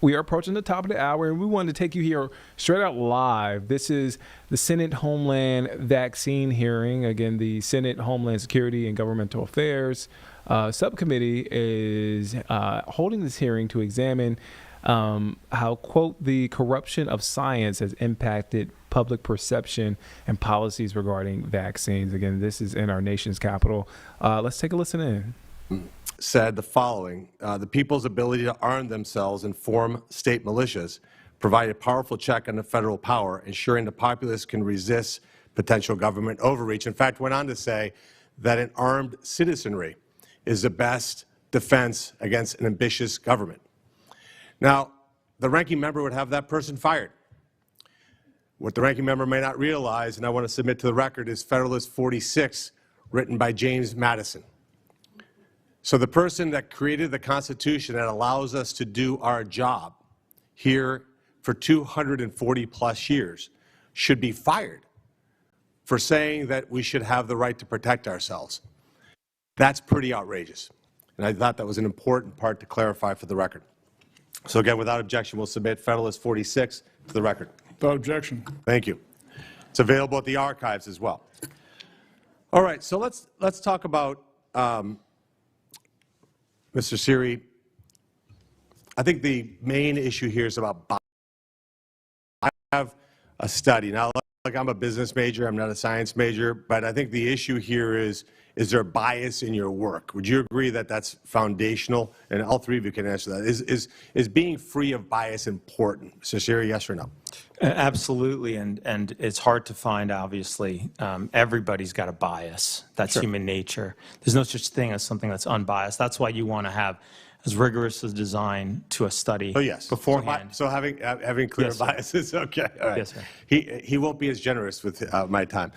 We are approaching the top of the hour, and we wanted to take you here straight out live. This is the Senate Homeland Vaccine hearing. Again, the Senate Homeland Security and Governmental Affairs Subcommittee is holding this hearing to examine how, quote, the corruption of science has impacted public perception and policies regarding vaccines. Again, this is in our nation's capital. Let's take a listen in. Said the following: the people's ability to arm themselves and form state militias provide a powerful check on the federal power, ensuring the populace can resist potential government overreach. In fact, went on to say that an armed citizenry is the best defense against an ambitious government. Now, the ranking member would have that person fired. What the ranking member may not realize, and I want to submit to the record, is Federalist 46, written by James Madison. So the person that created the Constitution that allows us to do our job here for 240 plus years should be fired for saying that we should have the right to protect ourselves. That's pretty outrageous. And I thought that was an important part to clarify for the record. So again, without objection, we'll submit Federalist 46 to the record. Without objection. Thank you. It's available at the archives as well. All right, so let's talk about Mr. Siri. I think the main issue here is about bias. I have a study. Now, like I'm a business major, I'm not a science major, but I think the issue here is there bias in your work? Would you agree that that's foundational? And all three of you can answer that. Is being free of bias important? Mr. Siri, yes or no? Absolutely, and it's hard to find, obviously. Everybody's got a bias. That's human nature. There's no such thing as something that's unbiased. That's why you want to have as rigorous a design to a study beforehand. So having clear biases, okay. All right. Yes, sir. He won't be as generous with my time.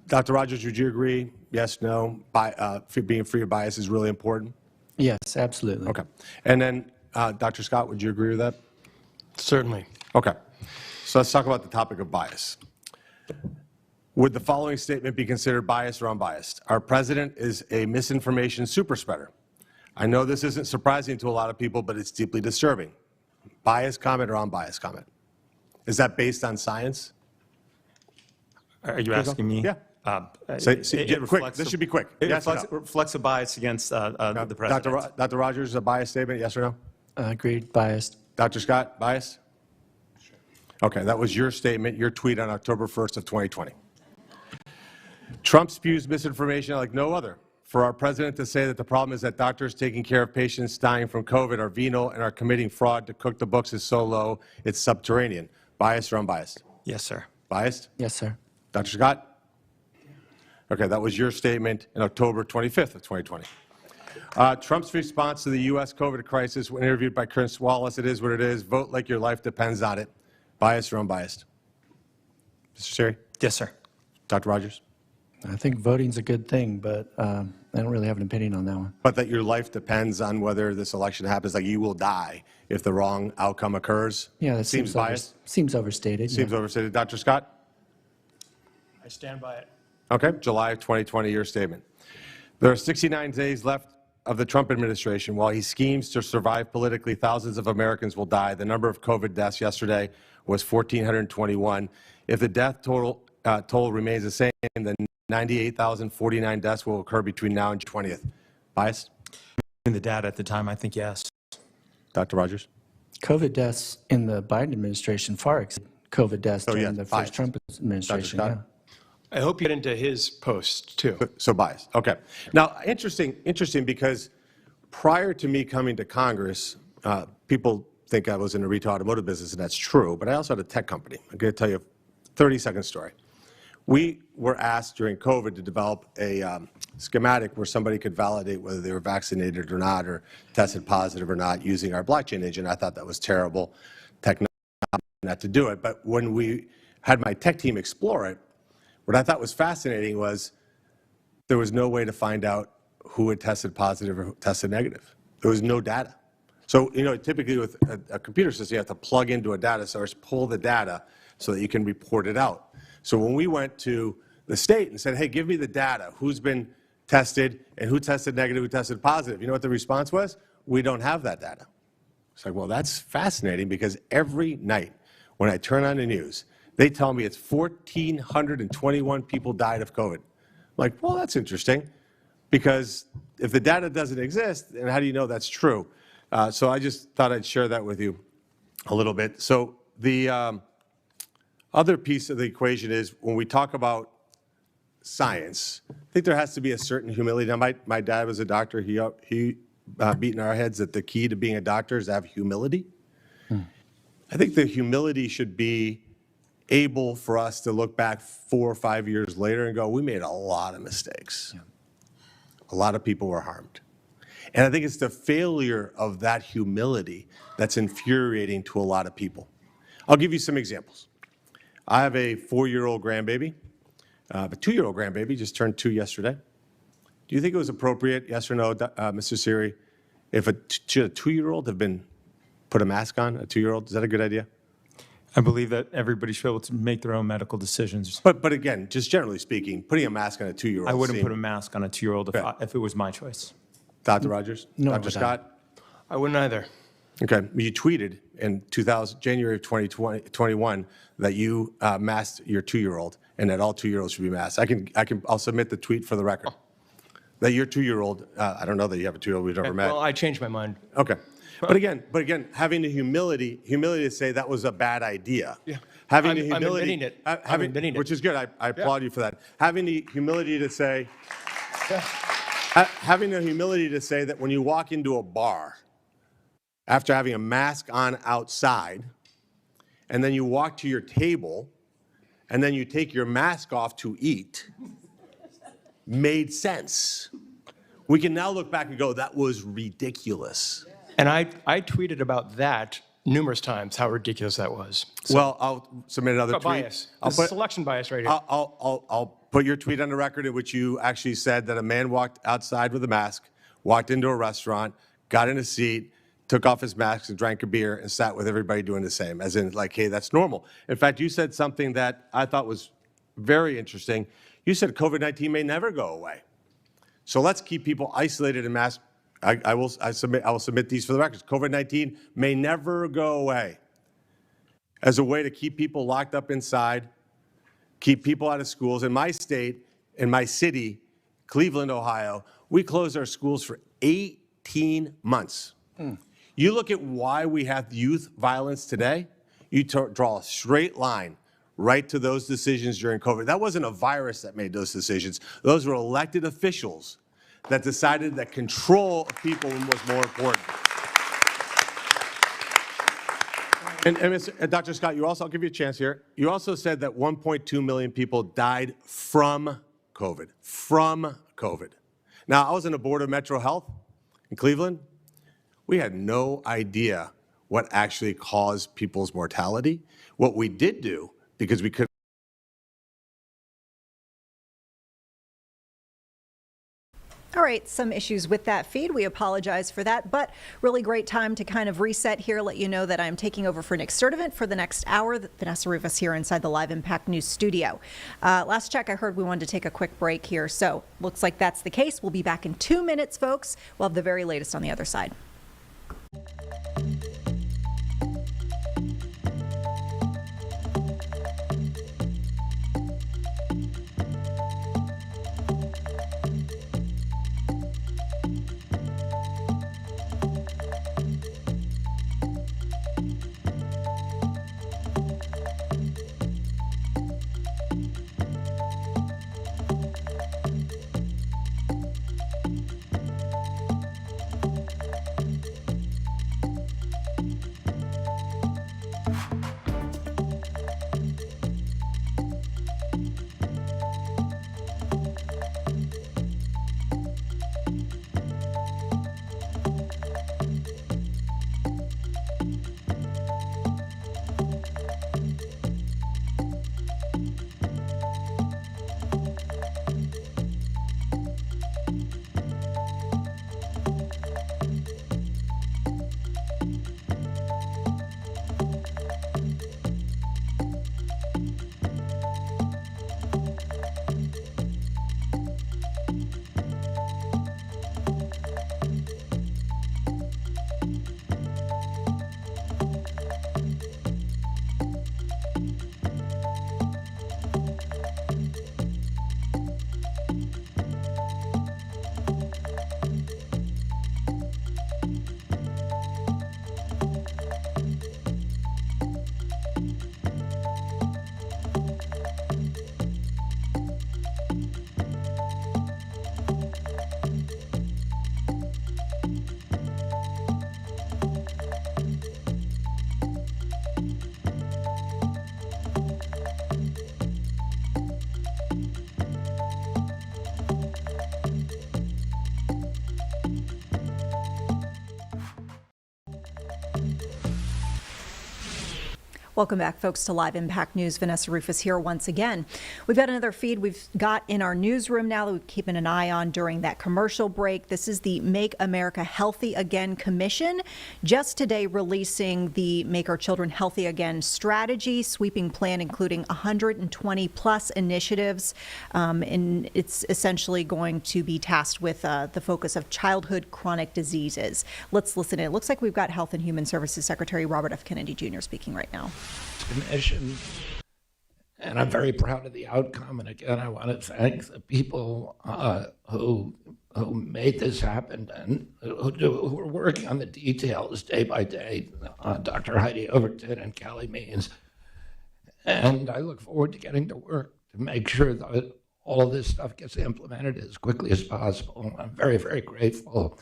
Dr. Rogers, would you agree? Yes, no? Being free of bias is really important? Yes, absolutely. Okay. And then, Dr. Scott, would you agree with that? Certainly. Okay. So let's talk about the topic of bias. Would the following statement be considered biased or unbiased? Our president is a misinformation super spreader. I know this isn't surprising to a lot of people, but it's deeply disturbing. Biased comment or unbiased comment? Is that based on science? Are you asking me? Yeah. Quick. This should be quick. It Yes or no? reflects a bias against the president. Dr. Rogers, a biased statement, yes or no? Agreed, biased. Dr. Scott, biased? Okay, that was your statement, your tweet on October 1st of 2020. Trump spews misinformation like no other. For our president to say that the problem is that doctors taking care of patients dying from COVID are venal and are committing fraud to cook the books is so low, it's subterranean. Biased or unbiased? Yes, sir. Biased? Yes, sir. Dr. Scott? Okay, that was your statement in October 25th of 2020. Trump's response to the U.S. COVID crisis when interviewed by Chris Wallace, it is what it is. Vote like your life depends on it. Biased or unbiased? Mr. Siri? Yes, sir. Dr. Rogers? I think voting's a good thing, but I don't really have an opinion on that one. But that your life depends on whether this election happens, like you will die if the wrong outcome occurs? Yeah, that seems biased. Seems overstated. Seems overstated. Dr. Scott? I stand by it. Okay, July of 2020, your statement. There are 69 days left of the Trump administration. While he schemes to survive politically, thousands of Americans will die. The number of COVID deaths yesterday was 1,421. If the death total remains the same, then 98,049 deaths will occur between now and June 20th. Biased? In the data at the time, I think yes. Dr. Rogers? COVID deaths in the Biden administration far exceed COVID deaths during the first Trump administration. Dr. Scott? Yeah. I hope you get into his post, too. So biased. Okay. Now, interesting because prior to me coming to Congress, people think I was in the retail automotive business, and that's true, but I also had a tech company. I'm going to tell you a 30-second story. We were asked during COVID to develop a schematic where somebody could validate whether they were vaccinated or not or tested positive or not using our blockchain engine. I thought that was terrible technology not to do it. But when we had my tech team explore it, what I thought was fascinating was there was no way to find out who had tested positive or who tested negative. There was no data. So, typically with a computer system, you have to plug into a data source, pull the data so that you can report it out. So when we went to the state and said, hey, give me the data, who's been tested and who tested negative, who tested positive, you know what the response was? We don't have that data. It's like, well, that's fascinating because every night when I turn on the news, they tell me it's 1,421 people died of COVID. I'm like, well, that's interesting because if the data doesn't exist, then how do you know that's true? So I just thought I'd share that with you a little bit. So the other piece of the equation is when we talk about science, I think there has to be a certain humility. Now, my dad was a doctor. He beat in our heads that the key to being a doctor is to have humility. I think the humility should be able for us to look back 4 or 5 years later and go, we made a lot of mistakes. Yeah. A lot of people were harmed. And I think it's the failure of that humility that's infuriating to a lot of people. I'll give you some examples. I have a 4-year-old grandbaby. A 2-year-old grandbaby just turned 2 yesterday. Do you think it was appropriate, yes or no, Mr. Siri, if a 2-year-old have been put a mask on, a 2-year-old? Is that a good idea? I believe that everybody should be able to make their own medical decisions. But again, just generally speaking, putting a mask on a 2-year-old. I wouldn't put a mask on a 2-year-old if it was my choice. Dr. Rogers? No, Dr. Scott? I wouldn't either. Okay. You tweeted in January of 2021 that you masked your 2-year-old and that all 2-year-olds should be masked. I'll submit the tweet for the record. That your 2-year-old, I don't know that you have a 2-year-old we've never met. Well, I changed my mind. Okay. But again, having the humility to say that was a bad idea. Yeah. Having the I'm humility, admitting it. I'm admitting it. which is good. I applaud you for that. Having the humility to say, Yeah. having the humility to say that when you walk into a bar, after having a mask on outside, and then you walk to your table, and then you take your mask off to eat, made sense. We can now look back and go, that was ridiculous. And I tweeted about that numerous times, how ridiculous that was. So, Well, I'll submit another tweet. bias. This is selection bias right here. I'll put your tweet on the record in which you actually said that a man walked outside with a mask, walked into a restaurant, got in a seat, took off his mask and drank a beer and sat with everybody doing the same, as in like, hey, that's normal. In fact, you said something that I thought was very interesting. You said COVID-19 may never go away. So let's keep people isolated and masked. I will submit these for the record. COVID-19 may never go away as a way to keep people locked up inside, keep people out of schools. In my state, in my city, Cleveland, Ohio, we closed our schools for 18 months. You look at why we have youth violence today, you draw a straight line right to those decisions during COVID. That wasn't a virus that made those decisions. Those were elected officials that decided that control of people was more important. And Dr. Scott, you also, I'll give you a chance here. You also said that 1.2 million people died from COVID. From COVID. Now, I was on the board of Metro Health in Cleveland. We had no idea what actually caused people's mortality. What we did do, because we could. All right, some issues with that feed. We apologize for that, but really great time to kind of reset here, let you know that I'm taking over for Nick Sturdivant for the next hour. Vanessa Rufus here inside the Live Impact News studio. Last check, I heard we wanted to take a quick break here, so looks like that's the case. We'll be back in 2 minutes, folks. We'll have the very latest on the other side. Welcome back, folks, to Live Impact News. Vanessa Rufus here once again. We've got another feed we've got in our newsroom now that we're keeping an eye on during that commercial break. This is the Make America Healthy Again Commission, just today releasing the Make Our Children Healthy Again strategy, sweeping plan including 120 plus initiatives. And it's essentially going to be tasked with the focus of childhood chronic diseases. Let's listen in. It looks like we've got Health and Human Services Secretary Robert F. Kennedy Jr. speaking right now. Commission, and I'm very proud of the outcome. And again, I want to thank the people who who made this happen and who are working on the details day by day, Dr. Heidi Overton and Callie Means. And I look forward to getting to work to make sure that all of this stuff gets implemented as quickly as possible. I'm very, very grateful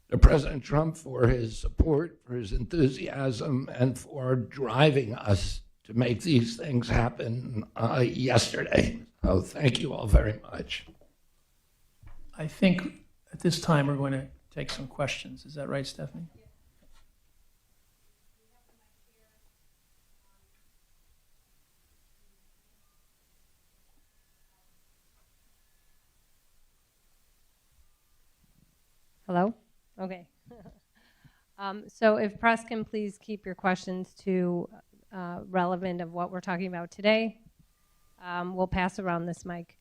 to President Trump for his support, for his enthusiasm, and for driving us to make these things happen yesterday. So thank you all very much. I think at this time we're going to take some questions. Is that right, Stephanie? Hello? Okay. So if press can please keep your questions to relevant of what we're talking about today. We'll pass around this mic.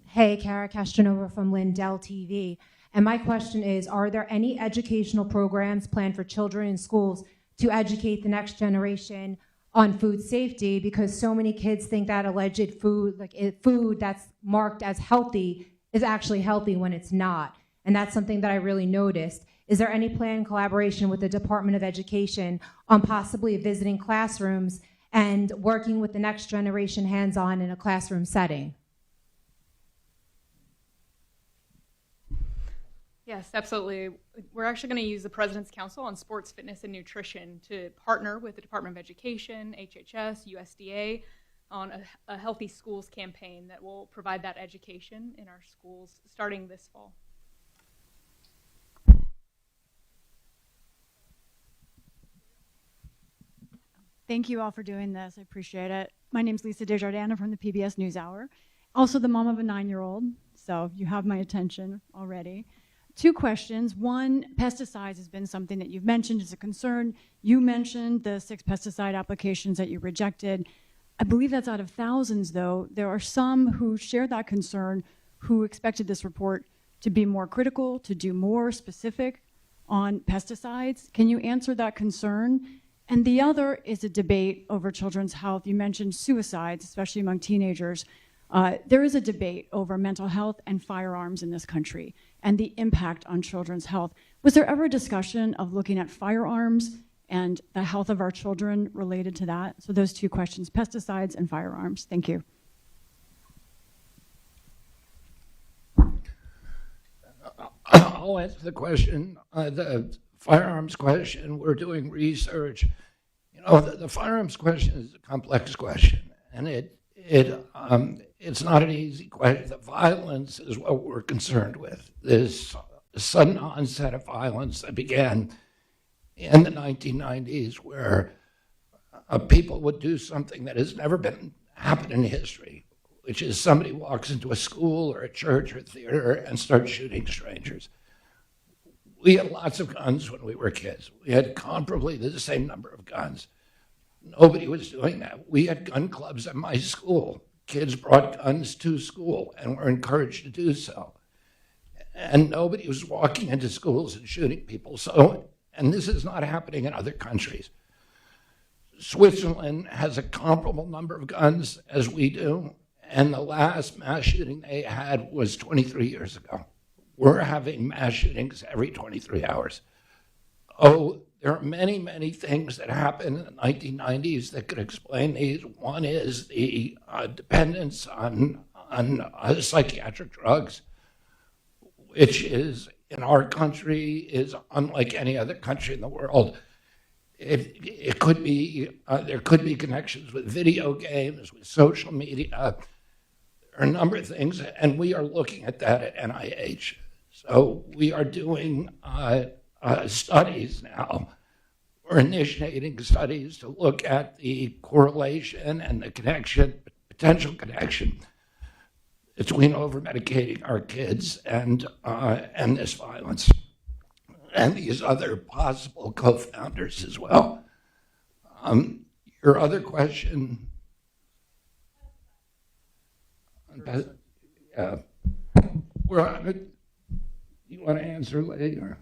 Hey, Kara Castronova from Lindell TV. And my question is, are there any educational programs planned for children in schools to educate the next generation on food safety? Because so many kids think that alleged food, food that's marked as healthy is actually healthy when it's not. And that's something that I really noticed. Is there any planned collaboration with the Department of Education on possibly visiting classrooms and working with the next generation hands-on in a classroom setting? Yes, absolutely. We're actually going to use the President's Council on Sports, Fitness, and Nutrition to partner with the Department of Education, HHS, USDA on a Healthy Schools campaign that will provide that education in our schools starting this fall. Thank you all for doing this. I appreciate it. My name's Lisa Desjardins from the PBS NewsHour. Also the mom of a 9-year-old, so you have my attention already. 2 questions. One, pesticides has been something that you've mentioned as a concern. You mentioned the 6 pesticide applications that you rejected. I believe that's out of thousands, though. There are some who share that concern, who expected this report to be more critical, to do more specific on pesticides. Can you answer that concern? And the other is a debate over children's health. You mentioned suicides, especially among teenagers. There is a debate over mental health and firearms in this country and the impact on children's health. Was there ever a discussion of looking at firearms and the health of our children related to that? So those 2 questions, pesticides and firearms. Thank you. I'll answer the question. The firearms question, we're doing research. You know, the firearms question is a complex question, and it's not an easy question. The violence is what we're concerned with. This sudden onset of violence that began in the 1990s, where people would do something that has never been happened in history, which is somebody walks into a school or a church or a theater and starts shooting strangers. We had lots of guns when we were kids. We had comparably the same number of guns. Nobody was doing that. We had gun clubs at my school. Kids brought guns to school and were encouraged to do so. And nobody was walking into schools and shooting people. So, and this is not happening in other countries. Switzerland has a comparable number of guns as we do, and the last mass shooting they had was 23 years ago. We're having mass shootings every 23 hours. Oh, there are many, many things that happened in the 1990s that could explain these. One is the dependence on psychiatric drugs, which is, in our country, is unlike any other country in the world. It could be, there could be connections with video games, with social media. There are a number of things, and we are looking at that at NIH. So we are doing studies now. We're initiating studies to look at the correlation and the connection, potential connection between over-medicating our kids and this violence, and these other possible co-founders as well. Your other question, You want to answer later?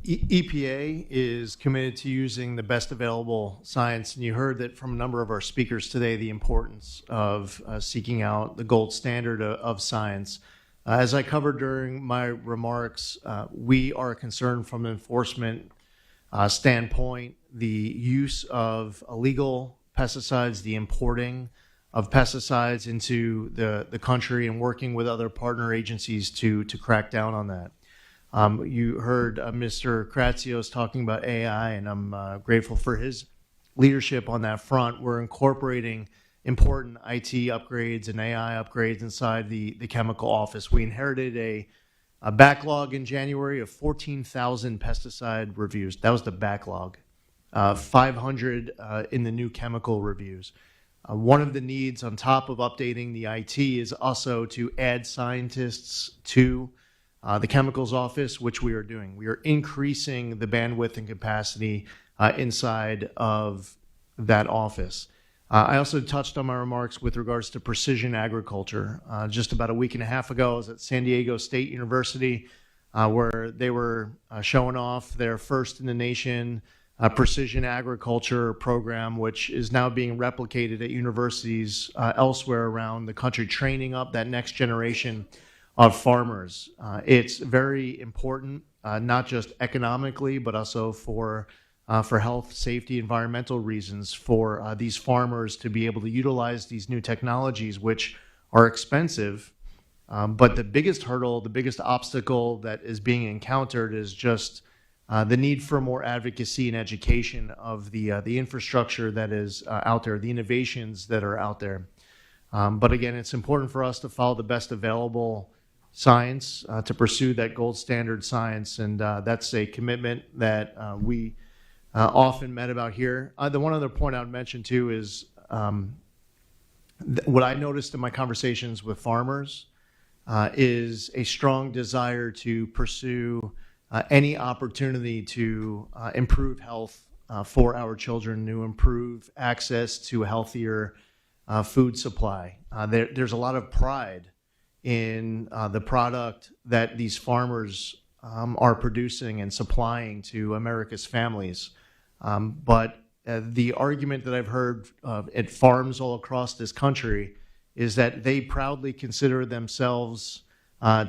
EPA is committed to using the best available science, and you heard that from a number of our speakers today, the importance of seeking out the gold standard of science. As I covered during my remarks, we are concerned from an enforcement standpoint, the use of illegal pesticides, the importing of pesticides into the country, and working with other partner agencies to crack down on that. You heard Mr. Kratsios talking about AI, and I'm grateful for his leadership on that front. We're incorporating important IT upgrades and AI upgrades inside the chemical office. We inherited a backlog in January of 14,000 pesticide reviews. That was the backlog. 500 in the new chemical reviews. One of the needs on top of updating the IT is also to add scientists to the chemicals office, which we are doing. We are increasing the bandwidth and capacity inside of that office. I also touched on my remarks with regards to precision agriculture. Just about a week and a half ago, I was at San Diego State University, where they were showing off their first in the nation precision agriculture program, which is now being replicated at universities elsewhere around the country, training up that next generation of farmers. It's very important, not just economically, but also for health, safety, environmental reasons, for these farmers to be able to utilize these new technologies, which are expensive. But the biggest hurdle, the biggest obstacle that is being encountered is just the need for more advocacy and education of the infrastructure that is out there, the innovations that are out there. But again, it's important for us to follow the best available science, to pursue that gold standard science, and that's a commitment that we often met about here. The one other point I would mention too is what I noticed in my conversations with farmers is a strong desire to pursue any opportunity to improve health for our children, to improve access to a healthier food supply. There's a lot of pride in the product that these farmers are producing and supplying to America's families. But the argument that I've heard at farms all across this country is that they proudly consider themselves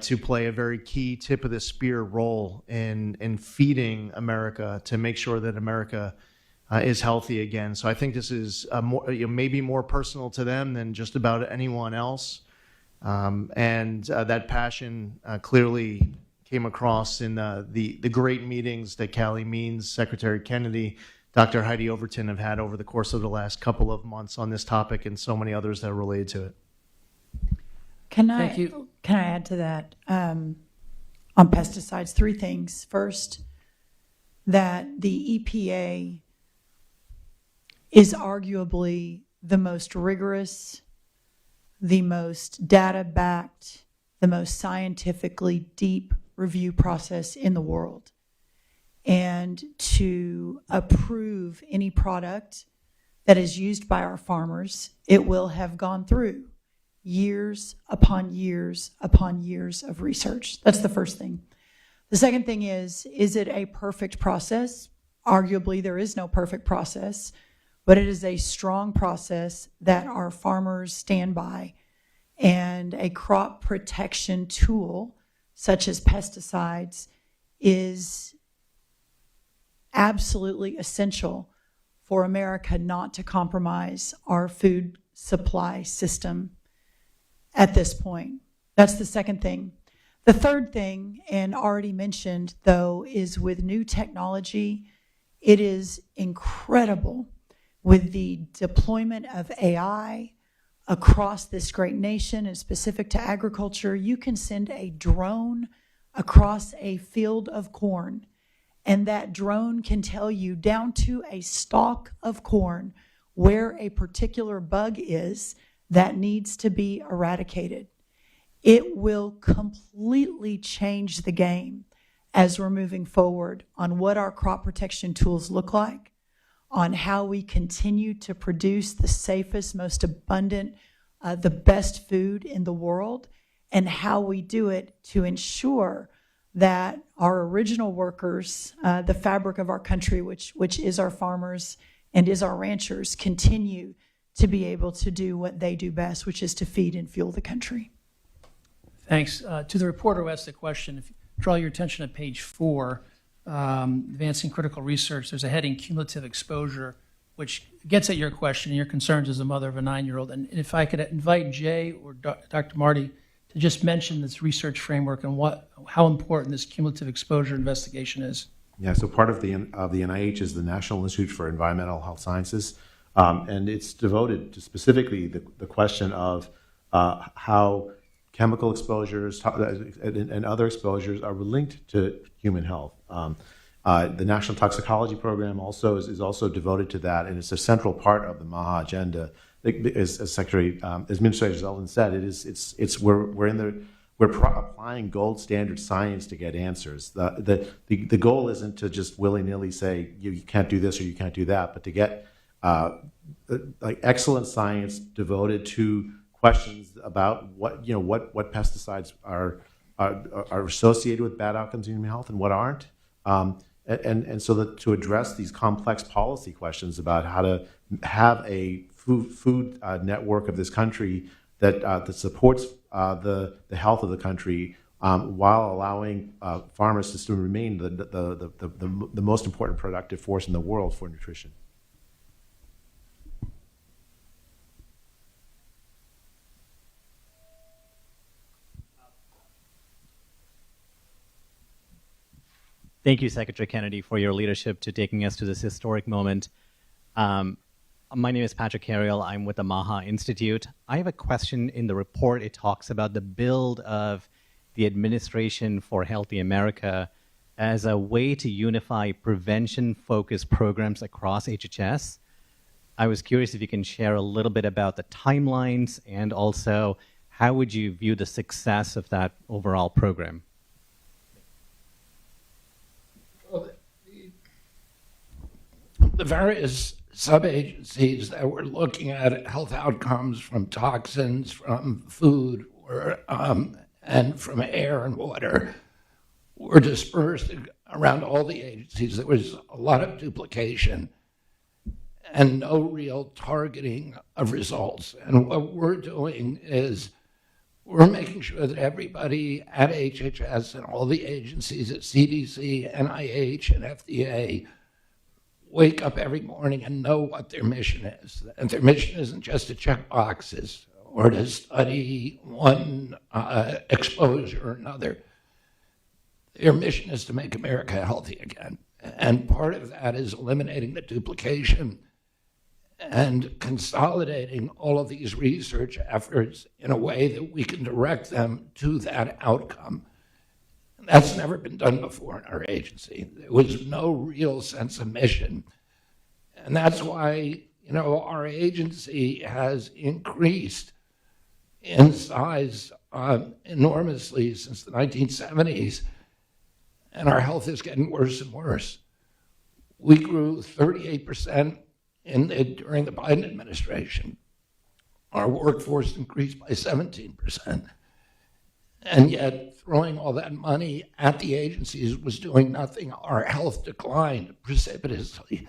to play a very key tip of the spear role in feeding America, to make sure that America is healthy again. So I think this is maybe more personal to them than just about anyone else. And that passion clearly came across in the great meetings that Callie Means, Secretary Kennedy, Dr. Heidi Overton have had over the course of the last couple of months on this topic, and so many others that are related to it. Can I add to that on pesticides? 3 things. First, that the EPA is arguably the most rigorous, the most data-backed, the most scientifically deep review process in the world. And to approve any product that is used by our farmers, it will have gone through years upon years upon years of research. That's the first thing. The second thing is it a perfect process? Arguably, there is no perfect process, but it is a strong process that our farmers stand by. And a crop protection tool, such as pesticides, is absolutely essential for America not to compromise our food supply system at this point. That's the second thing. The third thing, and already mentioned though, is with new technology, it is incredible with the deployment of AI across this great nation and specific to agriculture. You can send a drone across a field of corn, and that drone can tell you down to a stalk of corn where a particular bug is that needs to be eradicated. It will completely change the game as we're moving forward on what our crop protection tools look like, on how we continue to produce the safest, most abundant, the best food in the world, and how we do it to ensure that our original workers, the fabric of our country, which is our farmers and is our ranchers, continue to be able to do what they do best, which is to feed and fuel the country. Thanks. To the reporter who asked the question, if you draw your attention to page 4, Advancing Critical Research, there's a heading, Cumulative Exposure, which gets at your question and your concerns as a mother of a 9-year-old. And if I could invite Jay or Dr. Marty to just mention this research framework and how important this cumulative exposure investigation is. Yeah, so part of the NIH is the National Institute for Environmental Health Sciences, and it's devoted to specifically the question of how chemical exposures and other exposures are linked to human health. The National Toxicology Program also is also devoted to that, and it's a central part of the MAHA agenda. As Administrator Zeldin said, we're applying gold standard science to get answers. The goal isn't to just willy-nilly say you can't do this or you can't do that, but to get excellent science devoted to questions about what pesticides are associated with bad outcomes in human health and what aren't. And so that to address these complex policy questions about how to have a food network of this country that supports the health of the country while allowing farmers to still remain the most important productive force in the world for nutrition. Thank you, Secretary Kennedy, for your leadership to taking us to this historic moment. My name is Patrick Carriel. I'm with the MAHA Institute. I have a question. In the report, it talks about the build of the Administration for Healthy America as a way to unify prevention-focused programs across HHS. I was curious if you can share a little bit about the timelines and also how would you view the success of that overall program? The various sub-agencies that were looking at health outcomes from toxins, from food, and from air and water were dispersed around all the agencies. There was a lot of duplication and no real targeting of results. And what we're doing is we're making sure that everybody at HHS and all the agencies at CDC, NIH, and FDA wake up every morning and know what their mission is. And their mission isn't just to check boxes or to study one exposure or another. Their mission is to make America healthy again. And part of that is eliminating the duplication and consolidating all of these research efforts in a way that we can direct them to that outcome. That's never been done before in our agency. There was no real sense of mission. And that's why, our agency has increased in size enormously since the 1970s, and our health is getting worse and worse. We grew 38% during the Biden administration. Our workforce increased by 17%. And yet, throwing all that money at the agencies was doing nothing. Our health declined precipitously.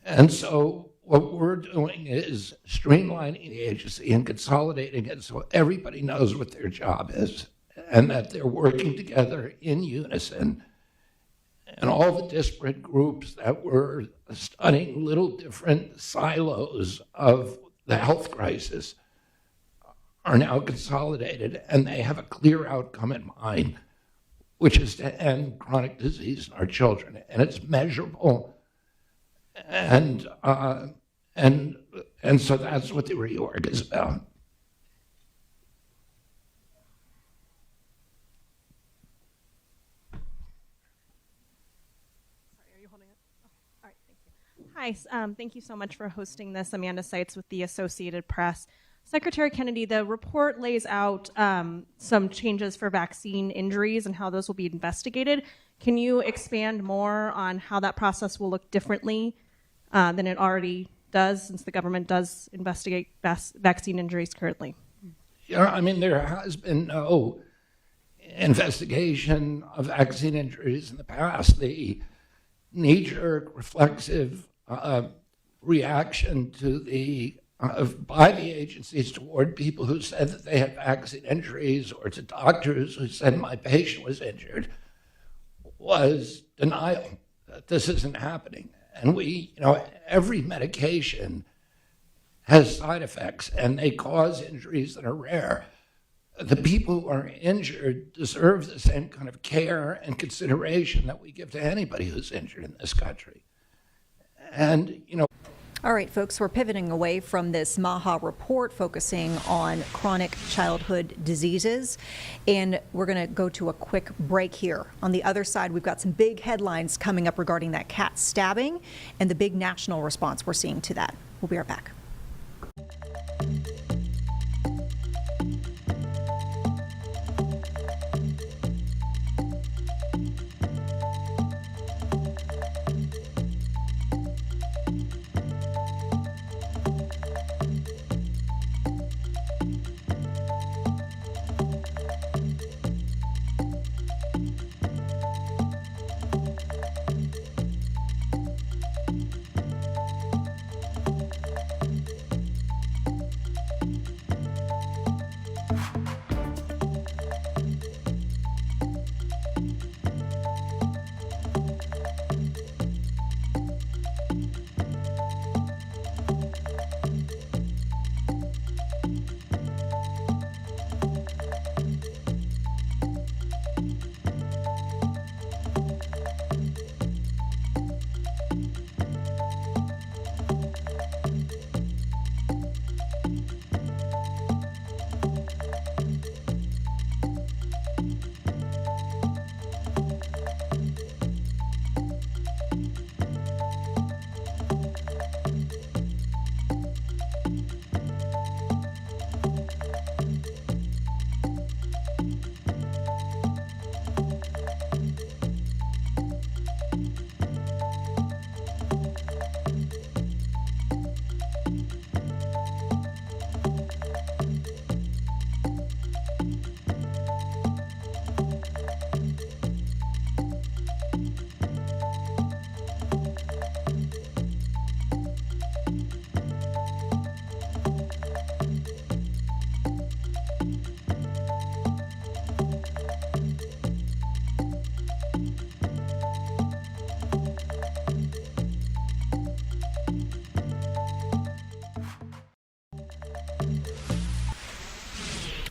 And so what we're doing is streamlining the agency and consolidating it so everybody knows what their job is and that they're working together in unison. And all the disparate groups that were studying little different silos of the health crisis are now consolidated, and they have a clear outcome in mind, which is to end chronic disease in our children. And it's measurable, and so that's what the reorg is about. Hi, thank you so much for hosting this. Amanda Seitz with the Associated Press. Secretary Kennedy, the report lays out some changes for vaccine injuries and how those will be investigated. Can you expand more on how that process will look differently than it already does, since the government does investigate vaccine injuries currently? I mean, there has been no investigation of vaccine injuries in the past. The knee-jerk reflexive reaction to by the agencies toward people who said that they had vaccine injuries, or to doctors who said my patient was injured, was denial that this isn't happening. And every medication has side effects, and they cause injuries that are rare. The people who are injured deserve the same kind of care and consideration that we give to anybody who's injured in this country. And, All right, folks, we're pivoting away from this MAHA report, focusing on chronic childhood diseases. And we're going to go to a quick break here. On the other side, we've got some big headlines coming up regarding that cat stabbing and the big national response we're seeing to that. We'll be right back.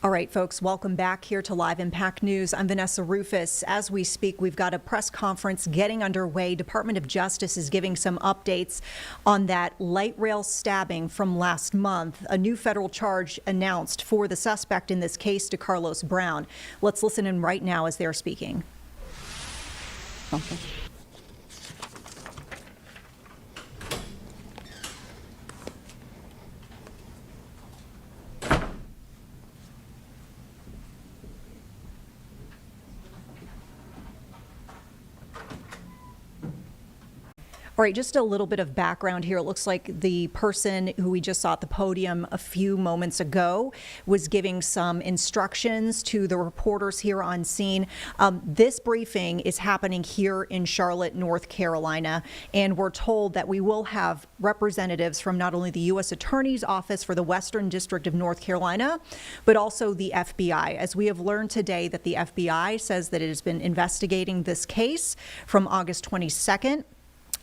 All right, folks, welcome back here to Live Impact News. I'm Vanessa Rufus. As we speak, we've got a press conference getting underway. Department of Justice is giving some updates on that light rail stabbing from last month. A new federal charge announced for the suspect in this case, DeCarlos Brown. Let's listen in right now as they're speaking. Okay. All right, just a little bit of background here. It looks like the person who we just saw at the podium a few moments ago was giving some instructions to the reporters here on scene. This briefing is happening here in Charlotte, North Carolina, and we're told that we will have representatives from not only the U.S. Attorney's Office for the Western District of North Carolina, but also the FBI. As we have learned today that the FBI says that it has been investigating this case from August 22nd.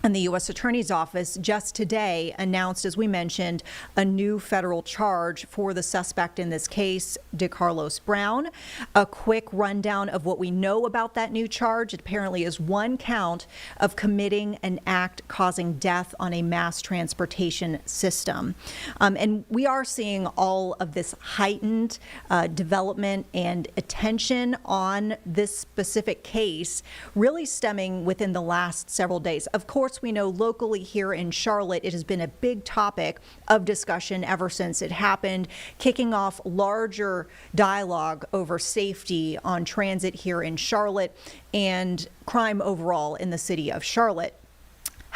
And the U.S. Attorney's Office just today announced, as we mentioned, a new federal charge for the suspect in this case, DeCarlos Brown. A quick rundown of what we know about that new charge. It apparently is one count of committing an act causing death on a mass transportation system. And we are seeing all of this heightened development and attention on this specific case really stemming within the last several days. Of course, we know locally here in Charlotte, it has been a big topic of discussion ever since it happened, kicking off larger dialogue over safety on transit here in Charlotte and crime overall in the city of Charlotte.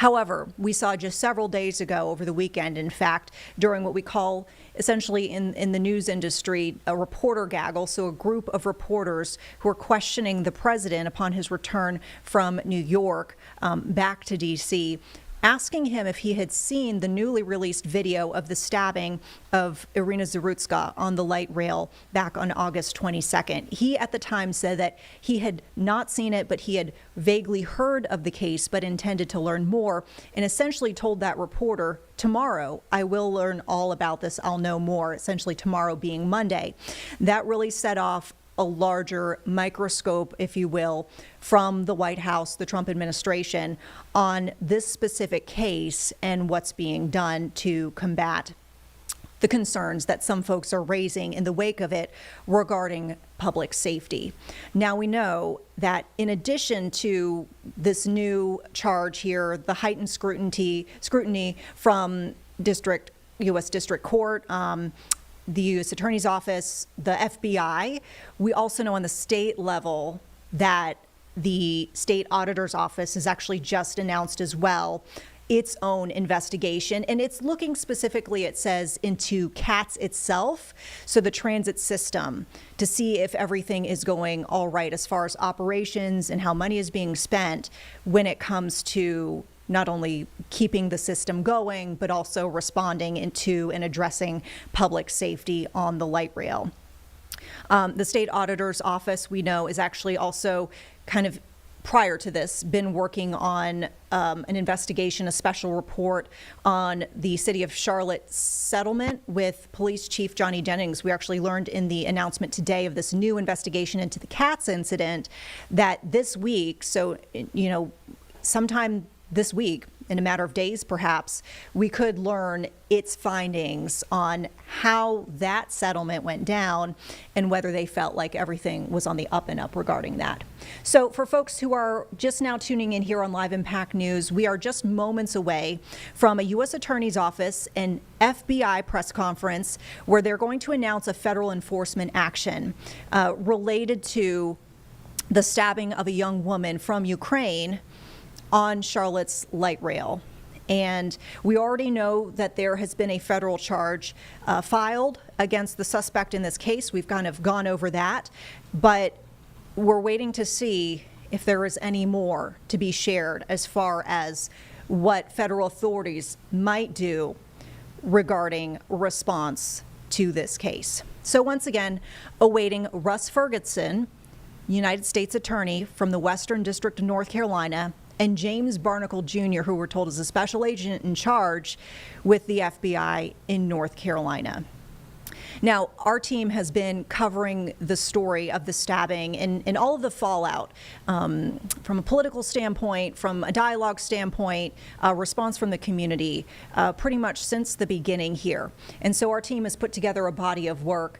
However, we saw just several days ago, over the weekend, in fact, during what we call essentially in the news industry a reporter gaggle, so a group of reporters who are questioning the president upon his return from New York back to D.C., asking him if he had seen the newly released video of the stabbing of Irina Zarutska on the light rail back on August 22nd. He at the time said that he had not seen it, but he had vaguely heard of the case, but intended to learn more, and essentially told that reporter, tomorrow I will learn all about this, I'll know more, essentially tomorrow being Monday. That really set off a larger microscope, if you will, from the White House, the Trump administration, on this specific case and what's being done to combat the concerns that some folks are raising in the wake of it regarding public safety. Now we know that in addition to this new charge here, the heightened scrutiny from U.S. District Court, the U.S. Attorney's Office, the FBI. We also know on the state level that the State Auditor's Office has actually just announced as well its own investigation, and it's looking specifically, it says, into CATS itself, so the transit system, to see if everything is going all right as far as operations and how money is being spent when it comes to not only keeping the system going, but also responding into and addressing public safety on the light rail. The State Auditor's Office, we know, is actually also kind of, prior to this, been working on an investigation, a special report on the City of Charlotte settlement with Police Chief Johnny Jennings. We actually learned in the announcement today of this new investigation into the CATS incident that this week, so, sometime this week, in a matter of days perhaps, we could learn its findings on how that settlement went down and whether they felt like everything was on the up and up regarding that. So for folks who are just now tuning in here on Live Impact News, we are just moments away from a U.S. Attorney's Office and FBI press conference where they're going to announce a federal enforcement action related to the stabbing of a young woman from Ukraine on Charlotte's light rail. And we already know that there has been a federal charge filed against the suspect in this case. We've kind of gone over that, but we're waiting to see if there is any more to be shared as far as what federal authorities might do regarding response to this case. So once again, awaiting Russ Ferguson, United States Attorney from the Western District of North Carolina, and James Barnacle Jr., who we're told is a special agent in charge with the FBI in North Carolina. Now, our team has been covering the story of the stabbing and all of the fallout from a political standpoint, from a dialogue standpoint, response from the community, pretty much since the beginning here. And so our team has put together a body of work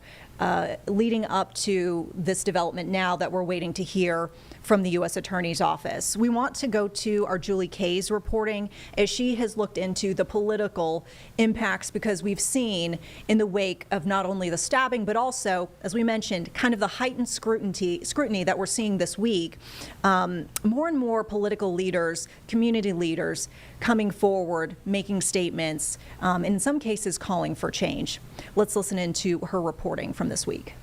leading up to this development now that we're waiting to hear from the U.S. Attorney's Office. We want to go to our Julie Kay's reporting as she has looked into the political impacts, because we've seen in the wake of not only the stabbing, but also, as we mentioned, kind of the heightened scrutiny that we're seeing this week, more and more political leaders, community leaders coming forward, making statements, and in some cases calling for change. Let's listen into her reporting from this week.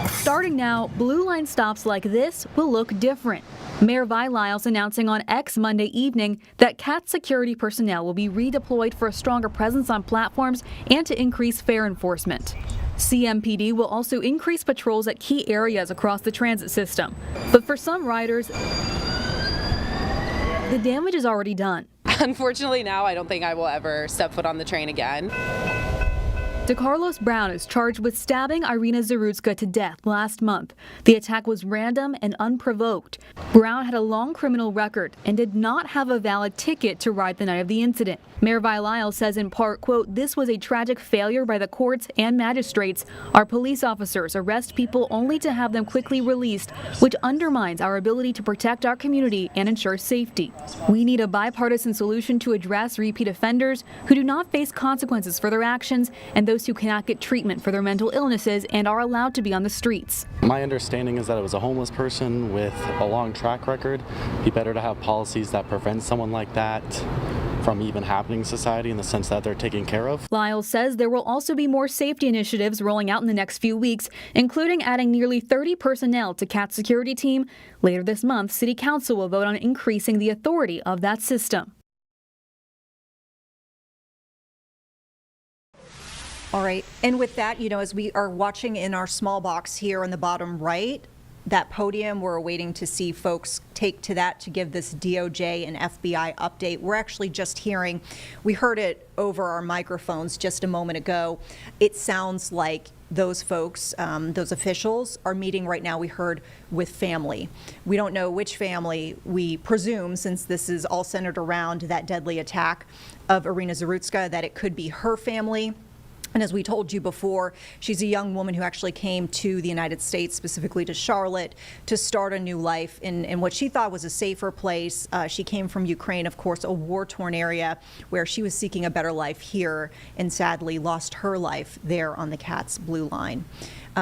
Starting now, Blue Line stops like this will look different. Mayor Vi Lyles announcing on X Monday evening that CAT security personnel will be redeployed for a stronger presence on platforms and to increase fare enforcement. CMPD will also increase patrols at key areas across the transit system. But for some riders, the damage is already done. Unfortunately, now I don't think I will ever step foot on the train again. DeCarlos Brown is charged with stabbing Irina Zarutska to death last month. The attack was random and unprovoked. Brown had a long criminal record and did not have a valid ticket to ride the night of the incident. Mayor Vilisle says in part, quote, "This was a tragic failure by the courts and magistrates. Our police officers arrest people only to have them quickly released, which undermines our ability to protect our community and ensure safety. We need a bipartisan solution to address repeat offenders who do not face consequences for their actions and those who cannot get treatment for their mental illnesses and are allowed to be on the streets." My understanding is that it was a homeless person with a long track record. It'd be better to have policies that prevent someone like that from even happening in society in the sense that they're taken care of. Lyle says there will also be more safety initiatives rolling out in the next few weeks, including adding nearly 30 personnel to CAT's security team. Later this month, City Council will vote on increasing the authority of that system. All right. And with that, as we are watching in our small box here in the bottom right, that podium, we're waiting to see folks take to that to give this DOJ and FBI update. We're actually just hearing, we heard it over our microphones just a moment ago. It sounds like those folks, those officials are meeting right now, we heard, with family. We don't know which family. We presume, since this is all centered around that deadly attack of Irina Zarutska, that it could be her family. And as we told you before, she's a young woman who actually came to the United States, specifically to Charlotte, to start a new life in what she thought was a safer place. She came from Ukraine, of course, a war-torn area where she was seeking a better life here and sadly lost her life there on the CAT's Blue Line.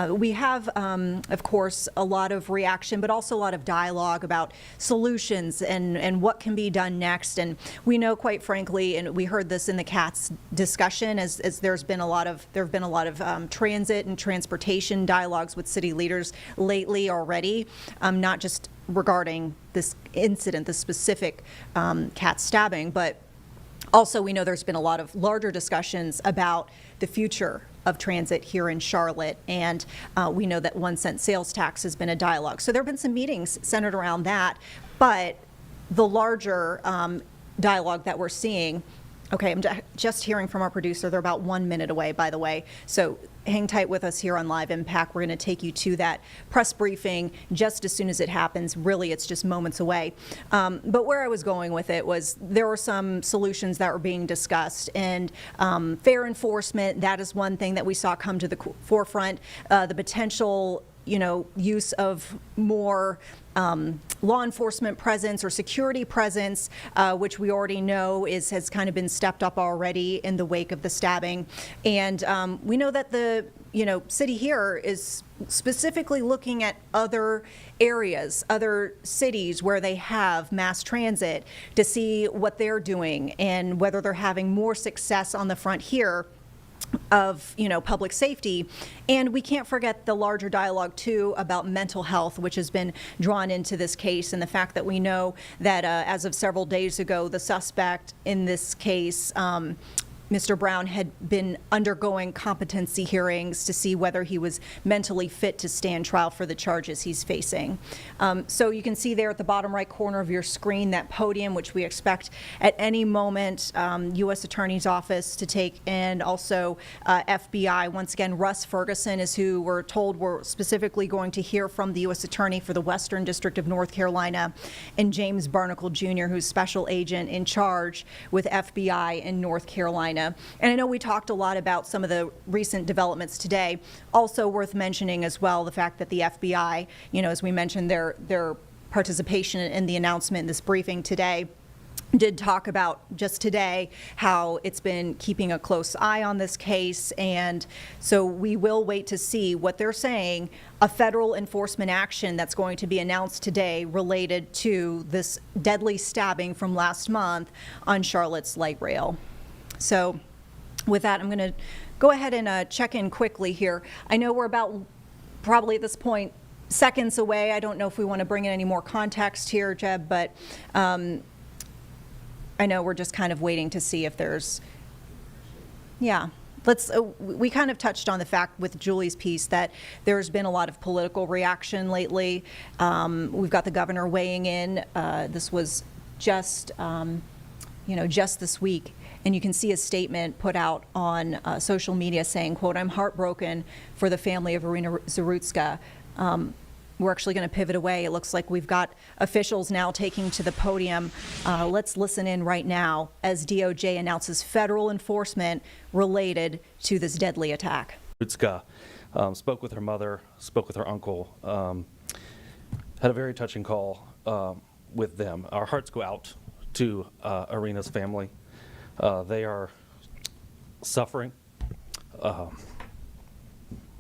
We have, of course, a lot of reaction, but also a lot of dialogue about solutions and what can be done next. And we know, quite frankly, and we heard this in the CAT's discussion, as there have been a lot of transit and transportation dialogues with city leaders lately already, not just regarding this incident, the specific CAT stabbing, but also we know there's been a lot of larger discussions about the future of transit here in Charlotte, and we know that 1 cent sales tax has been a dialogue. So there have been some meetings centered around that, but the larger dialogue that we're seeing, okay, I'm just hearing from our producer, they're about 1 minute away, by the way, so hang tight with us here on Live Impact. We're going to take you to that press briefing just as soon as it happens. Really, it's just moments away. But where I was going with it was there were some solutions that were being discussed, and fair enforcement, that is one thing that we saw come to the forefront. The potential use of more law enforcement presence or security presence, which we already know has kind of been stepped up already in the wake of the stabbing. And we know that the city here is specifically looking at other areas, other cities where they have mass transit to see what they're doing and whether they're having more success on the front here of public safety. And we can't forget the larger dialogue too about mental health, which has been drawn into this case, and the fact that we know that as of several days ago, the suspect in this case, Mr. Brown, had been undergoing competency hearings to see whether he was mentally fit to stand trial for the charges he's facing. So you can see there at the bottom right corner of your screen that podium, which we expect at any moment U.S. Attorney's Office to take, and also FBI. Once again, Russ Ferguson is who we're told we're specifically going to hear from, the U.S. Attorney for the Western District of North Carolina, and James Barnacle Jr., who's special agent in charge with FBI in North Carolina. And I know we talked a lot about some of the recent developments today. Also worth mentioning as well the fact that the FBI, as we mentioned, their participation in the announcement in this briefing today, did talk about just today how it's been keeping a close eye on this case. And so we will wait to see what they're saying, a federal enforcement action that's going to be announced today related to this deadly stabbing from last month on Charlotte's light rail. So with that, I'm going to go ahead and check in quickly here. I know we're about probably at this point seconds away. I don't know if we want to bring in any more context here, Jeb, but I know we're just kind of waiting to see if there's, we kind of touched on the fact with Julie's piece that there's been a lot of political reaction lately. We've got the governor weighing in. This was just, just this week. And you can see a statement put out on social media saying, quote, "I'm heartbroken for the family of Irina Zarutska. We're We're actually going to pivot away. It looks like we've got officials now taking to the podium. Let's listen in right now as DOJ announces federal enforcement related to this deadly attack. Rutska spoke with her mother, spoke with her uncle, had a very touching call with them. Our hearts go out to Irina's family. They are suffering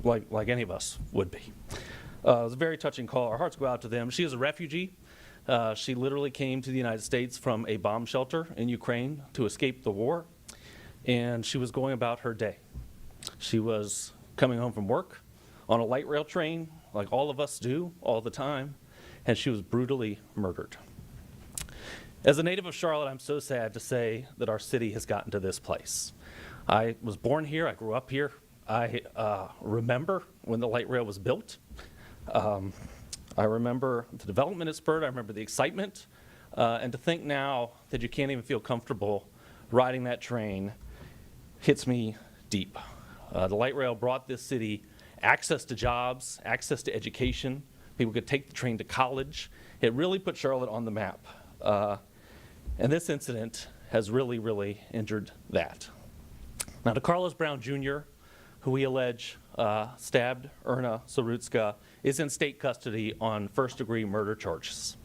like any of us would be. It was a very touching call. Our hearts go out to them. She is a refugee. She literally came to the United States from a bomb shelter in Ukraine to escape the war, and she was going about her day. She was coming home from work on a light rail train, like all of us do all the time, and she was brutally murdered. As a native of Charlotte, I'm so sad to say that our city has gotten to this place. I was born here, I grew up here. I remember when the light rail was built. I remember the development it spurred, I remember the excitement, and to think now that you can't even feel comfortable riding that train hits me deep. The light rail brought this city access to jobs, access to education. People could take the train to college. It really put Charlotte on the map. And this incident has really, really injured that. Now, to Carlos Brown Jr., who we allege stabbed Irina Sarutska, is in state custody on first-degree murder charges.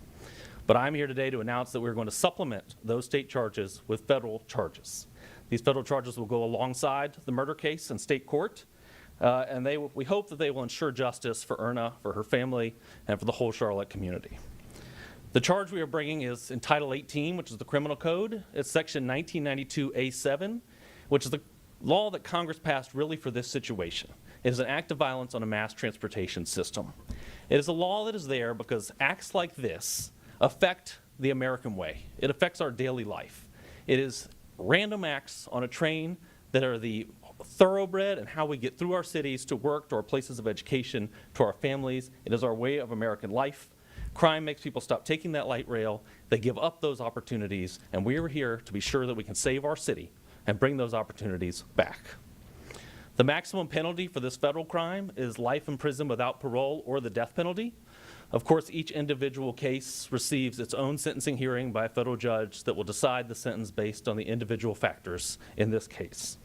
But I'm here today to announce that we're going to supplement those state charges with federal charges. These federal charges will go alongside the murder case in state court, and we hope that they will ensure justice for Irina, for her family, and for the whole Charlotte community. The charge we are bringing is in Title 18, which is the criminal code. It's section 1992A7, which is the law that Congress passed really for this situation. It is an act of violence on a mass transportation system. It is a law that is there because acts like this affect the American way. It affects our daily life. It is random acts on a train that are the thoroughbred and how we get through our cities to work, to our places of education, to our families. It is our way of American life. Crime makes people stop taking that light rail. They give up those opportunities, and we are here to be sure that we can save our city and bring those opportunities back. The maximum penalty for this federal crime is life in prison without parole or the death penalty. Of course, each individual case receives its own sentencing hearing by a federal judge that will decide the sentence based on the individual factors in this case.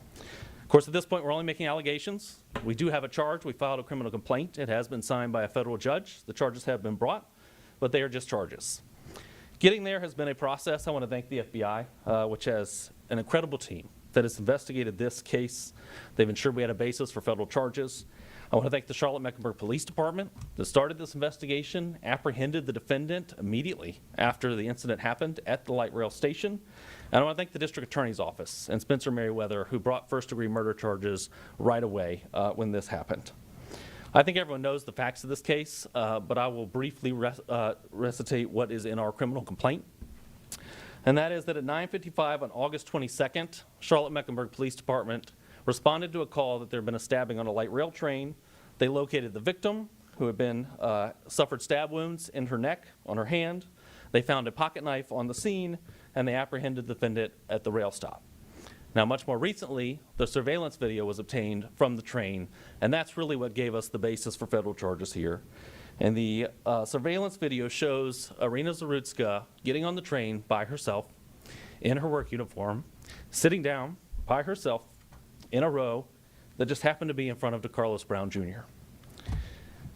Of course, at this point, we're only making allegations. We do have a charge. We filed a criminal complaint. It has been signed by a federal judge. The charges have been brought, but they are just charges. Getting there has been a process. I want to thank the FBI, which has an incredible team that has investigated this case. They've ensured we had a basis for federal charges. I want to thank the Charlotte-Mecklenburg Police Department that started this investigation, apprehended the defendant immediately after the incident happened at the light rail station. And I want to thank the District Attorney's Office and Spencer Merriweather, who brought first-degree murder charges right away when this happened. I think everyone knows the facts of this case, but I will briefly recitate what is in our criminal complaint. And that is that at 9:55 on August 22nd, Charlotte-Mecklenburg Police Department responded to a call that there had been a stabbing on a light rail train. They located the victim, who had suffered stab wounds in her neck, on her hand. They found a pocket knife on the scene, and they apprehended the defendant at the rail stop. Now, much more recently, the surveillance video was obtained from the train, and that's really what gave us the basis for federal charges here. And the surveillance video shows Irina Sarutska getting on the train by herself in her work uniform, sitting down by herself in a row that just happened to be in front of Carlos Brown Jr.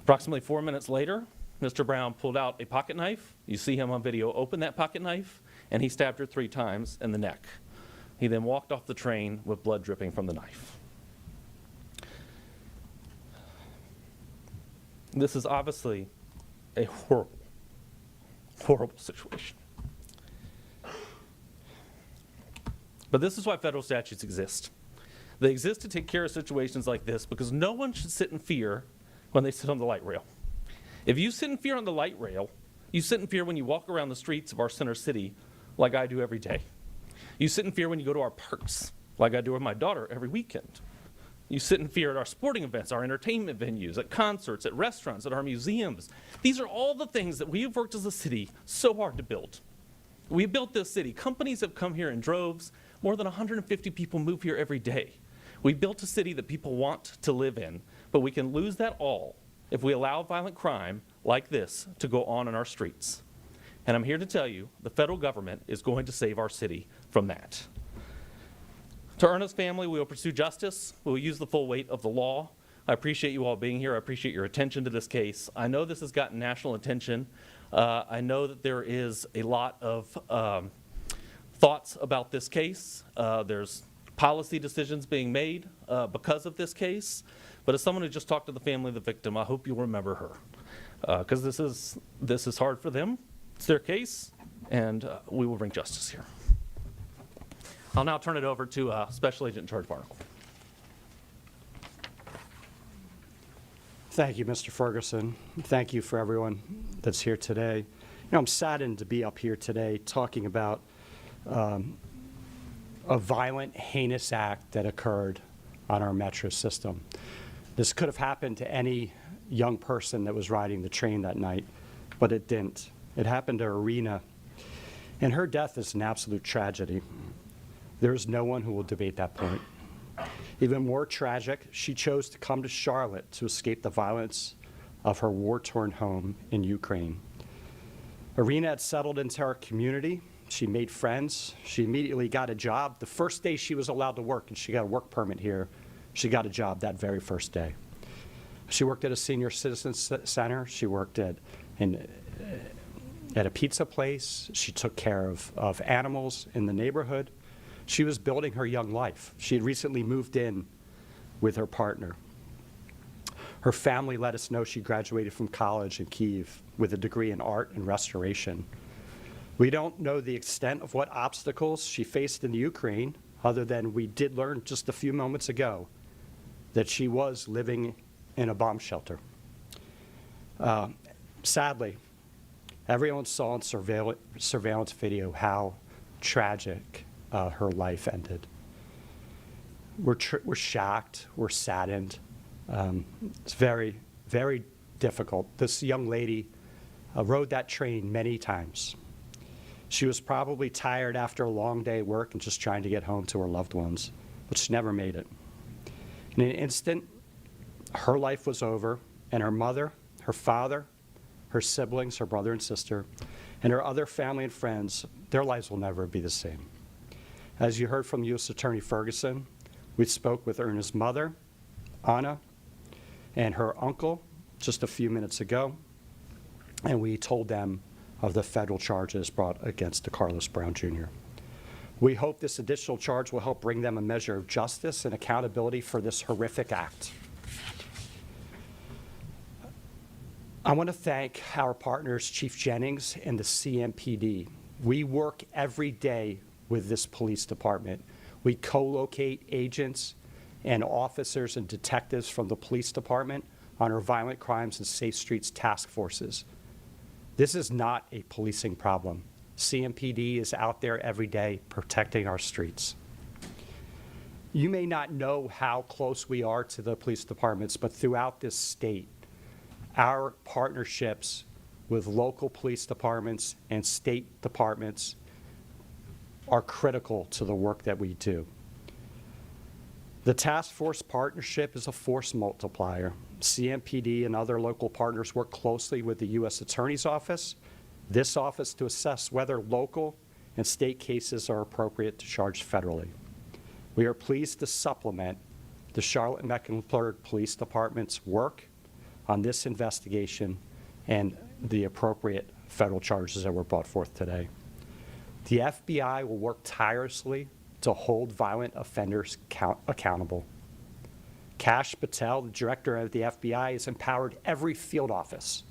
Approximately 4 minutes later, Mr. Brown pulled out a pocket knife. You see him on video open that pocket knife, and he stabbed her 3 times in the neck. He then walked off the train with blood dripping from the knife. This is obviously a horrible, horrible situation. But this is why federal statutes exist. They exist to take care of situations like this because no one should sit in fear when they sit on the light rail. If you sit in fear on the light rail, you sit in fear when you walk around the streets of our center city like I do every day. You sit in fear when you go to our parks like I do with my daughter every weekend. You sit in fear at our sporting events, our entertainment venues, at concerts, at restaurants, at our museums. These are all the things that we have worked as a city so hard to build. We built this city. Companies have come here in droves. More than 150 people move here every day. We built a city that people want to live in, but we can lose that all if we allow violent crime like this to go on in our streets. And I'm here to tell you, the federal government is going to save our city from that. To Erna's family, we will pursue justice. We will use the full weight of the law. I appreciate you all being here. I appreciate your attention to this case. I know this has gotten national attention. I know that there is a lot of thoughts about this case. There's policy decisions being made because of this case. But as someone who just talked to the family of the victim, I hope you'll remember her. Because this is hard for them. It's their case, and we will bring justice here. I'll now turn it over to Special Agent in Charge Barnacle. Thank you, Mr. Ferguson. Thank you for everyone that's here today. You know, I'm saddened to be up here today talking about a violent, heinous act that occurred on our metro system. This could have happened to any young person that was riding the train that night, but it didn't. It happened to Irina, and her death is an absolute tragedy. There is no one who will debate that point. Even more tragic, she chose to come to Charlotte to escape the violence of her war-torn home in Ukraine. Irina had settled into our community. She made friends. She immediately got a job. The first day she was allowed to work, and she got a work permit here, she got a job that very first day. She worked at a senior citizens center. She worked at a pizza place. She took care of animals in the neighborhood. She was building her young life. She had recently moved in with her partner. Her family let us know she graduated from college in Kyiv with a degree in art and restoration. We don't know the extent of what obstacles she faced in the Ukraine, other than we did learn just a few moments ago that she was living in a bomb shelter. Sadly, everyone saw in surveillance video how tragic her life ended. We're shocked, we're saddened. It's very, very difficult. This young lady rode that train many times. She was probably tired after a long day at work and just trying to get home to her loved ones, but she never made it. In an instant, her life was over, and her mother, her father, her siblings, her brother and sister, and her other family and friends, their lives will never be the same. As you heard from U.S. Attorney Ferguson, we spoke with Erna's mother, Anna, and her uncle just a few minutes ago, and we told them of the federal charges brought against Carlos Brown Jr. We hope this additional charge will help bring them a measure of justice and accountability for this horrific act. I want to thank our partners, Chief Jennings and the CMPD. We work every day with this police department. We co-locate agents and officers and detectives from the police department on our violent crimes and safe streets task forces. This is not a policing problem. CMPD is out there every day protecting our streets. You may not know how close we are to the police departments, but throughout this state, our partnerships with local police departments and state departments are critical to the work that we do. The task force partnership is a force multiplier. CMPD and other local partners work closely with the U.S. Attorney's Office, this office, to assess whether local and state cases are appropriate to charge federally. We are pleased to supplement the Charlotte and Mecklenburg Police Department's work on this investigation and the appropriate federal charges that were brought forth today. The FBI will work tirelessly to hold violent offenders accountable. Kash Patel, the director of the FBI, has empowered every field office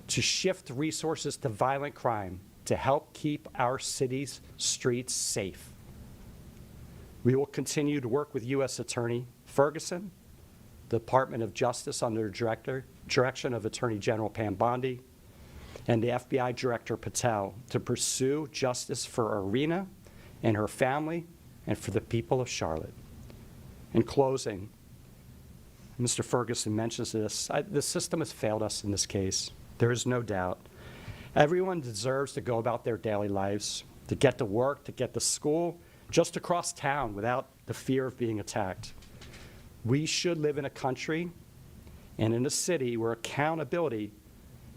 to shift resources to violent crime to help keep our city's streets safe. We will continue to work with U.S. Attorney Ferguson, the Department of Justice under the direction of Attorney General Pam Bondi, and the FBI Director Patel to pursue justice for Irina and her family and for the people of Charlotte. In closing, Mr. Ferguson mentions this. The system has failed us in this case. There is no doubt. Everyone deserves to go about their daily lives, to get to work, to get to school, just across town without the fear of being attacked. We should live in a country and in a city where accountability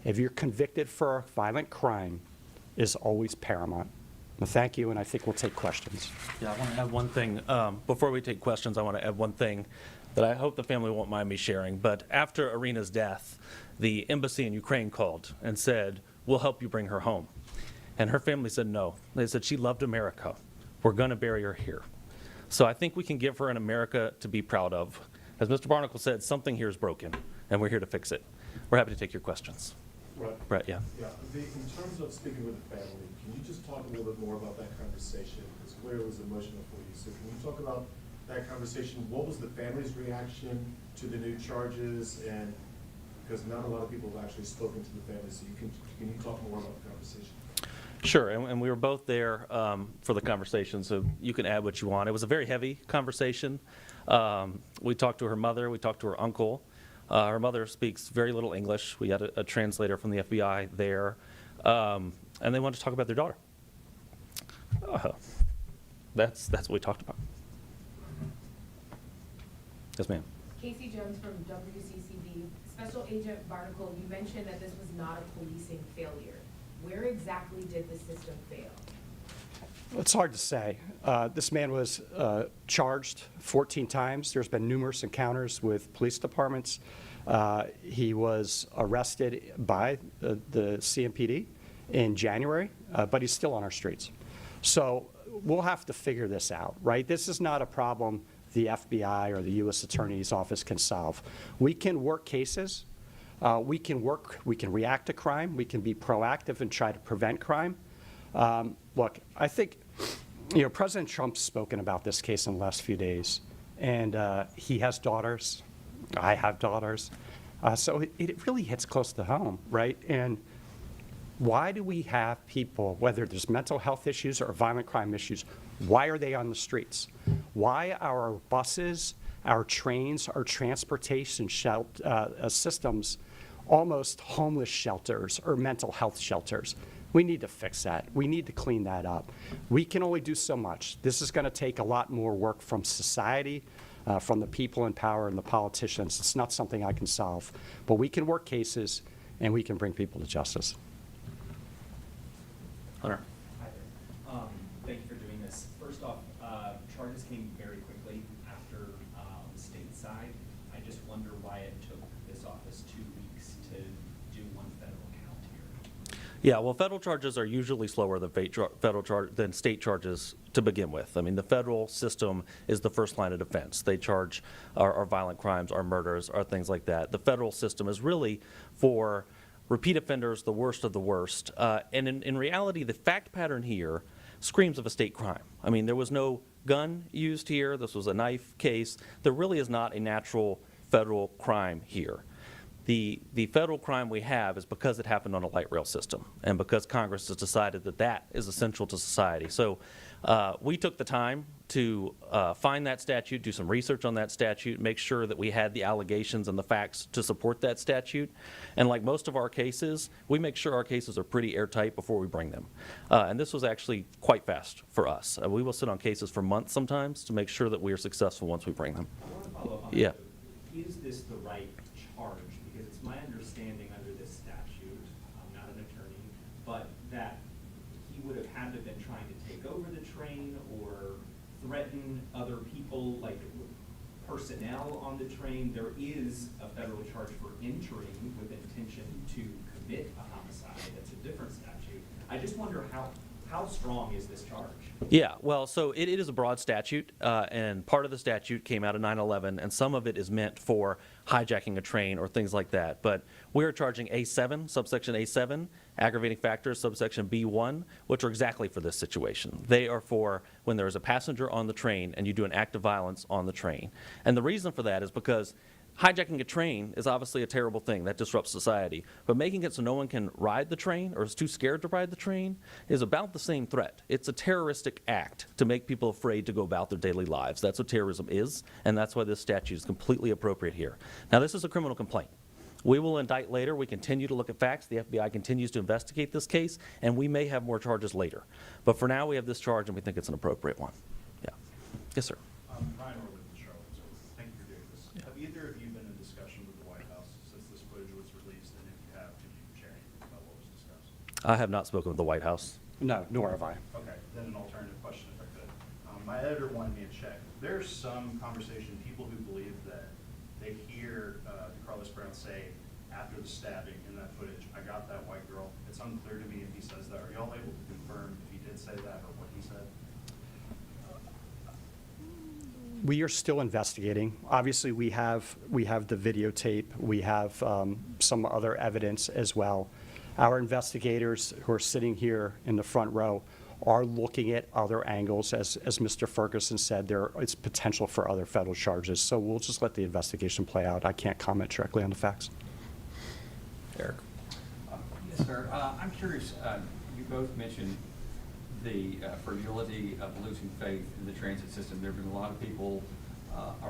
if you're convicted for a violent crime, is always paramount. Well, thank you, and I think we'll take questions. Yeah, I want to add one thing. Before we take questions, I want to add one thing that I hope the family won't mind me sharing. But after Irina's death, the embassy in Ukraine called and said, we'll help you bring her home. And her family said no. They said she loved America. We're going to bury her here. So I think we can give her an America to be proud of. As Mr. Barnacle said, something here is broken, and we're here to fix it. We're happy to take your questions. Right. Brett, yeah. Yeah. In terms of speaking with the family, can you just talk a little bit more about that conversation? Because clearly it was emotional for you. So can you talk about that conversation? What was the family's reaction to the new charges? And because not a lot of people have actually spoken to the family, so can you talk more about the conversation? Sure, and we were both there for the conversation, so you can add what you want. It was a very heavy conversation. We talked to her mother, we talked to her uncle. Her mother speaks very little English. We had a translator from the FBI there, and they wanted to talk about their daughter. That's what we talked about. Yes, ma'am. Casey Jones from WCCB. Special Agent Barnacle, you mentioned that this was not a policing failure. Where exactly did the system fail? It's hard to say. This man was charged 14 times. There's been numerous encounters with police departments. He was arrested by the CMPD in January, but he's still on our streets. So we'll have to figure this out, right? This is not a problem the FBI or the U.S. Attorney's Office can solve. We can work cases. We can react to crime. We can be proactive and try to prevent crime. Look, I think, President Trump's spoken about this case in the last few days, and he has daughters. I have daughters. So it really hits close to home, right? And why do we have people, whether there's mental health issues or violent crime issues, why are they on the streets? Why are our buses, our trains, our transportation systems almost homeless shelters or mental health shelters? We need to fix that. We need to clean that up. We can only do so much. This is going to take a lot more work from society, from the people in power and the politicians. It's not something I can solve. But we can work cases, and we can bring people to justice. Hunter. Hi there. Thank you for doing this. First off, charges came very quickly after the state side. I just wonder why it took this office 2 weeks to do one federal count here. Yeah, well, federal charges are usually slower than state charges to begin with. I mean, the federal system is the first line of defense. They charge our violent crimes, our murders, our things like that. The federal system is really for repeat offenders, the worst of the worst. And in reality, the fact pattern here screams of a state crime. I mean, there was no gun used here. This was a knife case. There really is not a natural federal crime here. The federal crime we have is because it happened on a light rail system and because Congress has decided that that is essential to society. So we took the time to find that statute, do some research on that statute, make sure that we had the allegations and the facts to support that statute. And like most of our cases, we make sure our cases are pretty airtight before we bring them. And this was actually quite fast for us. We will sit on cases for months sometimes to make sure that we are successful once we bring them. I want to follow up on Yeah. that. Is this the right charge? Because it's my understanding under this statute, I'm not an attorney, but that he would have had to have been trying to take over the train or threaten other people, like personnel on the train. There is a federal charge for entering with intention to commit a homicide. That's a different statute. I just wonder how strong is this charge? Yeah, well, so it is a broad statute, and part of the statute came out of 9/11, and some of it is meant for hijacking a train or things like that. But we're charging A7, subsection A7, aggravating factors, subsection B1, which are exactly for this situation. They are for when there is a passenger on the train and you do an act of violence on the train. And the reason for that is because hijacking a train is obviously a terrible thing that disrupts society, but making it so no one can ride the train or is too scared to ride the train is about the same threat. It's a terroristic act to make people afraid to go about their daily lives. That's what terrorism is, and that's why this statute is completely appropriate here. Now, this is a criminal complaint. We will indict later. We continue to look at facts. The FBI continues to investigate this case, and we may have more charges later. But for now, we have this charge, and we think it's an appropriate one. Yeah. Yes, sir. Ryan Orwood with Charlotte. So thank you for doing this. Have either of you been in discussion with the White House since this footage was released? And if you have, could you share any I have not spoken with the White House. No, nor have I. Okay, then an alternative question if I could. My editor wanted me to check. There's some conversation, people who believe that they hear Carlos Brown say after the stabbing in that footage, I got that white girl. It's unclear to me if he says that. Are y'all able to confirm if he did say that or what he said? We are still investigating. Obviously, we have the videotape. We have some other evidence as well. Our investigators who are sitting here in the front row are looking at other angles. As Mr. Ferguson said, there is potential for other federal charges. So we'll just let the investigation play out. I can't comment directly on the facts. Eric. Yes, sir. I'm curious, you both mentioned the fragility of losing faith in the transit system. There have been a lot of people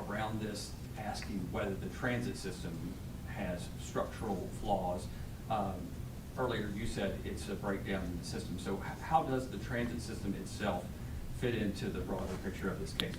around this asking whether the transit system has structural flaws. Earlier you said it's a breakdown in the system. So how does the transit system itself fit into the broader picture of this case?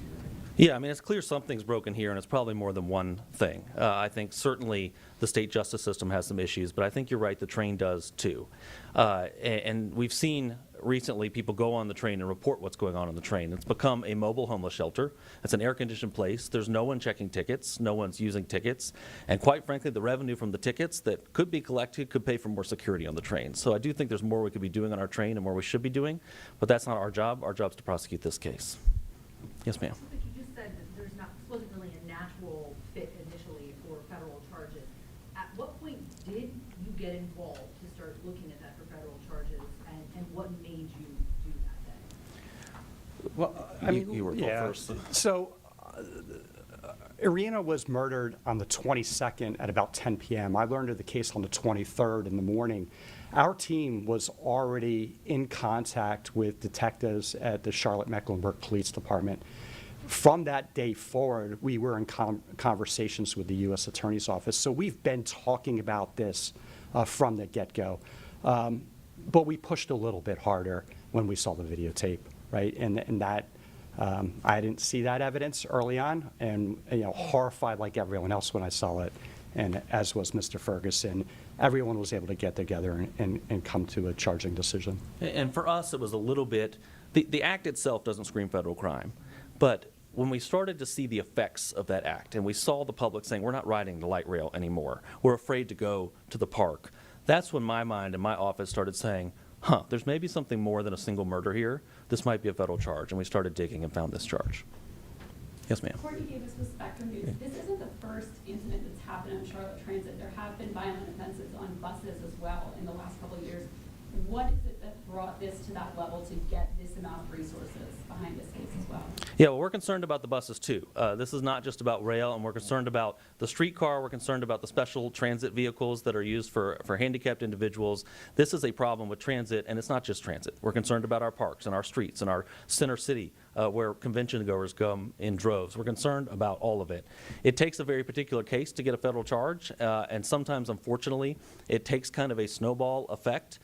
Yeah, I mean, it's clear something's broken here, and it's probably more than one thing. I think certainly the state justice system has some issues, but I think you're right, the train does too. And we've seen recently people go on the train and report what's going on the train. It's become a mobile homeless shelter. It's an air-conditioned place. There's no one checking tickets. No one's using tickets. And quite frankly, the revenue from the tickets that could be collected could pay for more security on the train. So I do think there's more we could be doing on our train and more we should be doing, but that's not our job. Our job is to prosecute this case. Yes, ma'am. Said that there's not wasn't really a natural fit initially for federal charges. At what point did you get involved to start looking at that for federal charges, and what made you do that then? Well, I mean, you were first. So, Irina was murdered on the 22nd at about 10 p.m. I learned of the case on the 23rd in the morning. Our team was already in contact with detectives at the Charlotte-Mecklenburg Police Department. From that day forward, we were in conversations with the U.S. Attorney's Office. So we've been talking about this from the get-go. But we pushed a little bit harder when we saw the videotape, right? And that, I didn't see that evidence early on, and horrified like everyone else when I saw it, and as was Mr. Ferguson. Everyone was able to get together and come to a charging decision. And for us, it was a little bit, the act itself doesn't scream federal crime, but when we started to see the effects of that act and we saw the public saying, we're not riding the light rail anymore, we're afraid to go to the park, that's when my mind and my office started saying, there's maybe something more than a single murder here. This might be a federal charge. And we started digging and found this charge. Yes, ma'am. Courtney Davis with Spectrum News. This isn't the first incident that's happened on Charlotte Transit. There have been violent offenses on buses as well in the last couple of years. What is it that brought this to that level to get this amount of resources behind this case as well? Yeah, well, we're concerned about the buses too. This is not just about rail, and we're concerned about the streetcar. We're concerned about the special transit vehicles that are used for handicapped individuals. This is a problem with transit, and it's not just transit. We're concerned about our parks and our streets and our center city where convention goers come in droves. We're concerned about all of it. It takes a very particular case to get a federal charge, and sometimes, unfortunately, it takes kind of a snowball effect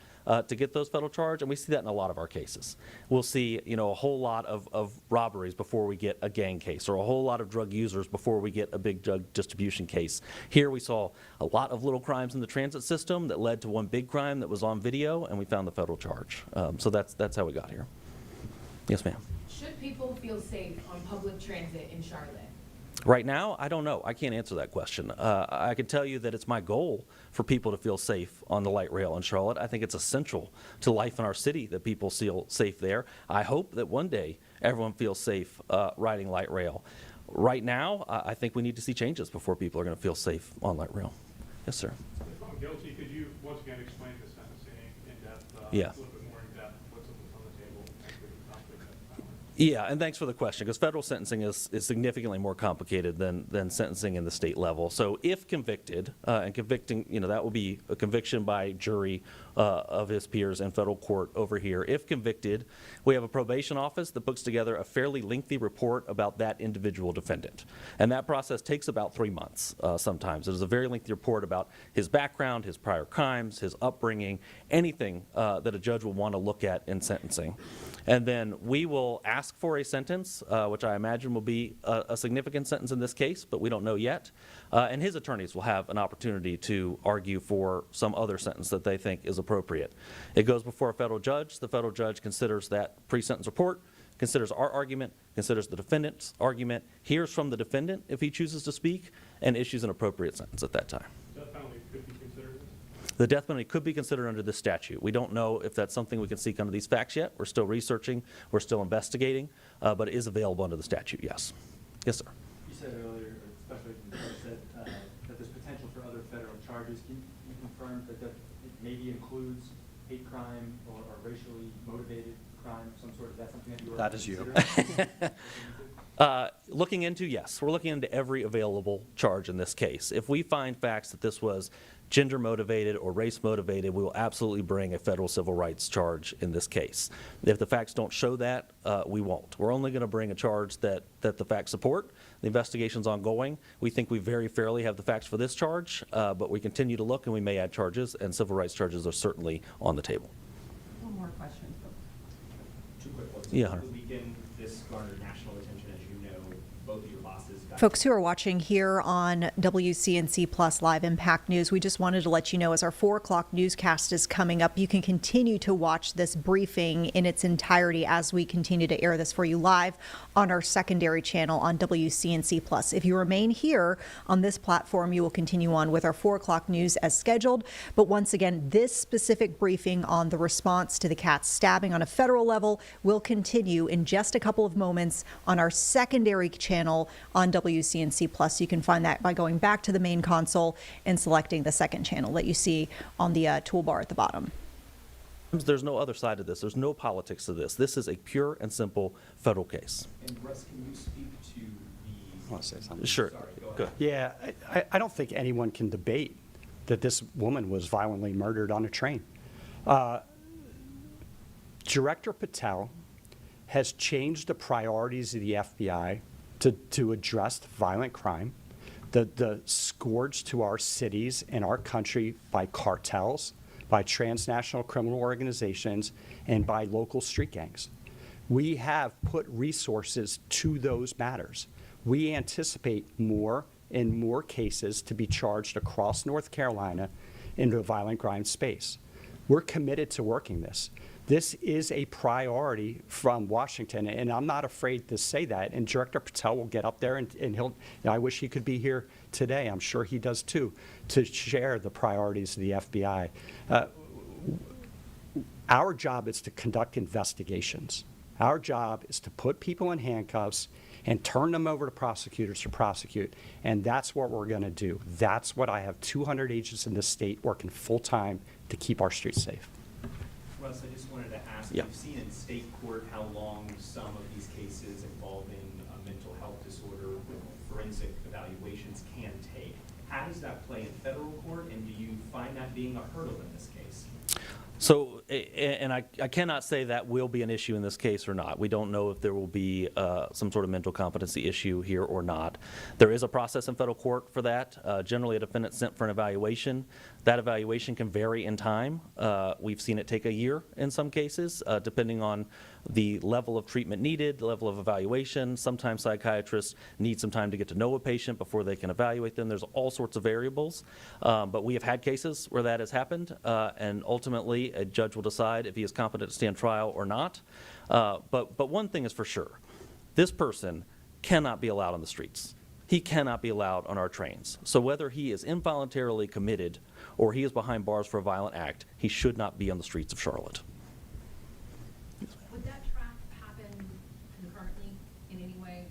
to get those federal charge, and we see that in a lot of our cases. We'll see, a whole lot of robberies before we get a gang case, or a whole lot of drug users before we get a big drug distribution case. Here we saw a lot of little crimes in the transit system that led to one big crime that was on video, and we found the federal charge. So that's how we got here. Yes, ma'am. Should people feel safe on public transit in Charlotte? Right now, I don't know. I can't answer that question. I can tell you that it's my goal for people to feel safe on the light rail in Charlotte. I think it's essential to life in our city that people feel safe there. I hope that one day everyone feels safe riding light rail. Right now, I think we need to see changes before people are going to feel safe on light rail. Yes, sir. If I'm guilty, could you once again explain the sentencing in depth, Yeah. a little bit more in depth, what's on the table? Yeah, and thanks for the question, because federal sentencing is significantly more complicated than sentencing in the state level. So if convicted, and convicting, that will be a conviction by jury of his peers in federal court over here. If convicted, we have a probation office that puts together a fairly lengthy report about that individual defendant. And that process takes about 3 months sometimes. It is a very lengthy report about his background, his prior crimes, his upbringing, anything that a judge will want to look at in sentencing. And then we will ask for a sentence, which I imagine will be a significant sentence in this case, but we don't know yet. And his attorneys will have an opportunity to argue for some other sentence that they think is appropriate. It goes before a federal judge. The federal judge considers that pre-sentence report, considers our argument, considers the defendant's argument, hears from the defendant if he chooses to speak, and issues an appropriate sentence at that time. Death penalty could be considered? The death penalty could be considered under this statute. We don't know if that's something we can seek under these facts yet. We're still researching, we're still investigating, but it is available under the statute, yes. Yes, sir. You said earlier, or Special Agent Clark said that there's potential for other federal charges. Can you confirm that it maybe includes hate crime or racially motivated crime of some sort? Is that something that you are That is you. Looking into, yes. We're looking into every available charge in this case. If we find facts that this was gender motivated or race motivated, we will absolutely bring a federal civil rights charge in this case. If the facts don't show that, we won't. We're only going to bring a charge that the facts support. The investigation's ongoing. We think we very fairly have the facts for this charge, but we continue to look and we may add charges, and civil rights charges are certainly on the table. One more question. Two quick ones. Yeah, Over Hunter. the weekend, this garnered national attention, as you know. Both of your bosses got Folks who are watching here on WCNC Plus Live Impact News, we just wanted to let you know as our 4 o'clock newscast is coming up, you can continue to watch this briefing in its entirety as we continue to air this for you live on our secondary channel on WCNC Plus. If you remain here on this platform, you will continue on with our 4 o'clock news as scheduled. But once again, this specific briefing on the response to the Katz stabbing on a federal level will continue in just a couple of moments on our secondary channel on WCNC Plus. You can find that by going back to the main console and selecting the second channel that you see on the toolbar at the bottom. There's no other side to this. There's no politics to this. This is a pure and simple federal case. And Russ, can you speak to the... I want to say something. Sure. Sorry, go ahead. Good. Yeah, I don't think anyone can debate that this woman was violently murdered on a train. Director Patel has changed the priorities of the FBI to address violent crime, the scourge to our cities and our country by cartels, by transnational criminal organizations, and by local street gangs. We have put resources to those matters. We anticipate more and more cases to be charged across North Carolina into a violent crime space. We're committed to working this. This is a priority from Washington, and I'm not afraid to say that. And Director Patel will get up there, and he'll, I wish he could be here today, I'm sure he does too, to share the priorities of the FBI. Our job is to conduct investigations. Our job is to put people in handcuffs and turn them over to prosecutors to prosecute, and that's what we're going to do. That's what I have 200 agents in this state working full-time to keep our streets safe. Russ, I just wanted to ask, Yeah. We've seen in state court how long some of these cases involving a mental health disorder with forensic evaluations can take. How does that play in federal court, and do you find that being a hurdle in this case? So, and I cannot say that will be an issue in this case or not. We don't know if there will be some sort of mental competency issue here or not. There is a process in federal court for that. Generally, a defendant sent for an evaluation. That evaluation can vary in time. We've seen it take a year in some cases, depending on the level of treatment needed, the level of evaluation. Sometimes psychiatrists need some time to get to know a patient before they can evaluate them. There's all sorts of variables, but we have had cases where that has happened, and ultimately a judge will decide if he is competent to stand trial or not. But one thing is for sure, this person cannot be allowed on the streets. He cannot be allowed on our trains. So whether he is involuntarily committed or he is behind bars for a violent act, he should not be on the streets of Charlotte. Would that track happen concurrently in any way?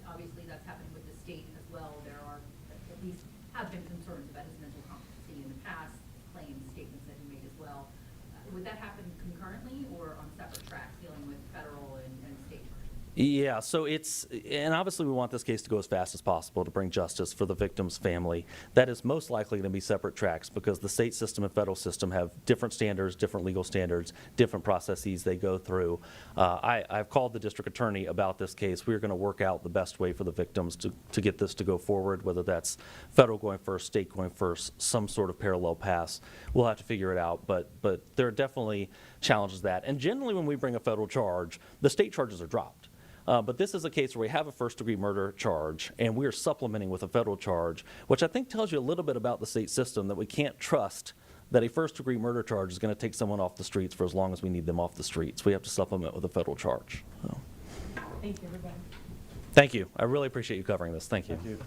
Obviously, that's happened with the state as well. There are, at least, have been concerns about his mental competency in the past, claims, statements that he made as well. Would that happen concurrently or on separate tracks dealing with federal and state charges? Yeah, so and obviously we want this case to go as fast as possible to bring justice for the victim's family. That is most likely going to be separate tracks because the state system and federal system have different standards, different legal standards, different processes they go through. I've called the district attorney about this case. We're going to work out the best way for the victims to get this to go forward, whether that's federal going first, state going first, some sort of parallel paths. We'll have to figure it out, but there are definitely challenges that. And generally when we bring a federal charge, the state charges are dropped. But this is a case where we have a first-degree murder charge, and we are supplementing with a federal charge, which I think tells you a little bit about the state system, that we can't trust that a first-degree murder charge is going to take someone off the streets for as long as we need them off the streets. We have to supplement with a federal charge. So, Thank you, everybody. thank you. I really appreciate you covering this. Thank you. Thank you.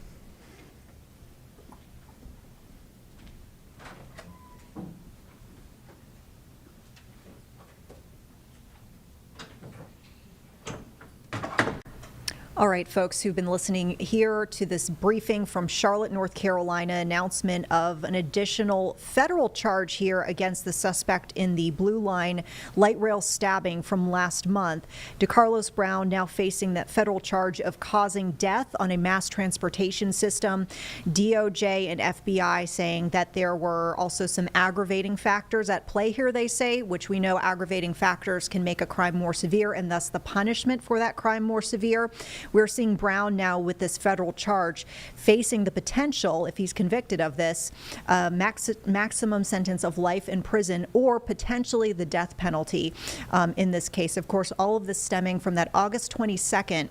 All right, folks who've been listening here to this briefing from Charlotte, North Carolina, announcement of an additional federal charge here against the suspect in the Blue Line light rail stabbing from last month. DeCarlos Brown now facing that federal charge of causing death on a mass transportation system. DOJ and FBI saying that there were also some aggravating factors at play here, they say, which we know aggravating factors can make a crime more severe and thus the punishment for that crime more severe. We're seeing Brown now with this federal charge facing the potential, if he's convicted of this, maximum sentence of life in prison or potentially the death penalty in this case. Of course, all of this stemming from that August 22nd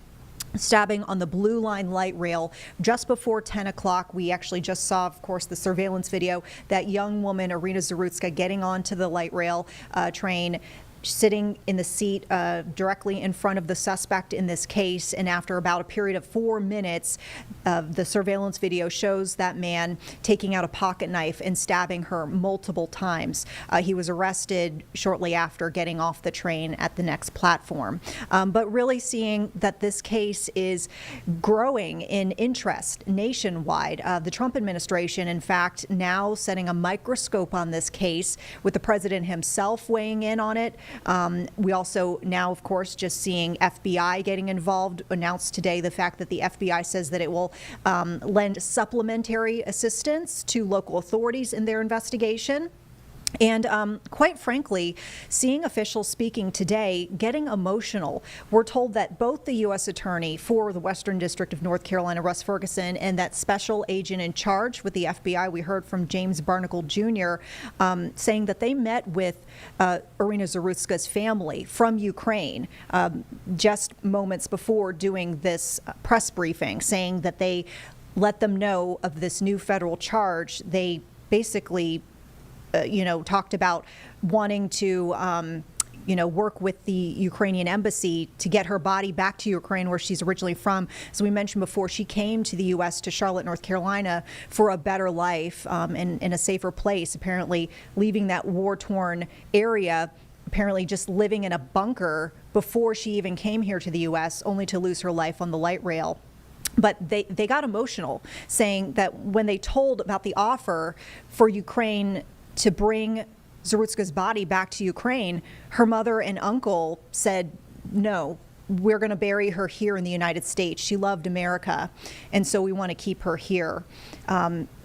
stabbing on the Blue Line light rail just before 10 o'clock. We actually just saw, of course, the surveillance video, that young woman, Irina Zarutska, getting onto the light rail train, sitting in the seat directly in front of the suspect in this case. And after about a period of 4 minutes, the surveillance video shows that man taking out a pocket knife and stabbing her multiple times. He was arrested shortly after getting off the train at the next platform. But really seeing that this case is growing in interest nationwide. The Trump administration, in fact, now setting a microscope on this case with the president himself weighing in on it. We also now, of course, just seeing FBI getting involved. Announced today the fact that the FBI says that it will lend supplementary assistance to local authorities in their investigation. And quite frankly, seeing officials speaking today getting emotional. We're told that both the U.S. Attorney for the Western District of North Carolina, Russ Ferguson, and that special agent in charge with the FBI, we heard from James Barnacle Jr., saying that they met with Irina Zarutska's family from Ukraine just moments before doing this press briefing, saying that they let them know of this new federal charge. They basically talked about wanting to, work with the Ukrainian embassy to get her body back to Ukraine, where she's originally from. As we mentioned before, she came to the U.S., to Charlotte, North Carolina, for a better life in a safer place, apparently leaving that war-torn area, apparently just living in a bunker before she even came here to the U.S., only to lose her life on the light rail. But they got emotional, saying that when they told about the offer for Ukraine to bring Zarutska's body back to Ukraine, her mother and uncle said, no, we're going to bury her here in the United States. She loved America, and so we want to keep her here.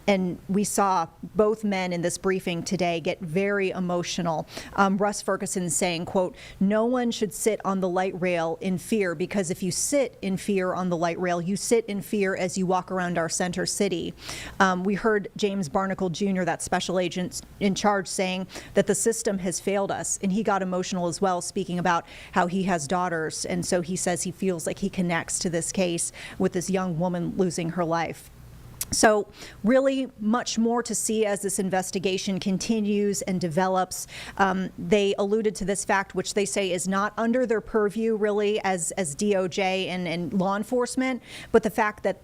And we saw both men in this briefing today get very emotional. Russ Ferguson saying, quote, no one should sit on the light rail in fear, because if you sit in fear on the light rail, you sit in fear as you walk around our center city. We heard James Barnacle Jr., that special agent in charge, saying that the system has failed us. And he got emotional as well, speaking about how he has daughters. And so he says he feels like he connects to this case with this young woman losing her life. So really much more to see as this investigation continues and develops. They alluded to this fact, which they say is not under their purview really as DOJ and law enforcement, but the fact that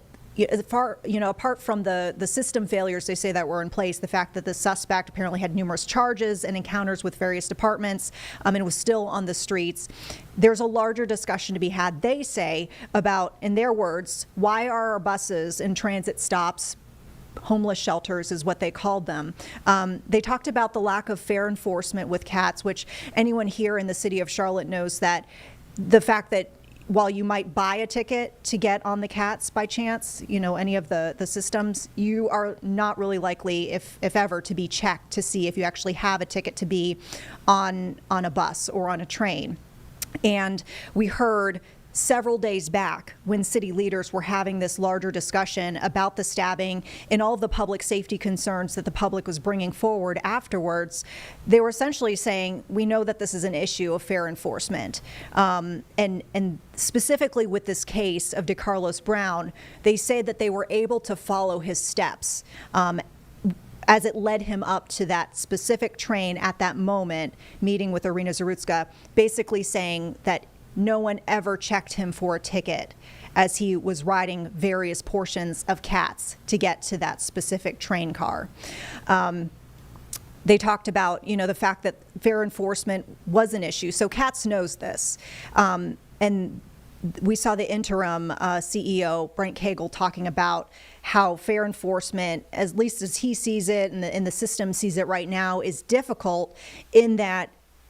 apart from the system failures they say that were in place, the fact that the suspect apparently had numerous charges and encounters with various departments and was still on the streets, there's a larger discussion to be had, they say, about, in their words, why are our buses and transit stops homeless shelters is what they called them. They talked about the lack of fair enforcement with cats, which anyone here in the city of Charlotte knows that the fact that while you might buy a ticket to get on the cats by chance, any of the systems, you are not really likely, if ever, to be checked to see if you actually have a ticket to be on a bus or on a train. And we heard several days back when city leaders were having this larger discussion about the stabbing and all of the public safety concerns that the public was bringing forward afterwards, they were essentially saying, we know that this is an issue of fair enforcement. And specifically with this case of DeCarlos Brown, they say that they were able to follow his steps. as it led him up to that specific train at that moment, meeting with Irina Zarutska, basically saying that no one ever checked him for a ticket as he was riding various portions of Katz to get to that specific train car. They talked about, the fact that fair enforcement was an issue. So Katz knows this. And we saw the interim CEO, Brent Cagle, talking about how fair enforcement, at least as he sees it and the system sees it right now, is difficult in that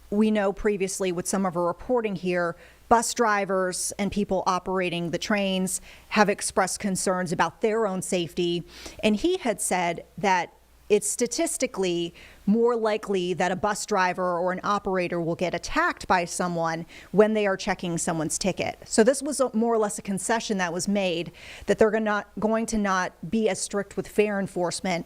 we know previously with some of our reporting here, bus drivers and people operating the trains have expressed concerns about their own safety. And he had said that it's statistically more likely that a bus driver or an operator will get attacked by someone when they are checking someone's ticket. So this was more or less a concession that was made, that they're going to not be as strict with fair enforcement,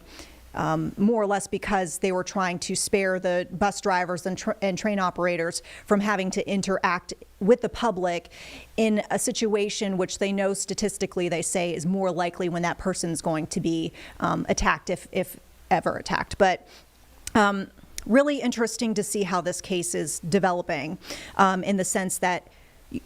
more or less because they were trying to spare the bus drivers and train operators from having to interact with the public in a situation which they know statistically, they say, is more likely when that person's going to be attacked, if ever attacked. But really interesting to see how this case is developing, in the sense that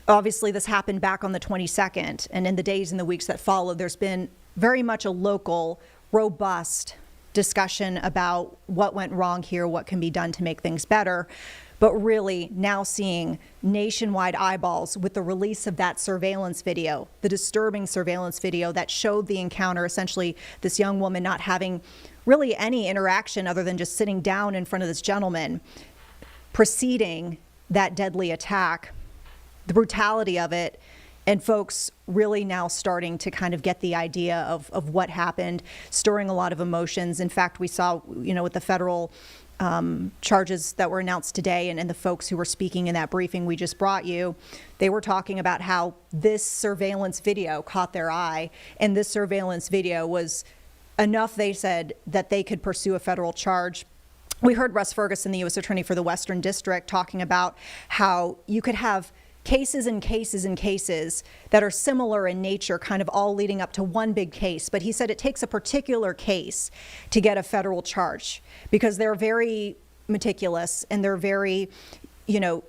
obviously this happened back on the 22nd, and in the days and the weeks that followed, there's been very much a local, robust discussion about what went wrong here, what can be done to make things better. But really now seeing nationwide eyeballs with the release of that surveillance video, the disturbing surveillance video that showed the encounter, essentially this young woman not having really any interaction other than just sitting down in front of this gentleman, preceding that deadly attack, the brutality of it, and folks really now starting to kind of get the idea of what happened, stirring a lot of emotions. In fact, we saw, with the federal charges that were announced today and the folks who were speaking in that briefing we just brought you, they were talking about how this surveillance video caught their eye, and this surveillance video was enough, they said, that they could pursue a federal charge. We heard Russ Ferguson, the U.S. Attorney for the Western District, talking about how you could have cases and cases and cases that are similar in nature, kind of all leading up to one big case. But he said it takes a particular case to get a federal charge because they're very meticulous and they're very,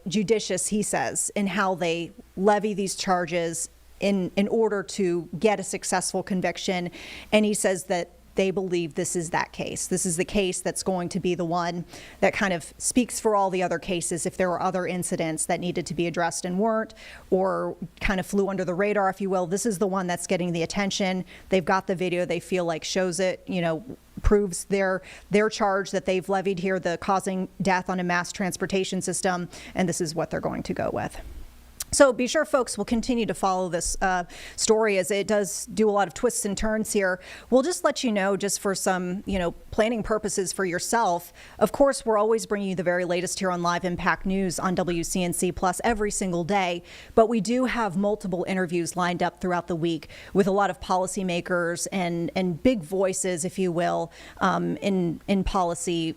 judicious, he says, in how they levy these charges in order to get a successful conviction. And he says that they believe this is that case. This is the case that's going to be the one that kind of speaks for all the other cases if there were other incidents that needed to be addressed and weren't, or kind of flew under the radar, if you will. This is the one that's getting the attention. They've got the video they feel like shows it, proves their charge that they've levied here, the causing death on a mass transportation system, and this is what they're going to go with. So be sure, folks, we'll continue to follow this story as it does do a lot of twists and turns here. We'll just let you know, just for some, planning purposes for yourself. Of course, we're always bringing you the very latest here on Live Impact News on WCNC Plus every single day. But we do have multiple interviews lined up throughout the week with a lot of policymakers and big voices, if you will, in policy,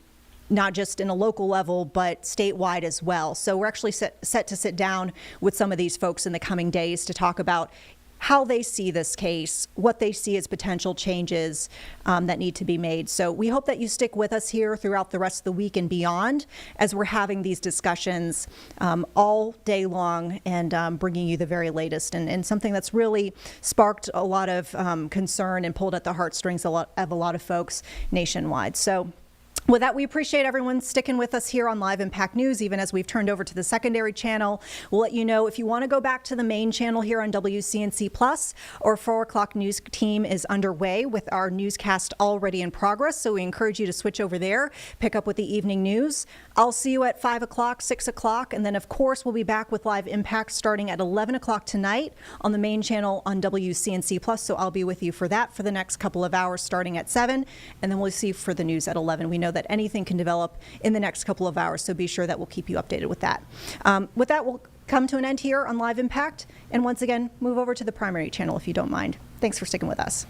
not just in a local level, but statewide as well. So we're actually set to sit down with some of these folks in the coming days to talk about how they see this case, what they see as potential changes that need to be made. So we hope that you stick with us here throughout the rest of the week and beyond as we're having these discussions all day long and bringing you the very latest and something that's really sparked a lot of concern and pulled at the heartstrings of a lot of folks nationwide. So with that, we appreciate everyone sticking with us here on Live Impact News, even as we've turned over to the secondary channel. We'll let you know if you want to go back to the main channel here on WCNC Plus, our 4 o'clock news team is underway with our newscast already in progress. So we encourage you to switch over there, pick up with the evening news. I'll see you at 5 o'clock, 6 o'clock, and then of course we'll be back with Live Impact starting at 11 o'clock tonight on the main channel on WCNC Plus. So I'll be with you for that for the next couple of hours starting at 7, and then we'll see you for the news at 11. We know that anything can develop in the next couple of hours, so be sure that we'll keep you updated with that. With that, we'll come to an end here on Live Impact, and once again, move over to the primary channel if you don't mind. Thanks for sticking with us.